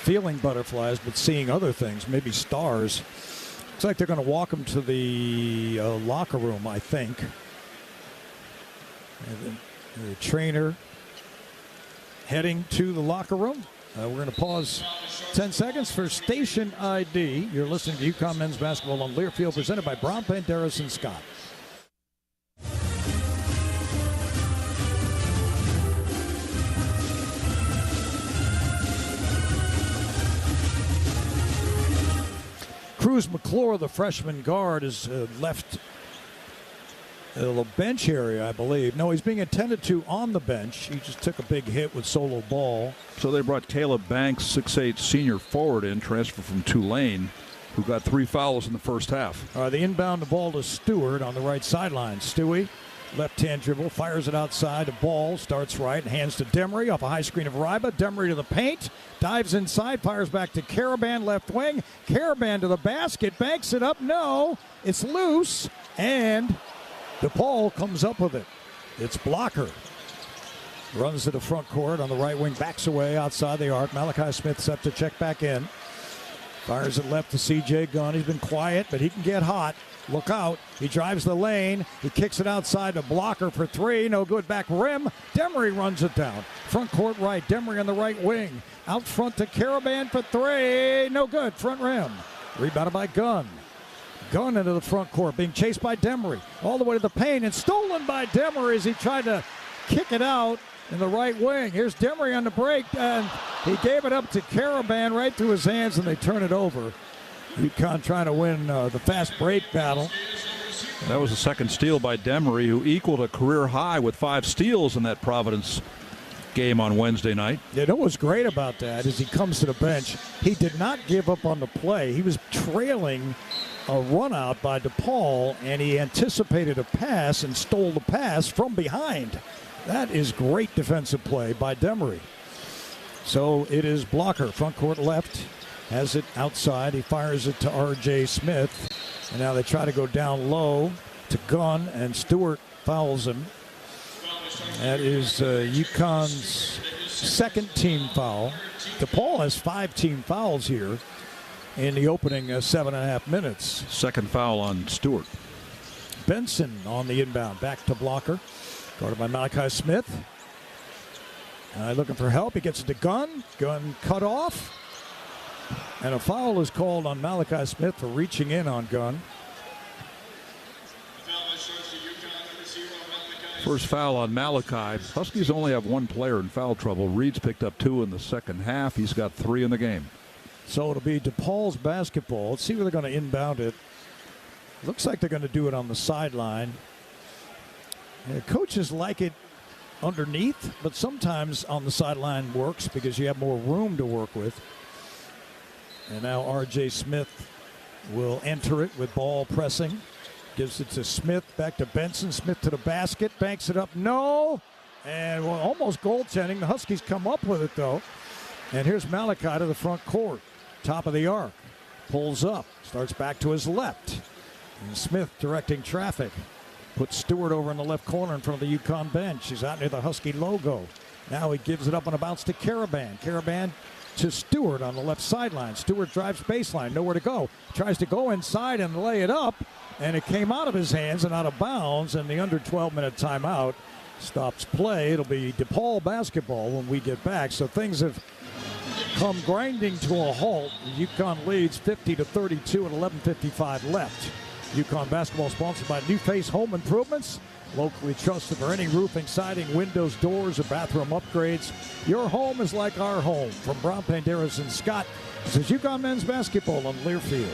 Feeling butterflies, but seeing other things, maybe stars. Looks like they're going to walk him to the locker room, I think. And the trainer heading to the locker room. We're going to pause 10 seconds for station ID. You're listening to UConn men's basketball on Learfield, presented by Brown Banderas and Scott. Cruz McClure, the freshman guard, is left the bench area, I believe. No, he's being attended to on the bench. He just took a big hit with Solo Ball. So they brought Caleb Banks, 6'8", senior forward in, transfer from Tulane, who got 3 fouls in the first half. The inbound the ball to Stewart on the right sideline. Stewie, left-hand dribble, fires it outside. The ball starts right, hands to Demery off a high screen of Ryba. Demery to the paint, dives inside, fires back to Caraban, left wing. Caraban to the basket, banks it up. No, it's loose, and DePaul comes up with it. It's Blocker. Runs to the front court on the right wing, backs away outside the arc. Malachi Smith set to check back in. Fires it left to C.J. Gunn. He's been quiet, but he can get hot. Look out. He drives the lane. He kicks it outside to Blocker for 3. No good. Back rim. Demery runs it down. Front court right. Demery on the right wing. Out front to Caraban for 3. No good. Front rim. Rebounded by Gunn. Gunn into the front court. Being chased by Demery. All the way to the paint and stolen by Demery as he tried to kick it out in the right wing. Here's Demery on the break, and he gave it up to Caraban right through his hands, and they turn it over. UConn trying to win the fast break battle. That was the second steal by Demery, who equaled a career high with 5 steals in that Providence game on Wednesday night. You know what's great about that is he comes to the bench. He did not give up on the play. He was trailing a run out by DePaul, and he anticipated a pass and stole the pass from behind. That is great defensive play by Demery. So it is Blocker, front court left, has it outside. He fires it to R.J. Smith. And now they try to go down low to Gunn, and Stewart fouls him. That is UConn's second team foul. DePaul has 5 team fouls here in the opening 7.5 minutes. Second foul on Stewart. Benson on the inbound, back to Blocker. Guarded by Malachi Smith. Looking for help. He gets it to Gunn. Gunn cut off. And a foul is called on Malachi Smith for reaching in on Gunn. First foul on Malachi. Huskies only have 1 player in foul trouble. Reed's picked up 2 in the second half. He's got 3 in the game. So it'll be DePaul's basketball. Let's see where they're going to inbound it. Looks like they're going to do it on the sideline. Coaches like it underneath, but sometimes on the sideline works because you have more room to work with. And now R.J. Smith will enter it with ball pressing. Gives it to Smith, back to Benson. Smith to the basket, banks it up. No! And almost goaltending. The Huskies come up with it, though. And here's Malachi to the front court. Top of the arc. Pulls up. Starts back to his left. And Smith directing traffic. Puts Stewart over in the left corner in front of the UConn bench. He's out near the Husky logo. Now he gives it up on a bounce to Caravan. Caravan to Stewart on the left sideline. Stewart drives baseline. Nowhere to go. Tries to go inside and lay it up. And it came out of his hands and out of bounds. And the under 12-minute timeout stops play. It'll be DePaul basketball when we get back. So things have come grinding to a halt. UConn leads 50-32 and 11:55 left. UConn basketball sponsored by New Face Home Improvements. Locally trusted for any roofing, siding, windows, doors, or bathroom upgrades. Your home is like our home. From Brown Panderas and Scott, this is UConn men's basketball on Learfield.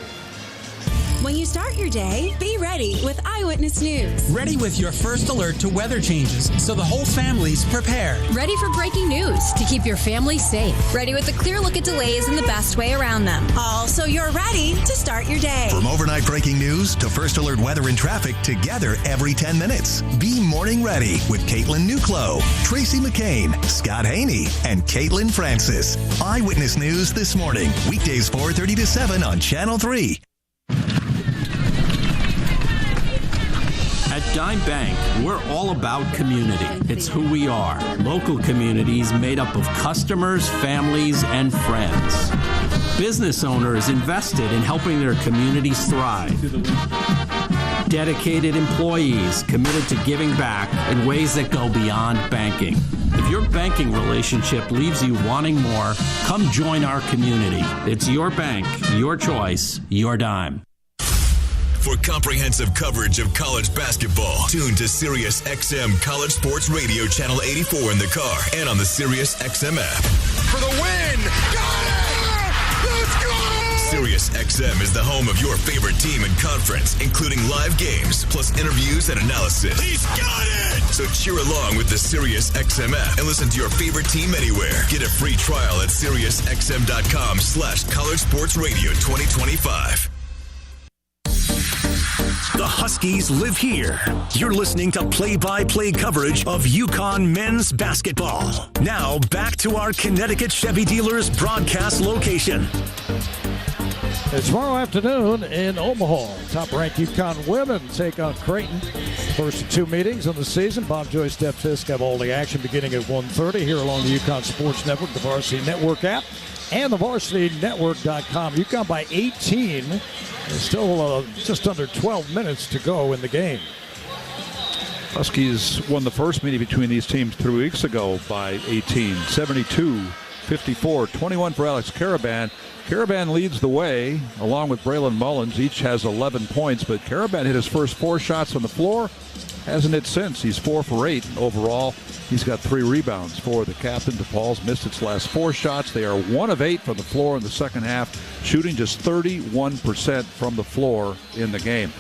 When you start your day, be ready with Eyewitness News. Ready with your first alert to weather changes so the whole family's prepared. Ready for breaking news to keep your family safe. Ready with a clear look at delays and the best way around them. All so you're ready to start your day. From overnight breaking news to first alert weather and traffic, together every 10 minutes. Be morning ready with Caitlin Nuclo, Tracy McCain, Scott Haney, and Caitlin Francis. Eyewitness News this morning. Weekdays 4:30 to 7 on Channel 3. At Dime Bank, we're all about community. It's who we are. Local communities made up of customers, families, and friends. Business owners invested in helping their communities thrive. Dedicated employees committed to giving back in ways that go beyond banking. If your banking relationship leaves you wanting more, come join our community. It's your bank, your choice, your dime. For comprehensive coverage of college basketball, tune to Sirius XM College Sports Radio Channel 84 in the car and on the Sirius XM app. For the win! Got it! Let's go! Sirius XM is the home of your favorite team and conference, including live games, plus interviews and analysis. He's got it! So cheer along with the Sirius XM app and listen to your favorite team anywhere. Get a free trial at SiriusXM.com/College Sports Radio 2025. The Huskies live here. You're listening to play-by-play coverage of UConn men's basketball. Now, back to our Connecticut Chevy dealers broadcast location. It's tomorrow afternoon in Omaha. Top-ranked UConn women take on Creighton. First of two meetings of the season. Bob Joyce, Steph Fisk have all the action beginning at 1:30 here along the UConn Sports Network, the Varsity Network app, and the VarsityNetwork.com. UConn by 18. There's still just under 12 minutes to go in the game. Huskies won the first meeting between these teams 3 weeks ago by 18, 72-54, 21 for Alex Caravan. Caravan leads the way along with Braylon Mullins. Each has 11 points, but Caravan hit his first 4 shots on the floor. Hasn't hit since. He's 4 for 8 overall. He's got 3 rebounds for the captain. DePaul's missed its last 4 shots. They are 1 of 8 from the floor in the second half, shooting just 31% from the floor in the game.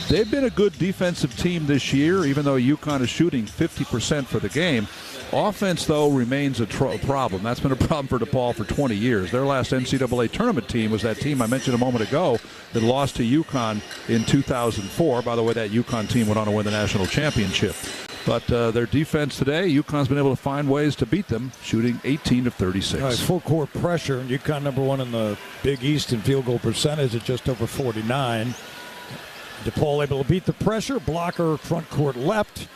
They've been a good defensive team this year, even though UConn is shooting 50% for the game. Offense, though, remains a problem. That's been a problem for DePaul for 20 years. Their last NCAA tournament team was that team I mentioned a moment ago that lost to UConn in 2004. By the way, that UConn team went on to win the national championship. But their defense today, UConn's been able to find ways to beat them, shooting 18 of 36. All right, full court pressure, and UConn number 1 in the Big East in field goal percentage at just over 49. DePaul able to beat the pressure. Blocker front court left.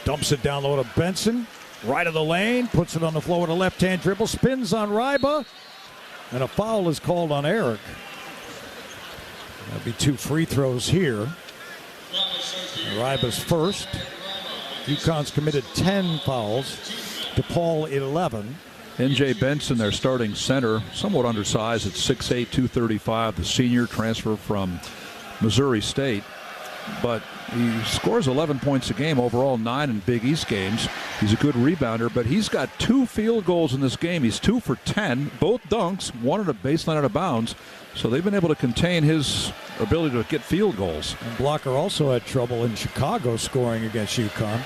Dumps it down low to Benson. Right of the lane. Puts it on the floor with a left-hand dribble. Spins on Ryba. And a foul is called on Eric. That'll be 2 free throws here. Ryba's first. UConn's committed 10 fouls. DePaul 11. N.J. Benson, their starting center, somewhat undersized at 6'8", 235. The senior transfer from Missouri State. But he scores 11 points a game overall, 9 in Big East games. He's a good rebounder, but he's got 2 field goals in this game. He's 2 for 10, both dunks, 1 at a baseline out of bounds. So they've been able to contain his ability to get field goals. And Blocker also had trouble in Chicago scoring against UConn.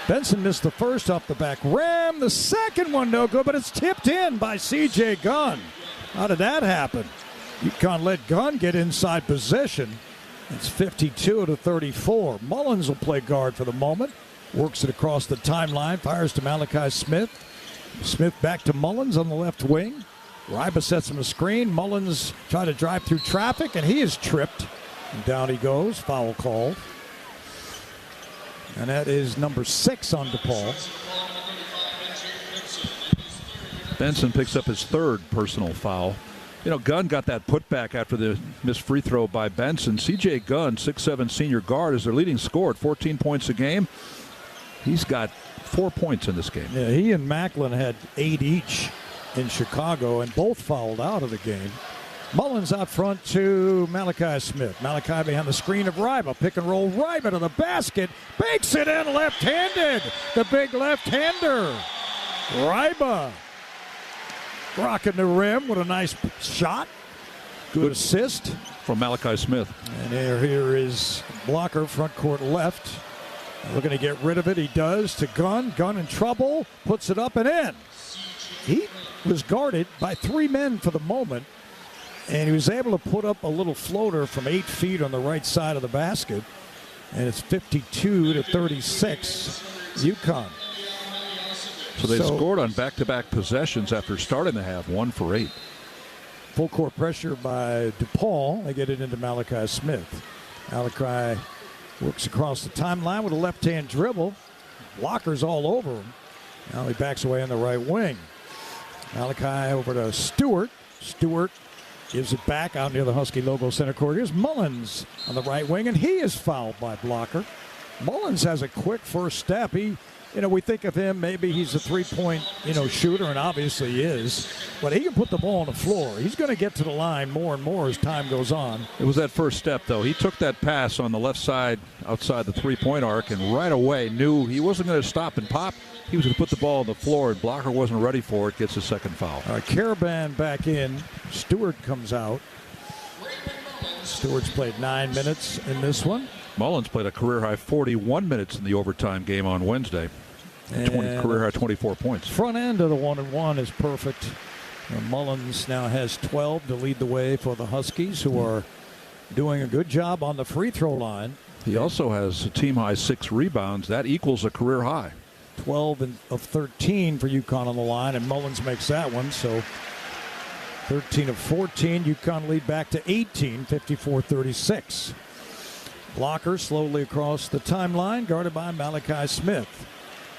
Benson missed the first off the back rim. The second one no good, but it's tipped in by C.J. Gunn. How did that happen? UConn let Gunn get inside possession. It's 52-34. Mullins will play guard for the moment. Works it across the timeline. Fires to Malachi Smith. Smith back to Mullins on the left wing. Ryba sets him a screen. Mullins trying to drive through traffic, and he is tripped. And down he goes. Foul called. And that is number 6 on DePaul. Benson picks up his 3rd personal foul. You know, Gunn got that putback after the missed free throw by Benson. C.J. Gunn, 6'7" senior guard, is their leading scorer at 14 points a game. He's got 4 points in this game. Yeah, he and Macklin had 8 each in Chicago, and both fouled out of the game. Mullins out front to Malachi Smith. Malachi behind the screen of Ryba. Pick and roll. Ryba to the basket. Bakes it in left-handed. The big left-hander. Ryba rocking the rim with a nice shot. Good assist from Malachi Smith. And here is Blocker, front court left. Looking to get rid of it. He does to Gunn. Gunn in trouble. Puts it up and in. He was guarded by 3 men for the moment. And he was able to put up a little floater from 8 feet on the right side of the basket. And it's 52-36, UConn. So they scored on back-to-back possessions after starting the half, 1 for 8. Full court pressure by DePaul. They get it into Malachi Smith. Malachi works across the timeline with a left-hand dribble. Blockers all over him. Now he backs away on the right wing. Malachi over to Stewart. Stewart gives it back out near the Husky logo center court. Here's Mullins on the right wing, and he is fouled by Blocker. Mullins has a quick first step. We think of him, maybe he's a three-point, shooter, and obviously he is. But he can put the ball on the floor. He's going to get to the line more and more as time goes on. It was that first step, though. He took that pass on the left side outside the three-point arc and right away knew he wasn't going to stop and pop. He was going to put the ball on the floor, and Blocker wasn't ready for it. Gets his second foul. All right, Caravan back in. Stewart comes out. Stewart's played 9 minutes in this one. Mullins played a career-high 41 minutes in the overtime game on Wednesday. Career-high 24 points. Front end of the 1-and-1 is perfect. Mullins now has 12 to lead the way for the Huskies, who are doing a good job on the free throw line. He also has a team-high 6 rebounds. That equals a career high. 12 of 13 for UConn on the line, and Mullins makes that one. So 13 of 14. UConn lead back to 18, 54-36. Blocker slowly across the timeline, guarded by Malachi Smith.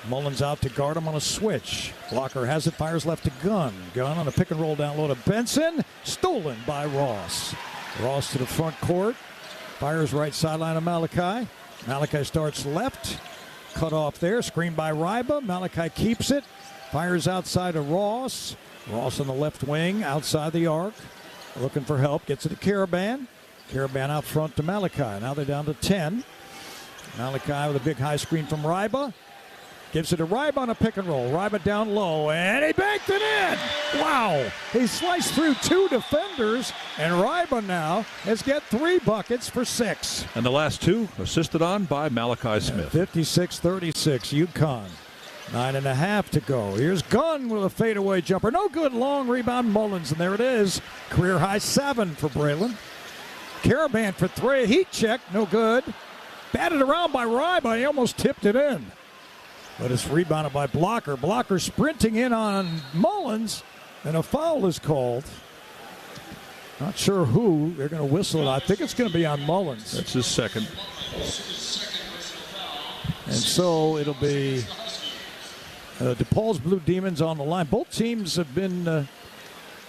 Mullins out to guard him on a switch. Blocker has it, fires left to Gunn. Gunn on a pick and roll down low to Benson. Stolen by Ross. Ross to the front court. Fires right sideline of Malachi. Malachi starts left. Cut off there. Screen by Ryba. Malachi keeps it. Fires outside of Ross. Ross on the left wing, outside the arc. Looking for help. Gets it to Caravan. Caravan out front to Malachi. Now they're down to 10. Malachi with a big high screen from Ryba. Gives it to Ryba on a pick and roll. Ryba down low, and he banked it in. Wow. He sliced through 2 defenders, and Ryba now has got 3 buckets for 6. And the last 2 assisted on by Malachi Smith. 56-36, UConn. 9.5 to go. Here's Gunn with a fadeaway jumper. No good, long rebound, Mullins, and there it is. Career high 7 for Braylon. Caravan for 3. Heat check, no good. Batted around by Ryba. He almost tipped it in. But it's rebounded by Blocker. Blocker sprinting in on Mullins, and a foul is called. Not sure who. They're going to whistle it. I think it's going to be on Mullins. That's his second. And so it'll be DePaul's Blue Demons on the line. Both teams have been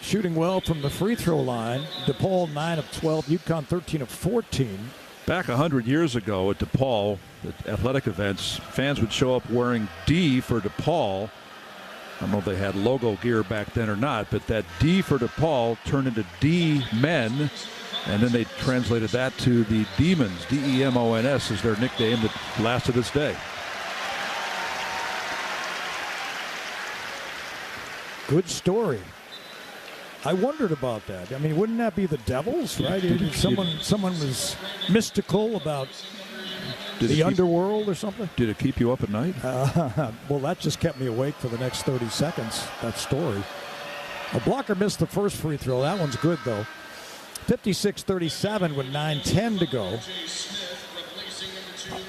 shooting well from the free throw line. DePaul 9 of 12, UConn 13 of 14. Back 100 years ago at DePaul, at athletic events, fans would show up wearing D for DePaul. I don't know if they had logo gear back then or not, but that D for DePaul turned into D Men, and then they translated that to the Demons. D-E-M-O-N-S is their nickname that lasts to this day. Good story. I wondered about that. I mean, wouldn't that be the Devils, right? Someone was mystical about the underworld or something? Did it keep you up at night? Well, that just kept me awake for the next 30 seconds, that story. A Blocker missed the first free throw. That one's good, though. 56-37 with 9:10 to go.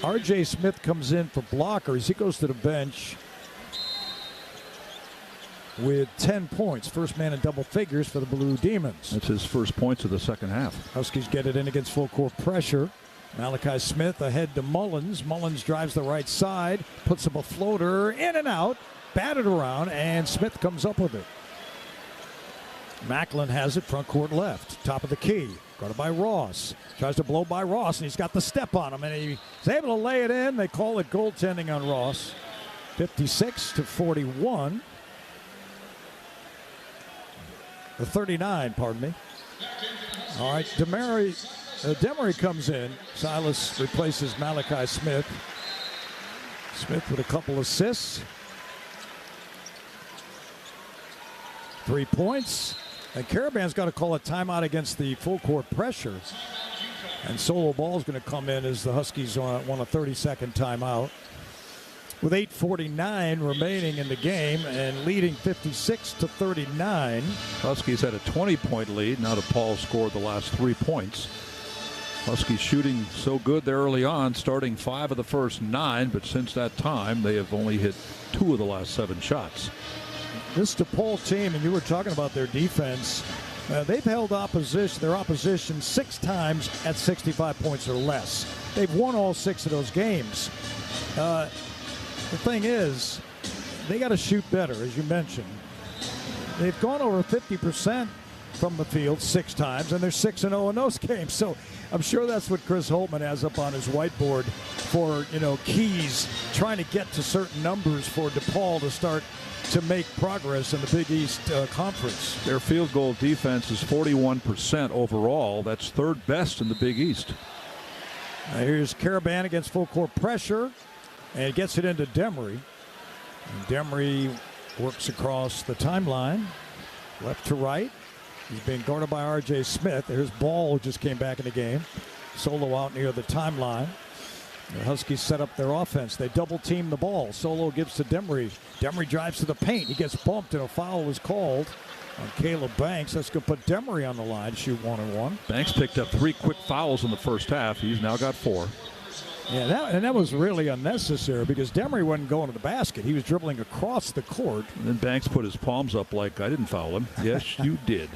R.J. Smith comes in for Blocker as he goes to the bench. with 10 points. First man in double figures for the Blue Demons. That's his first points of the second half. Huskies get it in against full court pressure. Malachi Smith ahead to Mullins. Mullins drives the right side, puts up a floater, in and out, batted around, and Smith comes up with it. Macklin has it front court left, top of the key. Guarded by Ross. Tries to blow by Ross, and he's got the step on him, and he's able to lay it in. They call it goaltending on Ross. 56-41. The 39, pardon me. All right, Demery comes in. Silas replaces Malachi Smith. Smith with a couple assists. 3 points. And Caravan's got to call a timeout against the full court pressure. And solo ball is going to come in as the Huskies want a 30-second timeout. With 8:49 remaining in the game and leading 56-39. Huskies had a 20-point lead. Now DePaul scored the last 3 points. Huskies shooting so good there early on, starting 5 of the first 9, but since that time they have only hit 2 of the last 7 shots. This DePaul team, and you were talking about their defense, they've held their opposition 6 times at 65 points or less. They've won all 6 of those games. The thing is, they got to shoot better, as you mentioned. They've gone over 50% from the field 6 times, and they're 6-0 in those games. So I'm sure that's what Chris Holtman has up on his whiteboard for, keys, trying to get to certain numbers for DePaul to start to make progress in the Big East Conference. Their field goal defense is 41% overall. That's 3rd best in the Big East. Here's Caravan against full court pressure, and gets it into Demery. And Demery works across the timeline, left to right. He's being guarded by R.J. Smith. There's Ball, who just came back in the game. Solo out near the timeline. The Huskies set up their offense. They double-team the ball. Solo gives to Demery. Demery drives to the paint. He gets bumped, and a foul is called on Caleb Banks. That's going to put Demery on the line, shoot 1-on-1. Banks picked up 3 quick fouls in the first half. He's now got 4. Yeah, that was really unnecessary because Demery wasn't going to the basket. He was dribbling across the court. And then Banks put his palms up like, I didn't foul him. Yes, you did.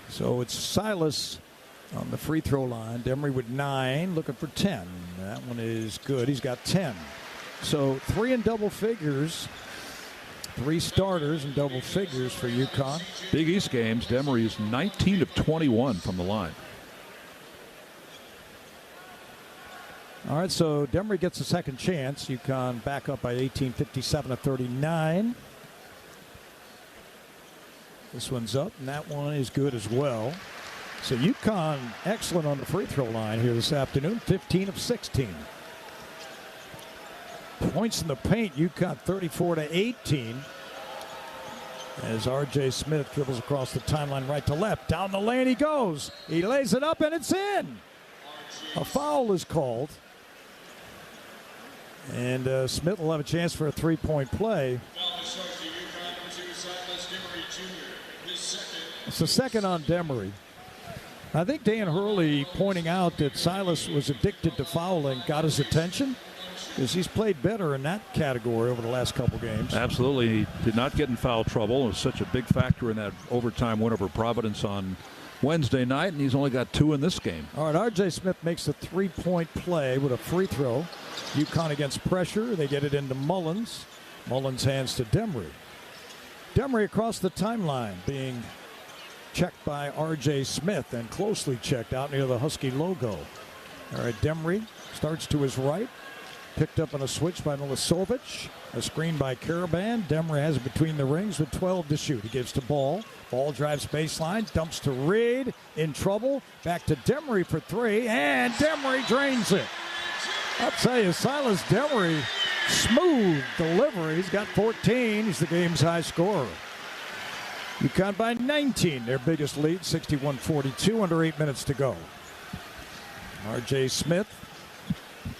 So it's Silas on the free throw line. Demery with 9, looking for 10. That one is good. He's got 10. So 3 in double figures. 3 starters in double figures for UConn. Big East games, Demery is 19 of 21 from the line. All right, so Demery gets a second chance. UConn back up by 18, 57-39. This one's up, and that one is good as well. So UConn excellent on the free throw line here this afternoon, 15 of 16. Points in the paint, UConn 34-18. As R.J. Smith dribbles across the timeline right to left. Down the lane he goes. He lays it up and it's in. A foul is called. And Smith will have a chance for a 3-point play. It's the second on Demery. I think Dan Hurley pointing out that Silas was addicted to fouling got his attention, because he's played better in that category over the last couple games. Absolutely. He did not get in foul trouble. It was such a big factor in that overtime win over Providence on Wednesday night, and he's only got 2 in this game. All right, R.J. Smith makes a 3-point play with a free throw. UConn against pressure. They get it into Mullins. Mullins hands to Demery. Demery across the timeline being checked by R.J. Smith and closely checked out near the Husky logo. All right, Demery starts to his right. Picked up on a switch by Milicevic. A screen by Caravan. Demery has it between the rings with 12 to shoot. He gives to Ball. Ball drives baseline. Dumps to Reed. In trouble. Back to Demery for 3. And Demery drains it. I'll tell you, Silas Demery, smooth delivery. He's got 14. He's the game's high scorer. UConn by 19. Their biggest lead, 61-42. Under 8 minutes to go. R.J. Smith.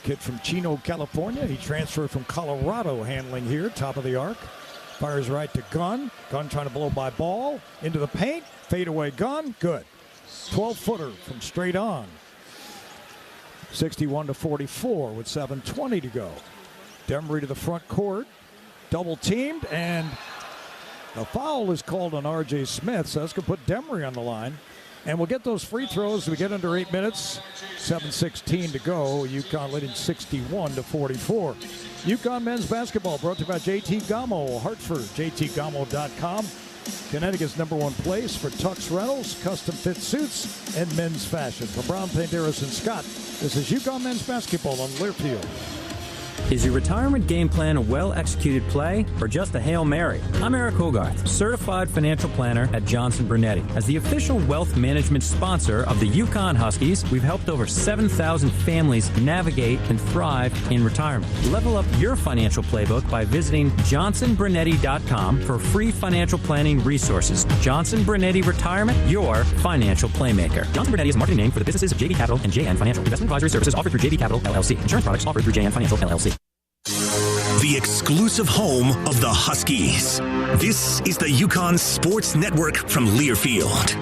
Kid from Chino, California. He transferred from Colorado, handling here, top of the arc. Fires right to Gunn. Gunn trying to blow by Ball. Into the paint. Fadeaway Gunn. Good. 12-footer from straight on. 61-44 with 7:20 to go. Demery to the front court. Double teamed, and a foul is called on R.J. Smith, so that's going to put Demery on the line. And we'll get those free throws. We get under 8 minutes. 7:16 to go. UConn leading 61-44. UConn men's basketball brought to you by JT Gamo, Hartford, jtgamo.com. Connecticut's #1 place for Tux Rentals, custom fit suits, and men's fashion. From Brown, Panderas, and Scott, this is UConn men's basketball on Learfield. Is your retirement game plan a well-executed play or just a Hail Mary? I'm Eric Hogarth, certified financial planner at Johnson Brunetti. As the official wealth management sponsor of the UConn Huskies, we've helped over 7,000 families navigate and thrive in retirement. Level up your financial playbook by visiting johnsonbrunetti.com for free financial planning resources. Johnson Brunetti Retirement, your financial playmaker. Johnson Brunetti is a marketing name for the businesses of JB Capital and JN Financial. Investment advisory services offered through JB Capital, LLC. Insurance products offered through JN Financial, LLC. The exclusive home of the Huskies. This is the UConn Sports Network from Learfield.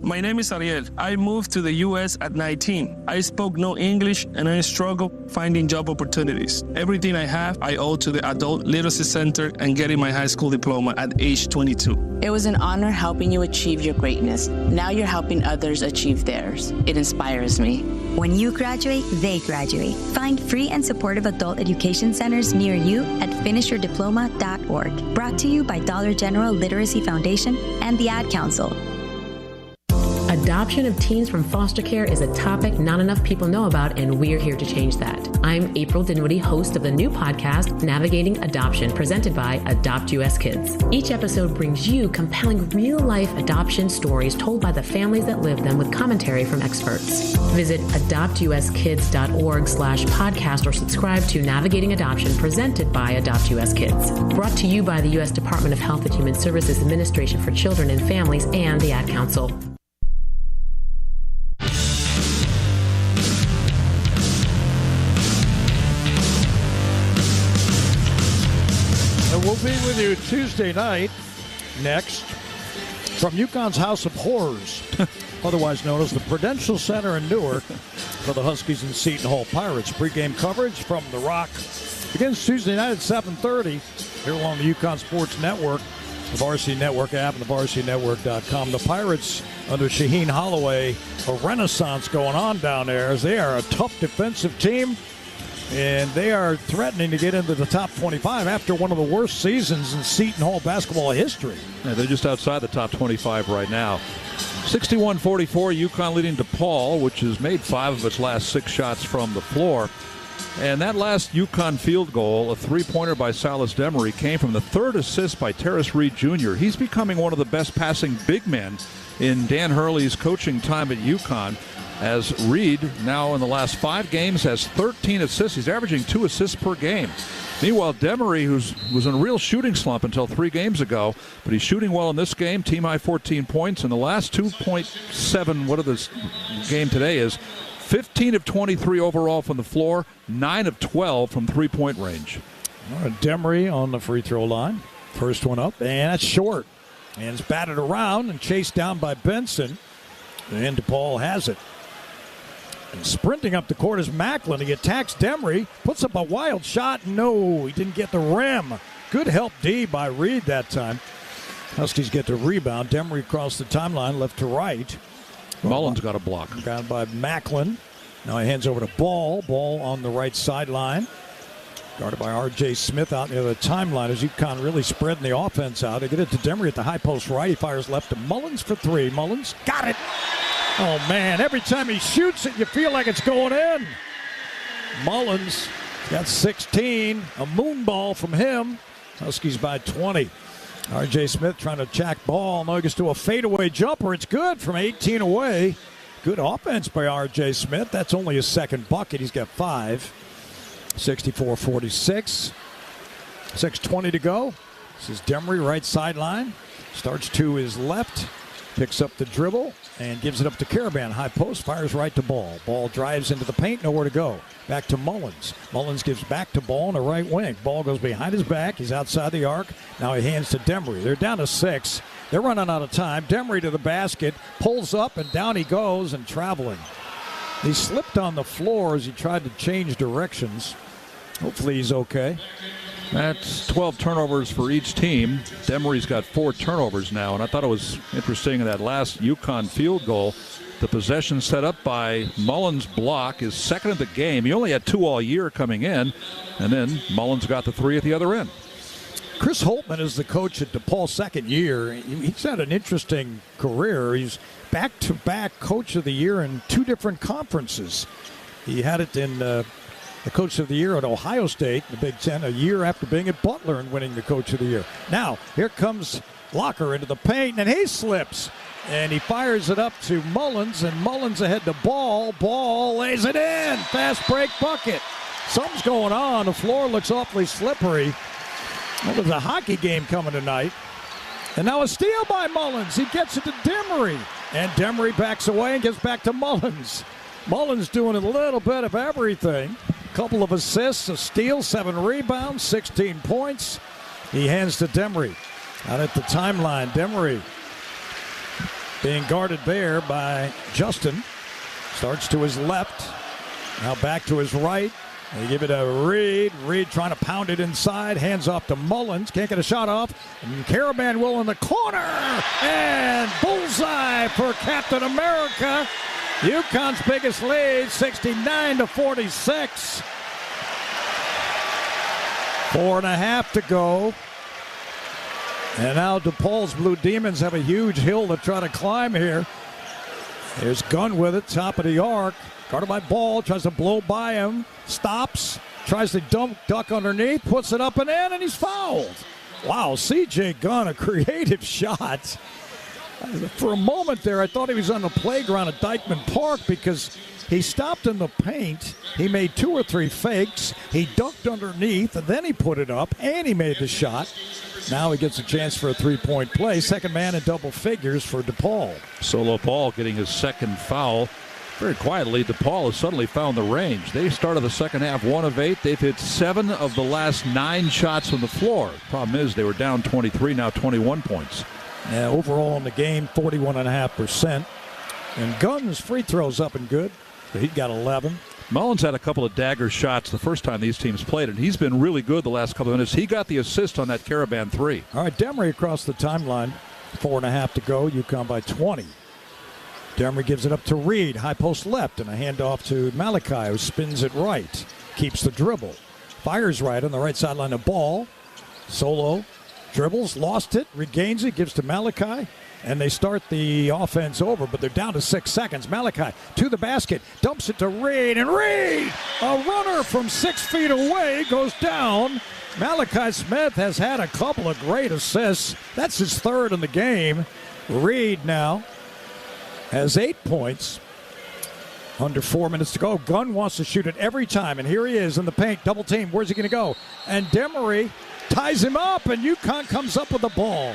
My name is Ariel. I moved to the U.S. at 19. I spoke no English and I struggled finding job opportunities. Everything I have, I owe to the Adult Literacy Center and getting my high school diploma at age 22. It was an honor helping you achieve your greatness. Now you're helping others achieve theirs. It inspires me. When you graduate, they graduate. Find free and supportive adult education centers near you at finishyourdiploma.org. Brought to you by Dollar General Literacy Foundation and the Ad Council. Adoption of teens from foster care is a topic not enough people know about, and we're here to change that. I'm April Dinwiddie, host of the new podcast, Navigating Adoption, presented by Adopt US Kids. Each episode brings you compelling real-life adoption stories told by the families that live them with commentary from experts. Visit adoptuskids.org/podcast or subscribe to Navigating Adoption, presented by Adopt US Kids. Brought to you by the U.S. Department of Health and Human Services Administration for Children and Families and the Ad Council. We'll be with you Tuesday night next from UConn's House of Horrors, otherwise known as the Prudential Center in Newark, for the Huskies and Seton Hall Pirates. Pre-game coverage from The Rock begins Tuesday night at 7:30 here along the UConn Sports Network, the Varsity Network app, and the VarsityNetwork.com. The Pirates under Shaheen Holloway, a renaissance going on down there, as they are a tough defensive team. And they are threatening to get into the top 25 after one of the worst seasons in Seton Hall basketball history. Yeah, they're just outside the top 25 right now. 61-44, UConn leading DePaul, which has made 5 of its last 6 shots from the floor. And that last UConn field goal, a three-pointer by Silas Demery, came from the third assist by Terrace Reed Jr. He's becoming one of the best passing big men in Dan Hurley's coaching time at UConn, as Reed, now in the last 5 games, has 13 assists. He's averaging 2 assists per game. Meanwhile, Demery, who was in a real shooting slump until 3 games ago, but he's shooting well in this game, team-high 14 points. And the last 2.7, what of this game today is, 15 of 23 overall from the floor, 9 of 12 from three-point range. Demery on the free throw line. First one up, and that's short. And it's batted around and chased down by Benson. And DePaul has it. And sprinting up the court is Macklin. He attacks Demery, puts up a wild shot. No, he didn't get the rim. Good help D by Reed that time. Huskies get the rebound. Demery across the timeline, left to right. Mullins got a block. Got by Macklin. Now he hands over to Ball. Ball on the right sideline. Guarded by R.J. Smith out near the timeline as UConn really spreading the offense out. They get it to Demery at the high post right. He fires left to Mullins for 3. Mullins got it. Oh, man, every time he shoots it, you feel like it's going in. Mullins got 16. A moon ball from him. Huskies by 20. R.J. Smith trying to jack Ball. Now he gets to a fadeaway jumper. It's good from 18 away. Good offense by R.J. Smith. That's only his second bucket. He's got 5. 64-46. 6:20 to go. This is Demery, right sideline. Starts to his left. Picks up the dribble and gives it up to Caravan. High post, fires right to Ball. Ball drives into the paint, nowhere to go. Back to Mullins. Mullins gives back to Ball on the right wing. Ball goes behind his back. He's outside the arc. Now he hands to Demery. They're down to 6. They're running out of time. Demery to the basket, pulls up, and down he goes and traveling. He slipped on the floor as he tried to change directions. Hopefully he's okay. That's 12 turnovers for each team. Demery's got 4 turnovers now, and I thought it was interesting in that last UConn field goal. The possession set up by Mullins' block is second in the game. He only had 2 all year coming in, and then Mullins got the 3 at the other end. Chris Holtman is the coach at DePaul, second year. He's had an interesting career. He's back-to-back coach of the year in 2 different conferences. He had it in the coach of the year at Ohio State, the Big Ten, a year after being at Butler and winning the coach of the year. Now, here comes Locker into the paint, and he slips. And he fires it up to Mullins, and Mullins ahead to Ball. Ball lays it in. Fast break bucket. Something's going on. The floor looks awfully slippery. Well, there's a hockey game coming tonight. And now a steal by Mullins. He gets it to Demery. And Demery backs away and gets back to Mullins. Mullins doing a little bit of everything. Couple of assists, a steal, 7 rebounds, 16 points. He hands to Demery. Out at the timeline, Demery being guarded there by Justin. Starts to his left. Now back to his right. They give it to Reed. Reed trying to pound it inside. Hands off to Mullins. Can't get a shot off. And Caravan Will in the corner. And bullseye for Captain America. UConn's biggest lead, 69-46. 4.5 to go. And now DePaul's Blue Demons have a huge hill to try to climb here. There's Gunn with it, top of the arc. Guarded by Ball, tries to blow by him. Stops, tries to duck underneath, puts it up and in, and he's fouled. Wow, C.J. Gunn, a creative shot. For a moment there, I thought he was on the playground at Dyckman Park because he stopped in the paint. He made 2 or 3 fakes. He ducked underneath, and then he put it up, and he made the shot. Now he gets a chance for a 3-point play. Second man in double figures for DePaul. Solo Ball getting his second foul. Very quietly, DePaul has suddenly found the range. They started the second half 1 of 8. They've hit 7 of the last 9 shots from the floor. Problem is they were down 23, now 21 points. Yeah, overall in the game, 41.5%. And Gunn's free throws up and good. He got 11. Mullins had a couple of dagger shots the first time these teams played, and he's been really good the last couple of minutes. He got the assist on that Caravan 3. All right, Demery across the timeline. 4.5 to go. UConn by 20. Demery gives it up to Reed. High post left, and a handoff to Malachi, who spins it right. Keeps the dribble. Fires right on the right sideline of Ball. Solo. Dribbles, lost it, regains it, gives to Malachi, and they start the offense over, but they're down to 6 seconds. Malachi to the basket, dumps it to Reed, and Reed, a runner from 6 feet away, goes down. Malachi Smith has had a couple of great assists. That's his 3rd in the game. Reed now has 8 points. Under 4 minutes to go. Gunn wants to shoot it every time, and here he is in the paint, double team. Where's he going to go? And Demery ties him up, and UConn comes up with the ball.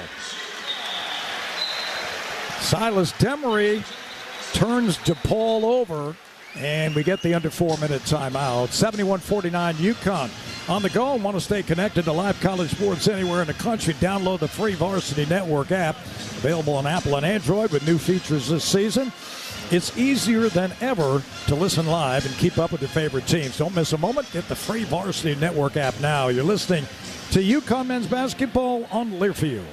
Silas Demery turns DePaul over, and we get the under 4 minute timeout. 71-49 UConn. On the go, want to stay connected to live college sports anywhere in the country. Download the free Varsity Network app. Available on Apple and Android with new features this season. It's easier than ever to listen live and keep up with your favorite teams. Don't miss a moment. Get the free Varsity Network app now. You're listening to UConn men's basketball on Learfield.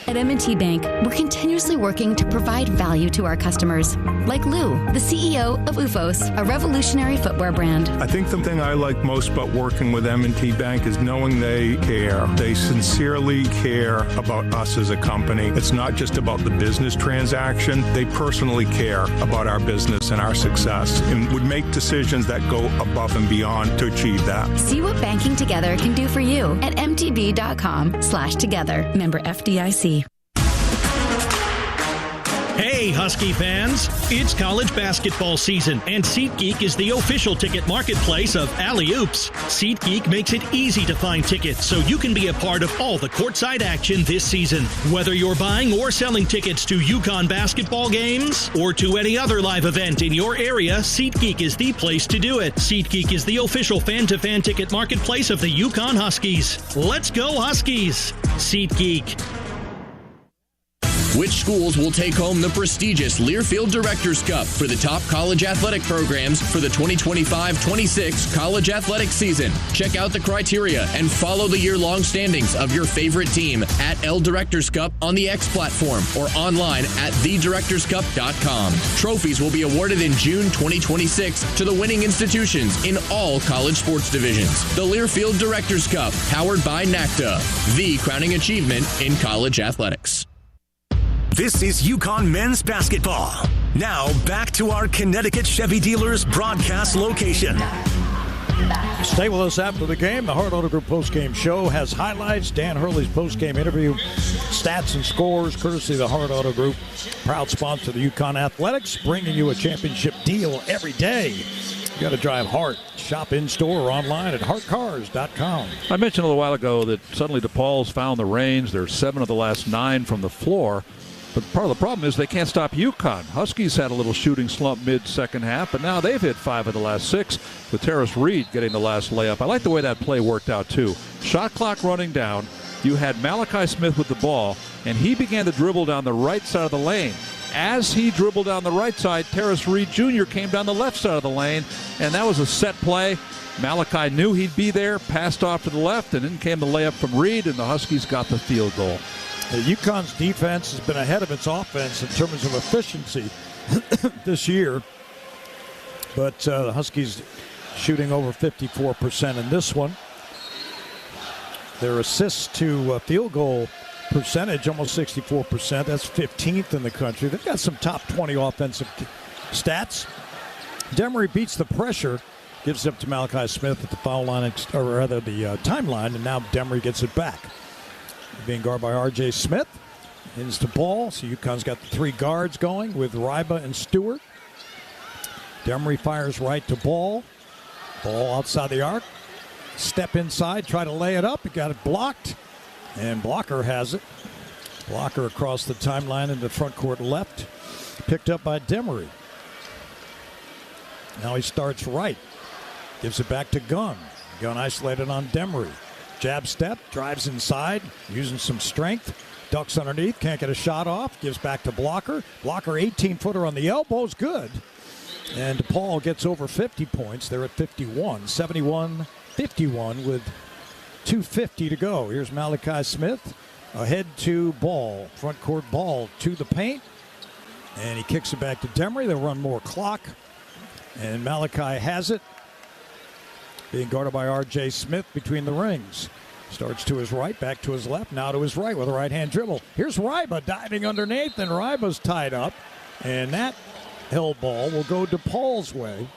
At M&T Bank, we're continuously working to provide value to our customers. Like Lou, the CEO of OOFOS, a revolutionary footwear brand. I think the thing I like most about working with M&T Bank is knowing they care. They sincerely care about us as a company. It's not just about the business transaction. They personally care about our business and our success and would make decisions that go above and beyond to achieve that. See what banking together can do for you at mtb.com/together. Member FDIC. Hey, Husky fans! It's college basketball season, and SeatGeek is the official ticket marketplace of Alley Oops. SeatGeek makes it easy to find tickets so you can be a part of all the courtside action this season. Whether you're buying or selling tickets to UConn basketball games or to any other live event in your area, SeatGeek is the place to do it. SeatGeek is the official fan-to-fan ticket marketplace of the UConn Huskies. Let's go, Huskies! SeatGeek. Which schools will take home the prestigious Learfield Directors Cup for the top college athletic programs for the 2025-26 college athletic season? Check out the criteria and follow the year-long standings of your favorite team at L Directors Cup on the X platform or online at thedirectorscup.com. Trophies will be awarded in June 2026 to the winning institutions in all college sports divisions. The Learfield Directors Cup, powered by NACDA, the crowning achievement in college athletics. This is UConn men's basketball. Now back to our Connecticut Chevy Dealers broadcast location. Stay with us after the game. The Hart Auto Group postgame show has highlights. Dan Hurley's postgame interview, stats and scores, courtesy of the Hart Auto Group. Proud sponsor of the UConn Athletics, bringing you a championship deal every day. You got to drive Hart. Shop in-store or online at hartcars.com. I mentioned a little while ago that suddenly DePaul's found the range. They're 7 of the last 9 from the floor. But part of the problem is they can't stop UConn. Huskies had a little shooting slump mid-second half, but now they've hit 5 of the last 6, with Terrace Reed getting the last layup. I like the way that play worked out, too. Shot clock running down. You had Malachi Smith with the ball, and he began to dribble down the right side of the lane. As he dribbled down the right side, Terrace Reed Jr. came down the left side of the lane, and that was a set play. Malachi knew he'd be there, passed off to the left, and then came the layup from Reed, and the Huskies got the field goal. UConn's defense has been ahead of its offense in terms of efficiency this year. But the Huskies shooting over 54% in this one. Their assists to field goal percentage, almost 64%. That's 15th in the country. They've got some top 20 offensive stats. Demery beats the pressure, gives it up to Malachi Smith at the foul line, or rather the timeline, and now Demery gets it back. Being guarded by R.J. Smith. Into ball. So UConn's got the 3 guards going with Ryba and Stewart. Demery fires right to Ball. Ball outside the arc. Step inside, try to lay it up. He got it blocked. And Blocker has it. Blocker across the timeline into front court left. Picked up by Demery. Now he starts right. Gives it back to Gunn. Gunn isolated on Demery. Jab step, drives inside, using some strength. Ducks underneath, can't get a shot off. Gives back to Blocker. Blocker 18-footer on the elbows, good. And DePaul gets over 50 points. They're at 51. 71-51 with 2:50 to go. Here's Malachi Smith. Ahead to Ball. Front court Ball to the paint. And he kicks it back to Demery. They'll run more clock. And Malachi has it. Being guarded by R.J. Smith between the rings. Starts to his right, back to his left, now to his right with a right-hand dribble. Here's Ryba diving underneath, and Ryba's tied up. And that held ball will go DePaul's way.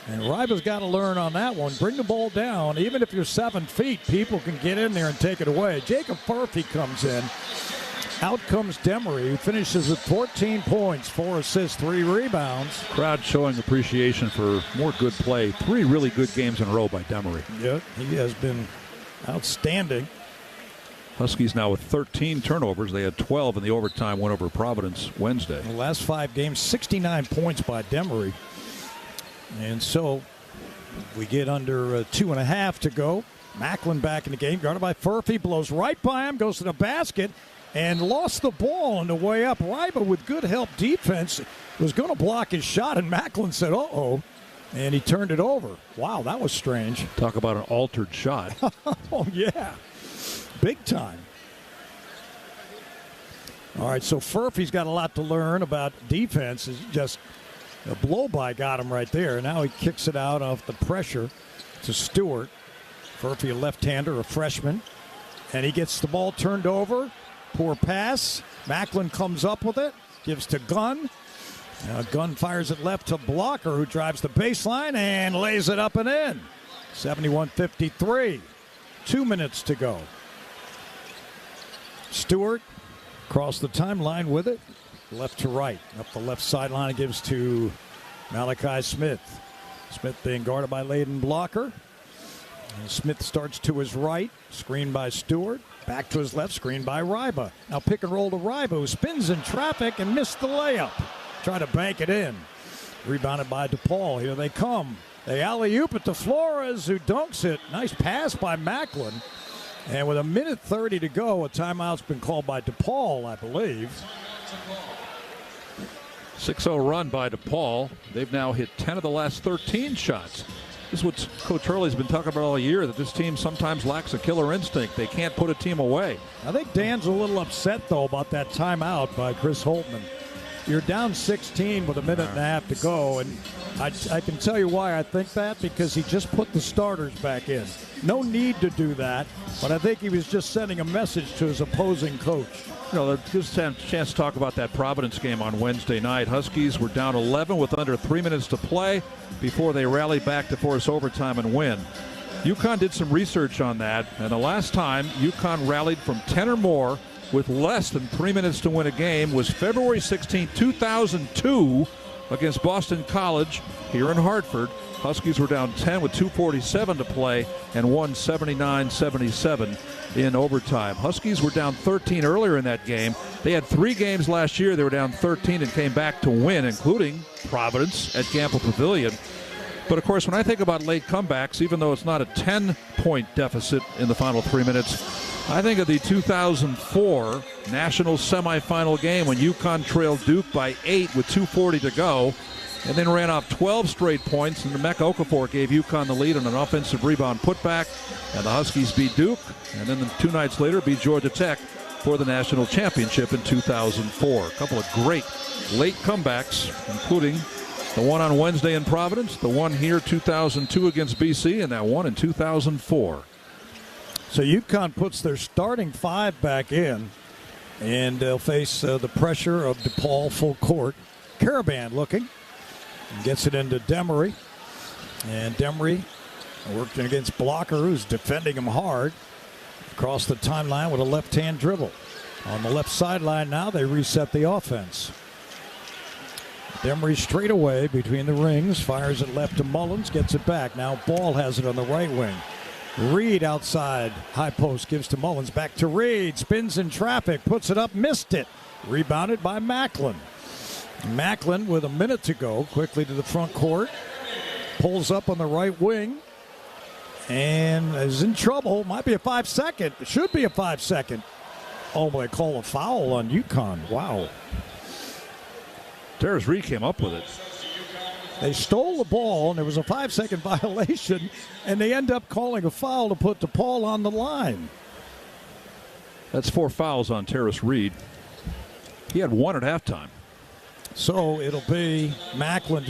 And Ryba's got to learn on that one. Bring the ball down. Even if you're 7 feet, people can get in there and take it away. Jacob Furphy comes in. Out comes Demery, who finishes with 14 points, 4 assists, 3 rebounds. Crowd showing appreciation for more good play. 3 really good games in a row by Demery. Yeah, he has been outstanding. Huskies now with 13 turnovers. They had 12 in the overtime win over Providence Wednesday. The last 5 games, 69 points by Demery. And so we get under 2.5 to go. Macklin back in the game, guarded by Furphy, blows right by him, goes to the basket, and lost the ball on the way up. Ryba, with good help defense, was going to block his shot, and Macklin said, uh-oh, and he turned it over. Wow, that was strange. Talk about an altered shot. Oh, yeah. Big time. All right, so Furphy's got a lot to learn about defense. It's just a blow-by got him right there. Now he kicks it out off the pressure to Stewart. Furphy, a left-hander, a freshman. And he gets the ball turned over. Poor pass. Macklin comes up with it. Gives to Gunn. Now Gunn fires it left to Blocker, who drives the baseline and lays it up and in. 71-53. 2 minutes to go. Stewart across the timeline with it. Left to right. Up the left sideline, it gives to Malachi Smith. Smith being guarded by Layden Blocker. And Smith starts to his right. Screened by Stewart. Back to his left, screened by Ryba. Now pick and roll to Ryba, who spins in traffic and missed the layup. Try to bank it in. Rebounded by DePaul. Here they come. They alley-oop it to Flores, who dunks it. Nice pass by Macklin. And with 1:30 to go, a timeout's been called by DePaul, I believe. 6-0 run by DePaul. They've now hit 10 of the last 13 shots. This is what Coach Hurley's been talking about all year, that this team sometimes lacks a killer instinct. They can't put a team away. I think Dan's a little upset, though, about that timeout by Chris Holtman. You're down 16 with 1.5 minutes to go, and I can tell you why I think that, because he just put the starters back in. No need to do that, but I think he was just sending a message to his opposing coach. You know, just a chance to talk about that Providence game on Wednesday night. Huskies were down 11 with under 3 minutes to play before they rallied back to force overtime and win. UConn did some research on that, and the last time UConn rallied from 10 or more with less than 3 minutes to win a game was February 16, 2002 against Boston College here in Hartford. Huskies were down 10 with 2:47 to play and won 79-77 in overtime. Huskies were down 13 earlier in that game. They had 3 games last year. They were down 13 and came back to win, including Providence at Gamble Pavilion. But, of course, when I think about late comebacks, even though it's not a 10-point deficit in the final 3 minutes, I think of the 2004 national semifinal game when UConn trailed Duke by 8 with 2:40 to go, and then ran off 12 straight points, and Emeka Okafor gave UConn the lead on an offensive rebound putback, and the Huskies beat Duke, and then 2 nights later beat Georgia Tech for the national championship in 2004. A couple of great late comebacks, including the one on Wednesday in Providence, the one here 2002 against BC, and that one in 2004. So UConn puts their starting 5 back in, and they'll face the pressure of DePaul full court. Caravan looking. And gets it into Demery. And Demery working against Blocker, who's defending him hard. Across the timeline with a left-hand dribble. On the left sideline now, they reset the offense. Demery straight away between the rings. Fires it left to Mullins. Gets it back. Now Ball has it on the right wing. Reed outside. High post gives to Mullins. Back to Reed. Spins in traffic. Puts it up. Missed it. Rebounded by Macklin. Macklin with 1 minute to go, quickly to the front court, pulls up on the right wing, and is in trouble. Might be a 5-second. It should be a 5-second. Oh, they call a foul on UConn. Wow. Darius Reed came up with it. They stole the ball, and there was a 5-second violation, and they end up calling a foul to put DePaul on the line. That's 4 fouls on Darius Reed. He had 1 at halftime. So it'll be Macklin to